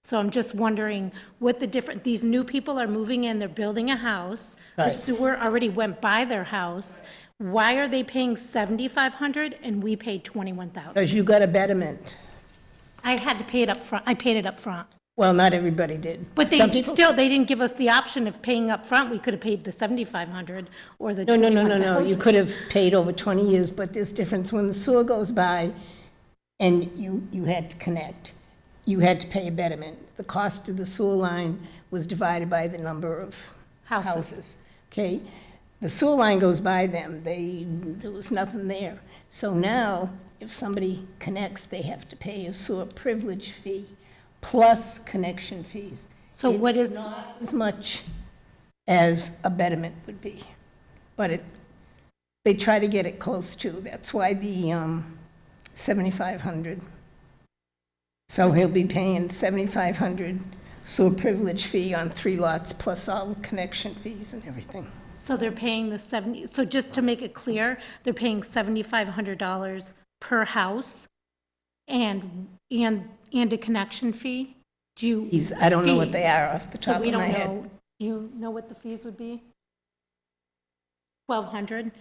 So I'm just wondering what the different, these new people are moving in, they're building a house. The Right. sewer already went by their house. Why are they paying $7,500 and we paid $21,000? because you got a betterment. I had to pay it up front. I paid it up front. Well, not everybody did. But Some they people- still, they didn't give us the option of paying up front. We could have paid the $7,500 or the No, no, no, no, no. You $21,000. could have paid over 20 years, but there's difference when the sewer goes by and you had to connect. You had to pay a betterment. The cost of the sewer line was divided by the number of houses. Okay? The sewer line goes by them. There was nothing there. So now, if somebody connects, they have to pay a sewer privilege fee plus connection fees. So what It's is- not as much as a betterment would be, but they try to get it close to. That's why the 7,500. So he'll be paying 7,500 sewer privilege fee on 3 lots plus all the connection fees and everything. So they're paying the 70, so just to make it clear, they're paying $7,500 per house and a connection fee? I don't know what they are off the So top we of my don't head. know. Do you know what the fees would be? 1,200?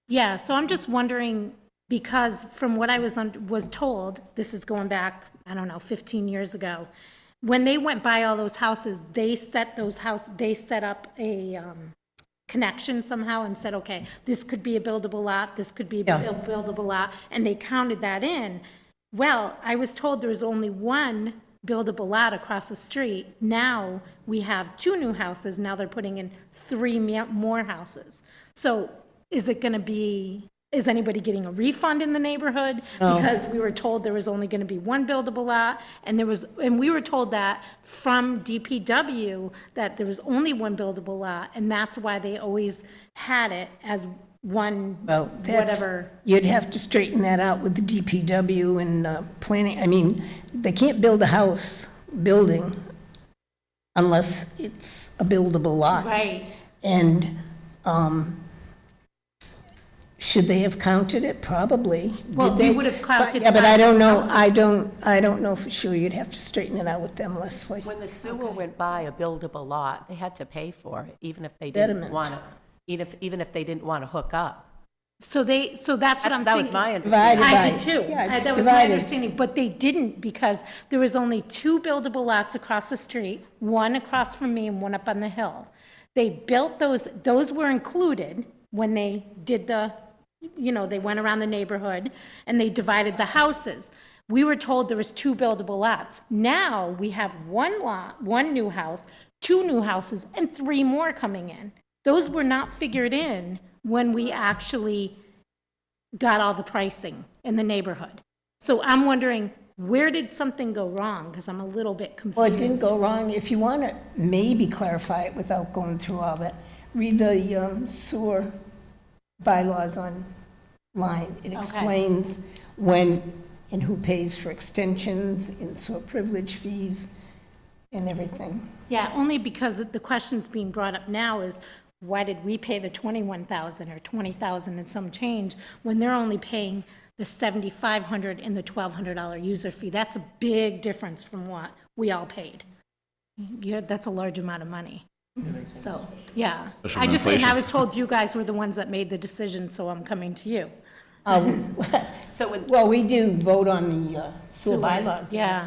Yeah, so I'm just wondering, because from what I was told, this is going back, I don't know, 15 years ago, when they went by all those houses, they set up a connection somehow and said, okay, this could be a buildable lot, this could be a Yeah. buildable lot, and they counted that in. Well, I was told there was only one buildable lot across the street. Now we have 2 new houses, now they're putting in 3 more houses. So is anybody getting a refund in the neighborhood? No. Because we were told there was only going to be 1 buildable lot, and we were told that from DPW, that there was only 1 buildable lot, and that's why they always had it as one, Well, whatever. you'd have to straighten that out with the DPW and planning. I mean, they can't build a building unless it's a buildable lot. Right. And should they have counted it? Probably. Well, Did we they? would have counted Yeah, but I don't know, 5 I don't know for sure. You'd have to straighten it out with them, Leslie. When the sewer went by a buildable lot, they had to pay for it, even if they Betterment. didn't want to, even if they didn't want to hook up. So that's what I'm thinking. That was my understanding. I did too. Yeah, it's That was my divided. understanding, but they didn't, because there was only 2 buildable lots across the street, one across from me and one up on the hill. They built those were included when they did they went around the neighborhood and they divided the houses. We were told there was 2 buildable lots. Now we have 1 lot, 1 new house, 2 new houses, and 3 more coming in. Those were not figured in when we actually got all the pricing in the neighborhood. So I'm wondering, where did something go wrong? Because I'm a little bit confused. Well, it didn't go wrong. If you want to maybe clarify it without going through all that, read the sewer bylaws online. It explains when and who pays for extensions and sewer privilege fees and everything. Yeah, only because the question's being brought up now is, why did we pay the $21,000 or $20,000 and some change when they're only paying the $7,500 and the $1,200 user fee? That's a big difference from what we all paid. Yeah, that's a large amount of money. So, yeah. Especially I with just, and I inflation. was told you guys were the ones that made the decision, so I'm coming to you. Well, we do vote on the sewer Sewer, bylaws. yeah.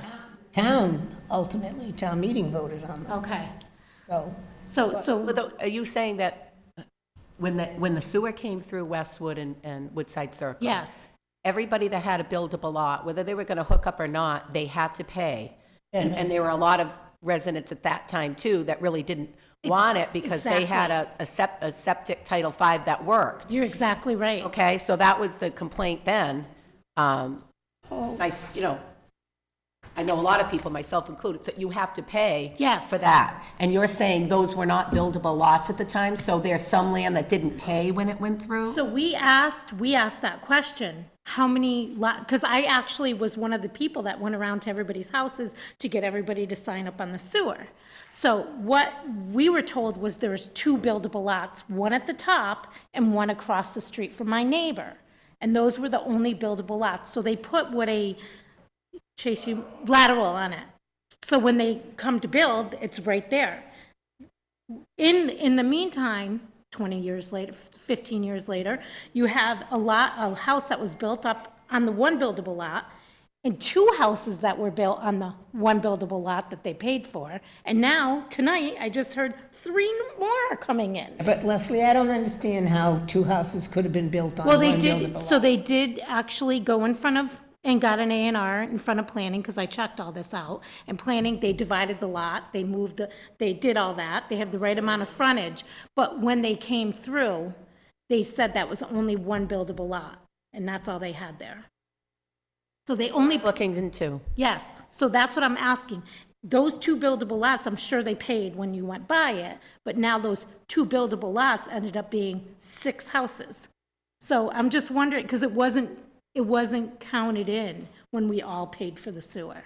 Ultimately, town meeting voted on them. Okay. So, Are you saying that when the sewer came through Westwood and Woodside Circle? Yes. Everybody that had a buildable lot, whether they were going to hook up or not, they had to pay. And there were a lot of residents at that time, too, that really didn't want it because they had a septic Title V that worked. You're exactly right. Okay, so that was the complaint then. I know a lot of people, myself included, so you have to pay Yes. for that. And you're saying those were not buildable lots at the time, so there's some land that didn't pay when it went through? So we asked that question, how many because I actually was one of the people that went around to everybody's houses to get everybody to sign up on the sewer. So what we were told was there was 2 buildable lots, one at the top and one across the street from my neighbor. And those were the only buildable lots. So they put lateral on it. So when they come to build, it's right there. In the meantime, 20 years later, 15 years later, you have a house that was built up on the one buildable lot, and 2 houses that were built on the one buildable lot that they paid for. And now, tonight, I just heard 3 more are coming in. But Leslie, I don't understand how 2 houses could have been built on Well, one they buildable did, so lot. they did actually go in front of, and got an A&R in front of planning, because I checked all this out. And planning, they divided the lot, they moved they did all that, they have the right amount of frontage. But when they came through, they said that was only one buildable lot, and that's all they had there. So they only, Looking into. yes, so that's what I'm asking. Those 2 buildable lots, I'm sure they paid when you went by it, but now those 2 buildable lots ended up being 6 houses. So I'm just wondering, because it wasn't counted in when we all paid for the sewer.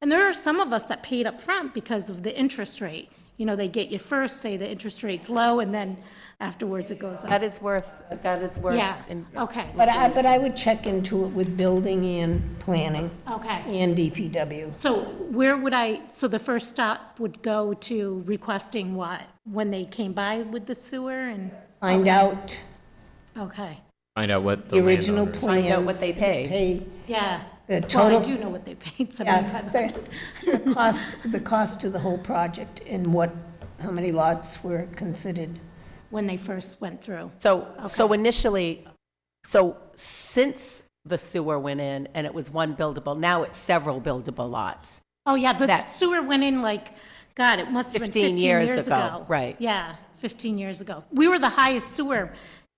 And there are some of us that paid up front because of the interest rate. You know, they get you first, say the interest rate's low, and then afterwards it goes up. That is worth. Yeah, okay, But I would check into it with building and planning okay. and DPW. So so the first stop would go to requesting what? When they came by with the sewer and? Find out Okay, Find out what the the original landowners. plans. Find out what they paid. yeah. The Well, total. I do know what they paid, Yeah, $7,500. the cost of the whole project and how many lots were considered. When they first went through. So initially, since the sewer went in and it was one buildable, now it's several buildable lots. Oh, yeah, the That- sewer went in God, it must have been 15 years ago. right. Yeah, 15 years ago. We were the highest sewer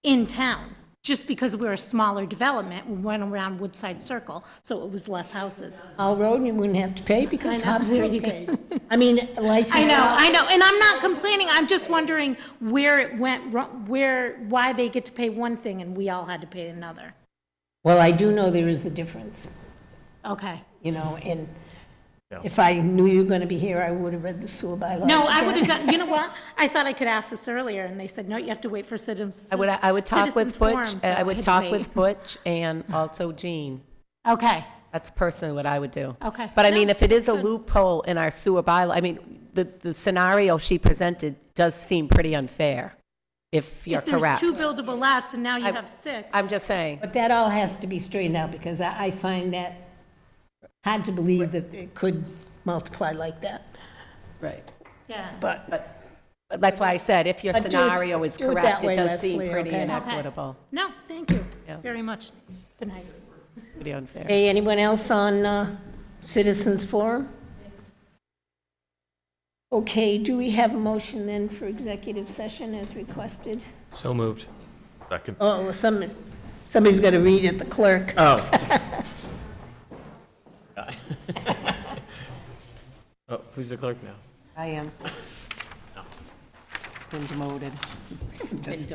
in town, just because we're a smaller development. We went around Woodside Circle, so it was less houses. All road, you wouldn't have to pay because I know, Hobbs there Road you go. paid. I mean, life is. I know, and I'm not complaining, I'm just wondering where it went, why they get to pay one thing and we all had to pay another. Well, I do know there is a difference, Okay. and if I knew you were going to be here, I would have read the sewer bylaws. No, I would have again. done, you know what? I thought I could ask this earlier, and they said, no, you have to wait for citizens. I would talk with citizens Butch, forum, so I would had to talk wait. with Butch and also Jean. Okay, That's personally what I would do. okay. But I No, mean, if it is a good. loophole in our sewer bylaw, I mean, the scenario she presented does seem pretty unfair, if you're If there's correct. 2 buildable lots and now you I- have 6. I'm just saying. But that all has to be straightened out because I find that hard to believe that it could multiply like that. Right. Yeah. But But that's why I said, if your But do it- scenario is do it that correct, way, it does seem Leslie, pretty okay? inequitable, No, thank you Yeah. very much. Good night. pretty unfair. Hey, anyone else on Citizens Forum? Okay, do we have a motion then for executive session as requested? So moved. Second. Oh, well, somebody's got to read it, the clerk. Oh. Oh, who's the clerk now? I am. Been demoted.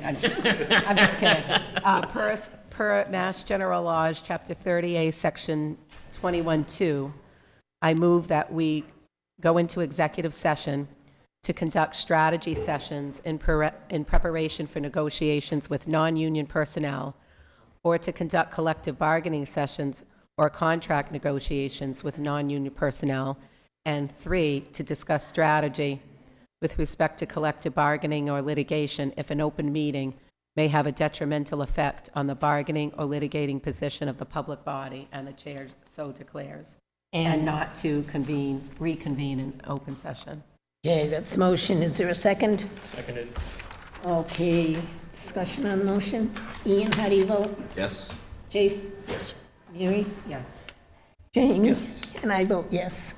I'm just kidding. Per Mass General Laws, Chapter 30A, Section 21-2, I move that we go into executive session to conduct strategy sessions in preparation for negotiations with non-union personnel, or to conduct collective bargaining sessions or contract negotiations with non-union personnel, and 3, to discuss strategy with respect to collective bargaining or litigation if an open meeting may have a detrimental effect on the bargaining or litigating position of the public body, and the chair so declares, and not to reconvene in open session. Okay, that's motion. Is there a second? Seconded. Okay, discussion on the motion. Ian, how do you vote? Yes? Jace? Yes. Mary? Yes. Jamie? And I vote yes.